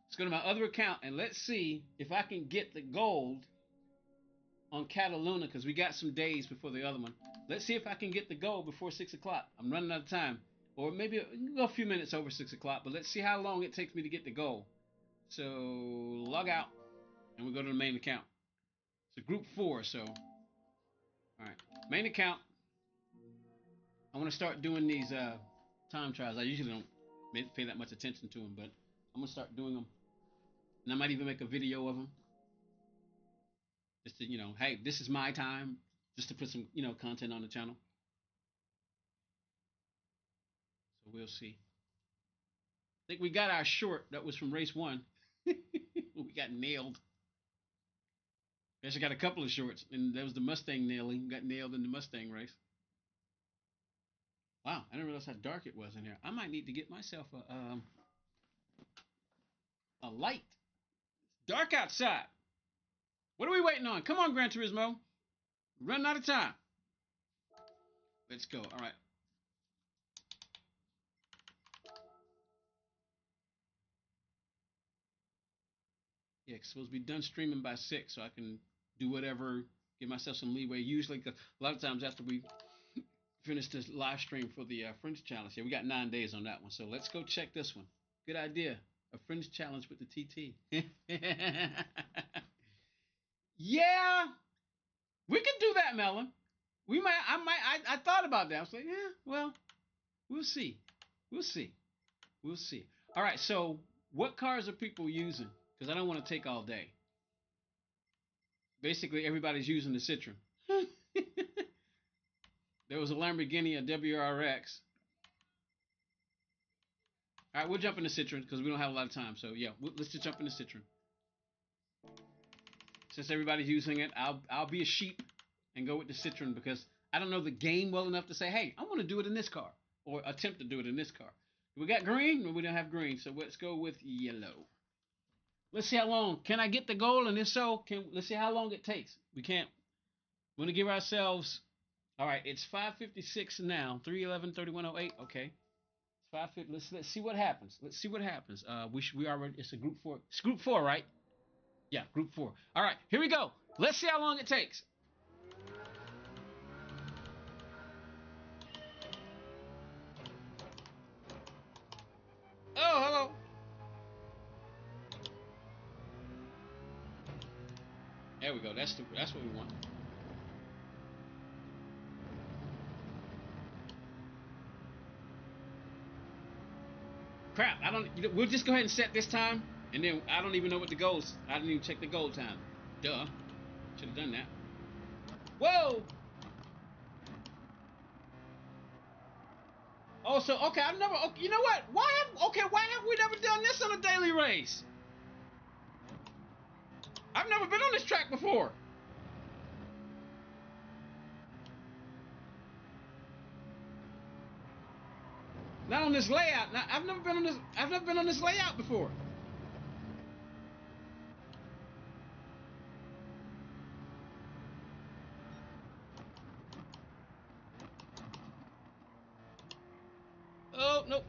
Let's go to my other account and let's see if I can get the gold on Cataluna, because we got some days before the other one. Let's see if I can get the gold before 6 o'clock. I'm running out of time. Or maybe a few minutes over 6 o'clock, but let's see how long it takes me to get the gold. So log out and we go to the main account. It's a group 4, so all right, main account. I want to start doing these time trials. I usually don't pay that much attention to them, but I'm gonna start doing them, and I might even make a video of them, just to, hey, this is my time, just to put some, content on the channel. So we'll see. I think we got our short that was from race 1. We got nailed. Actually got a couple of shorts, and there was the Mustang nailing. Got nailed in the Mustang race. Wow, I didn't realize how dark it was in here. I might need to get myself a light. It's dark outside. What are we waiting on? Come on, Gran Turismo. We're running out of time. Let's go. All right. Yeah, it's supposed to be done streaming by 6, so I can do whatever, give myself some leeway. Usually, cause a lot of times after we finish this live stream for the Fringe Challenge, we got 9 days on that one. So let's go check this one. Good idea. A Fringe Challenge with the TT. Yeah, we can do that, Melon. I thought about that. I was like, yeah, well, we'll see. We'll see. We'll see. All right, so what cars are people using? Because I don't want to take all day. Basically, everybody's using the Citroen. There was a Lamborghini, a WRX. All right, we'll jump into Citroen because we don't have a lot of time. So yeah, let's just jump into Citroen. Since everybody's using it, I'll be a sheep and go with the Citroen because I don't know the game well enough to say, hey, I want to do it in this car or attempt to do it in this car. We got green, or we don't have green, so let's go with yellow. Let's see how long. Can I get the goal? And if so, let's see how long it takes. We can't. We're gonna give ourselves. All right, it's 5:56 now. 3:11, 31:08. Okay, 550. Let's see what happens. Let's see what happens. We already, it's a group four. It's group four, right? Yeah, group four. All right, here we go. Let's see how long it takes. Oh, hello. There we go. That's what we want. Crap. I don't. We'll just go ahead and set this time, and then I don't even know what the goals. I didn't even check the goal time. Duh. Should have done that. Whoa. Also, okay. I've never. Okay, you know what? Why have we never done this on a daily race? I've never been on this track before. Not on this layout. Now, I've never been on this. I've never been on this layout before. Oh nope.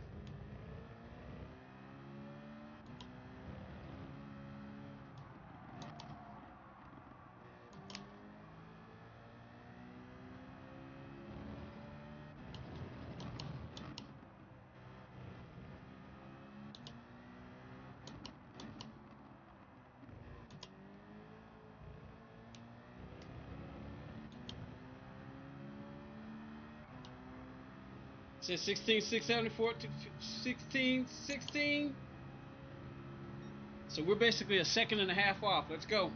It says 16,674 to 16,16. So we're basically a second and a half off. Let's go.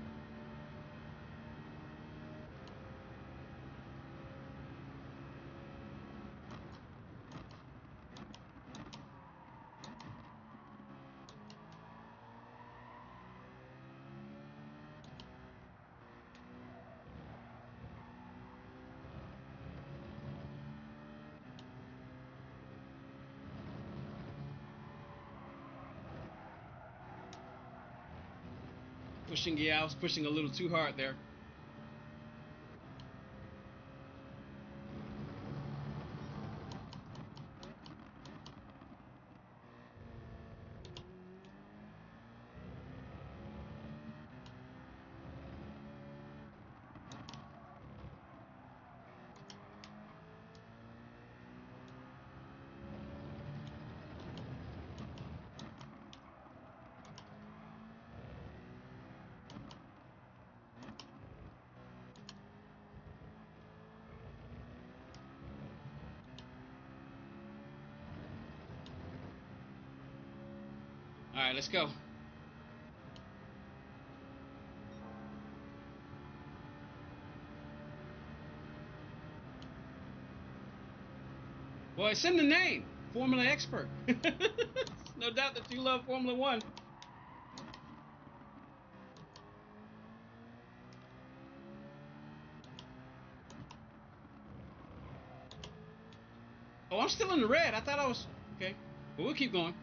Pushing, yeah, I was pushing a little too hard there. All right, let's go. Well, it's in the name, Formula Expert. No doubt that you love Formula One. Oh, I'm still in the red. I thought I was okay. But we'll keep going.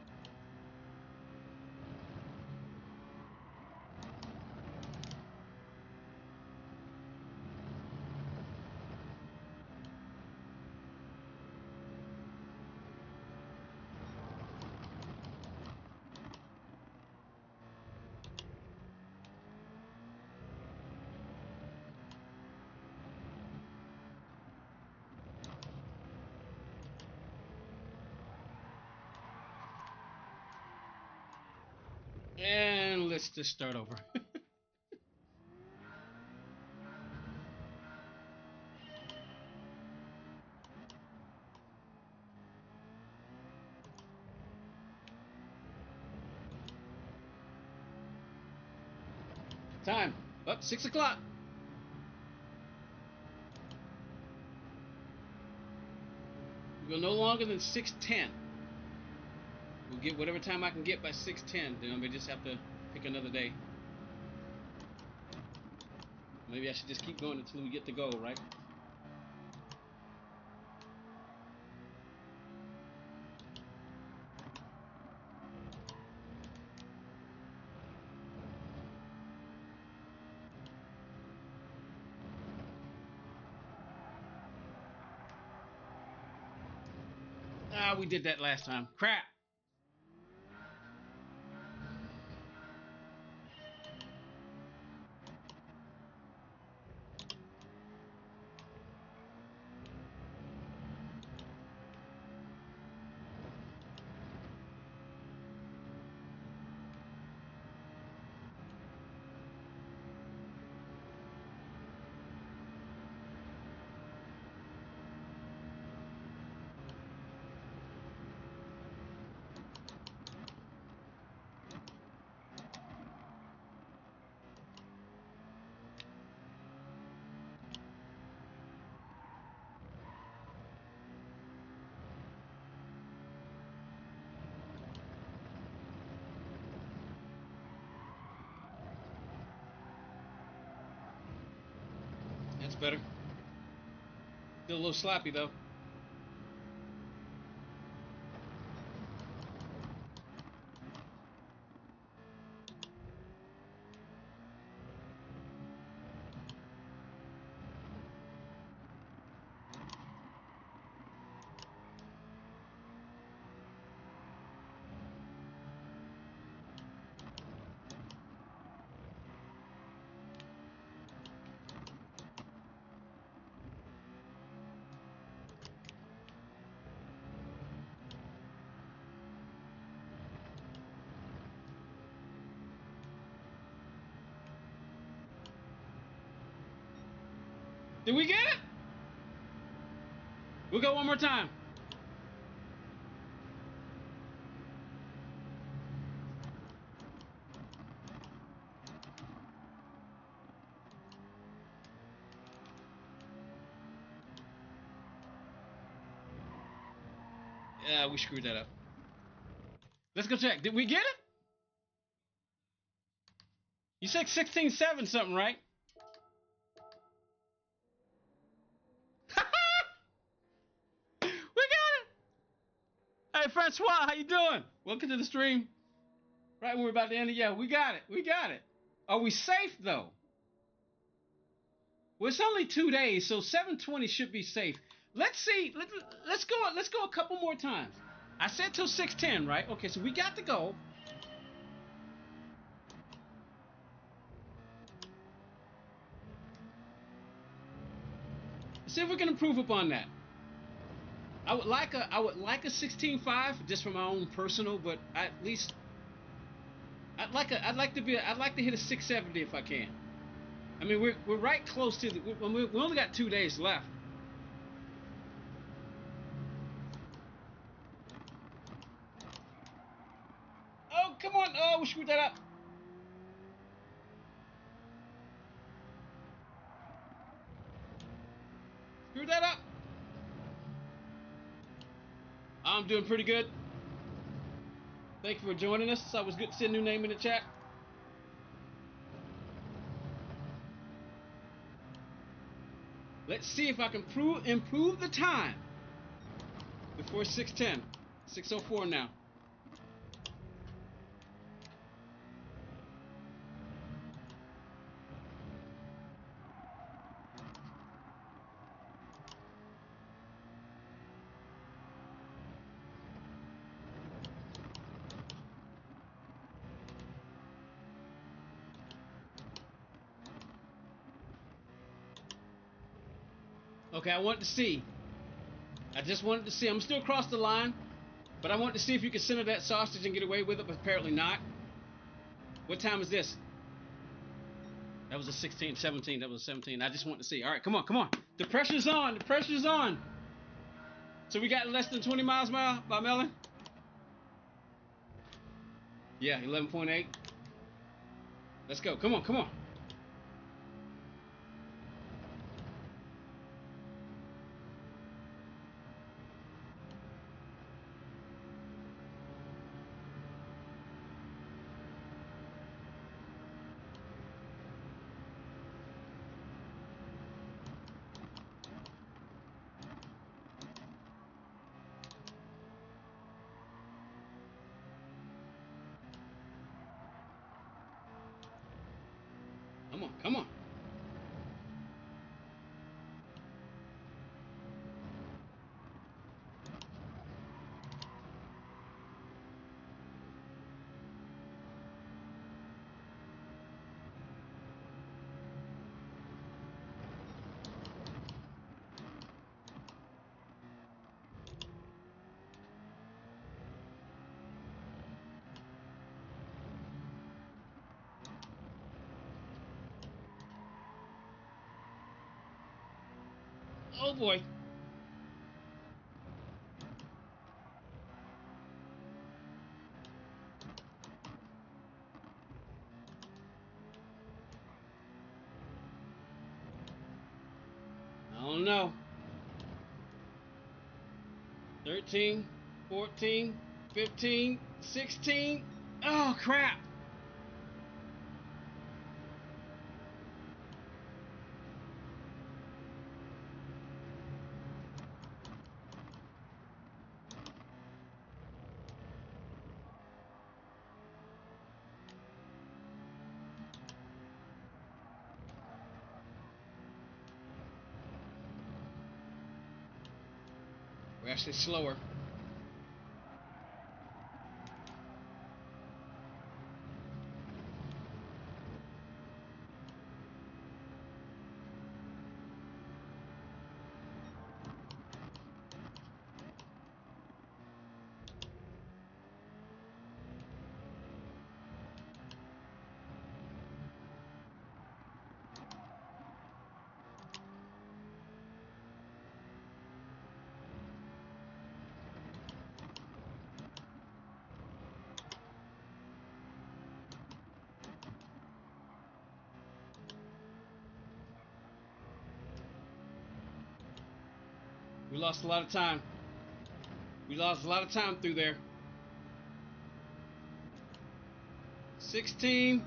And let's just start over. Time. Up, 6 o'clock. We'll go no longer than 6:10. We'll get whatever time I can get by 6:10. Then I may just have to pick another day. Maybe I should just keep going until we get the goal, right? why we did that last time. Crap. That's better. Still a little sloppy though. Did we get it? We'll go one more time. Yeah, we screwed that up. Let's go check. Did we get it? You said 16.7 something, right? We got it! Hey, Francois, how you doing? Welcome to the stream. Right when we're about to end it. Yeah, we got it. We got it. Are we safe, though? Well, it's only 2 days, so 720 should be safe. Let's see. Let's go a couple more times. I said till 610, right? Okay, so we got to go. Let's see if we can improve upon that. I would like a 16.5 just for my own personal, but at least I'd like to hit a 670 if I can. I mean, we're right close to we only got 2 days left. Oh, come on. Oh, we screwed that up. Screwed that up. I'm doing pretty good. Thank you for joining us. It's always good to see a new name in the chat. Let's see if I can improve the time before 610. 6:04 now. Okay, I wanted to see. I just wanted to see. I'm still across the line, but I wanted to see if you could center that sausage and get away with it, but apparently not. What time is this? That was a 16, 17. That was a 17. I just want to see. All right, come on, come on. The pressure's on. The pressure's on. So we got less than 20 miles by Melon? Yeah, 11.8. Let's go. Come on, come on. Oh boy. I don't know. 13, 14, 15, 16. Oh, crap. We're actually slower. We lost a lot of time. We lost a lot of time through there. 16.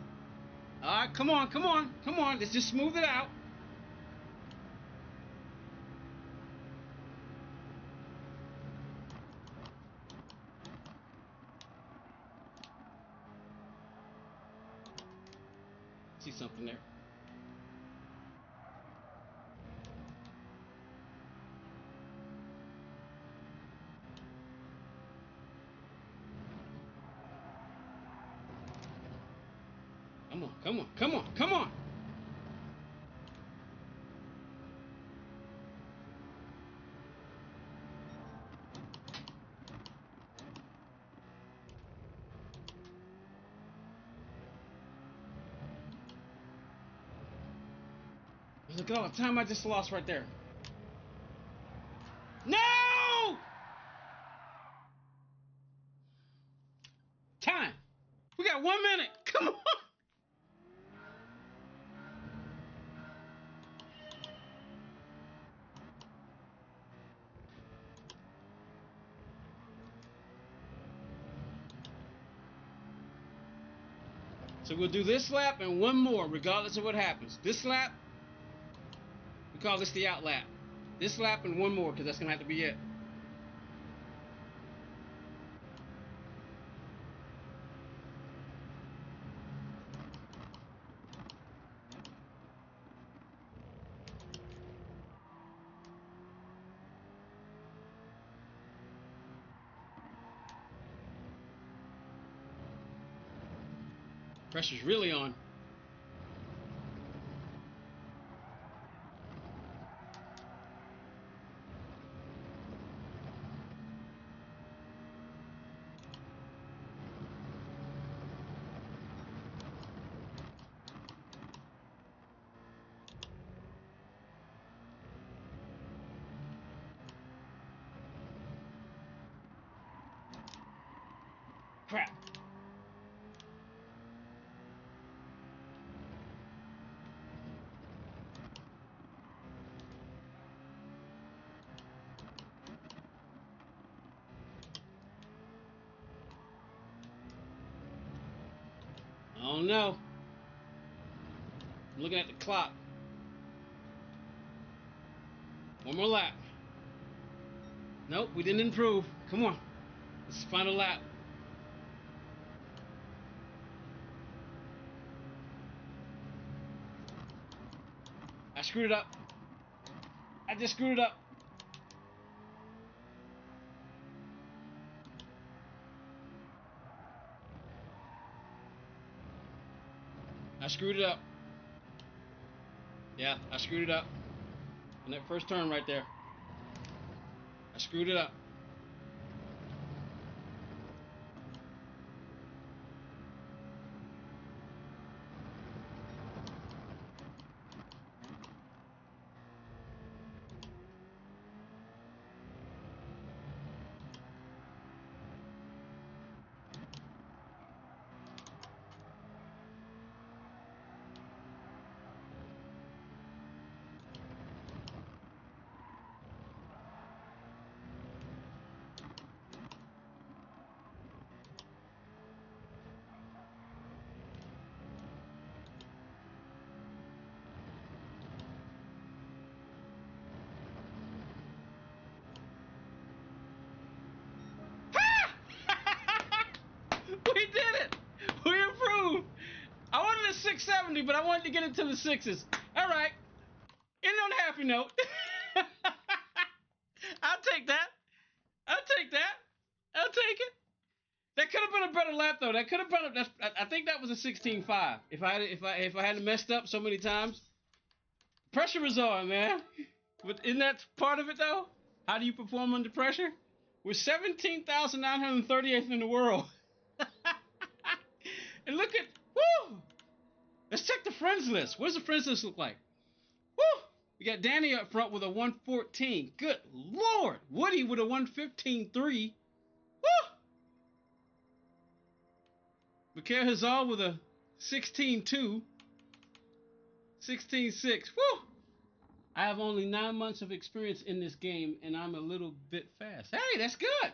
All right, come on, come on, come on. Let's just smooth it out. See something there. Come on, come on, come on, come on. Look at all the time I just lost right there. No! Time. We got 1 minute. Come on. So we'll do this lap and one more, regardless of what happens. This lap, we call this the out lap. This lap and one more, because that's going to have to be it. Pressure's really on. Crap. Oh no. I'm looking at the clock. One more lap. Nope, we didn't improve. Come on. This is the final lap. I screwed it up. I just screwed it up. I screwed it up. Yeah, I screwed it up. On that first turn right there. I screwed it up. 670, but I wanted to get into the sixes. All right. End on a happy note. I'll take that. I'll take that. I'll take it. That could have been a better lap though. That could have been. I think that was a 16.5. If I hadn't messed up so many times, pressure was on, man. But isn't that part of it though? How do you perform under pressure? We're 17,938th in the world. And look at woo. Let's check the friends list. What does the friends list look like? Woo! We got Danny up front with a 114. Good Lord. Woody with a 115.3. Woo! Mikhail Hazal with a 16.2. 16.6. Woo! I have only 9 months of experience in this game, and I'm a little bit fast. Hey, that's good.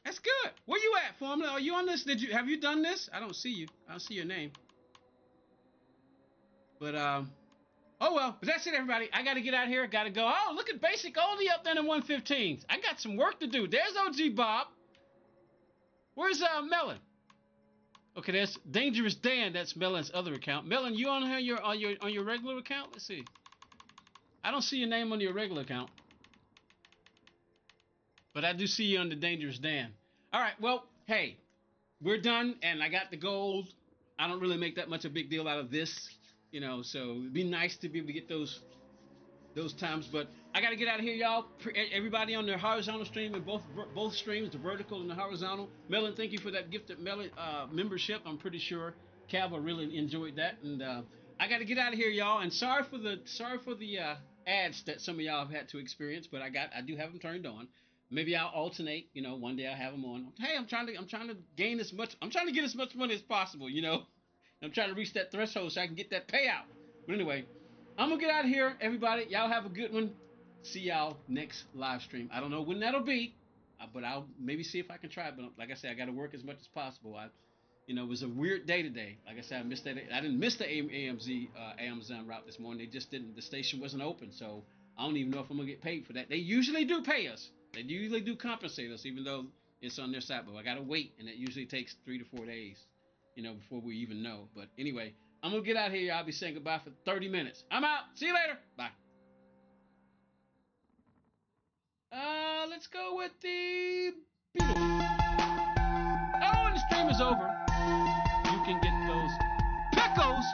That's good. Where you at, Formula? Are you on this? Have you done this? I don't see you. I don't see your name. But oh well. But that's it, everybody. I gotta get out here. Gotta go. Oh, look at Basic only up there in 115s. I got some work to do. There's OG Bob. Where's Melon? Okay, that's Dangerous Dan. That's Melon's other account. Melon, you on here? On your regular account? Let's see. I don't see your name on your regular account, but I do see you under Dangerous Dan. All right. Well, hey, we're done, and I got the gold. I don't really make that much a big deal out of this, you know. So it'd be nice to be able to get those times, but I got to get out of here, y'all. Everybody on their horizontal stream and both streams, the vertical and the horizontal. Melon, thank you for that gifted membership. I'm pretty sure Calva really enjoyed that, and I got to get out of here, y'all. And sorry for the ads that some of y'all have had to experience, but I do have them turned on. Maybe I'll alternate. You know, one day I'll have them on. Hey, I'm trying to gain as much. I'm trying to get as much money as possible. You know, I'm trying to reach that threshold so I can get that payout. But anyway, I'm gonna get out of here, everybody. Y'all have a good one. See y'all next live stream. I don't know when that'll be, but I'll maybe see if I can try. But like I said, I got to work as much as possible. It was a weird day today. Like I said, I missed that. I didn't miss the Amazon route this morning. They just didn't. The station wasn't open, so I don't even know if I'm gonna get paid for that. They usually do pay us. They usually do compensate us, even though it's on their side. But I gotta wait, and it usually takes 3 to 4 days, before we even know. But anyway, I'm gonna get out of here. I'll be saying goodbye for 30 minutes. I'm out. See you later. Bye. Let's go with the Beetle. Oh, and the stream is over. You can get those pickles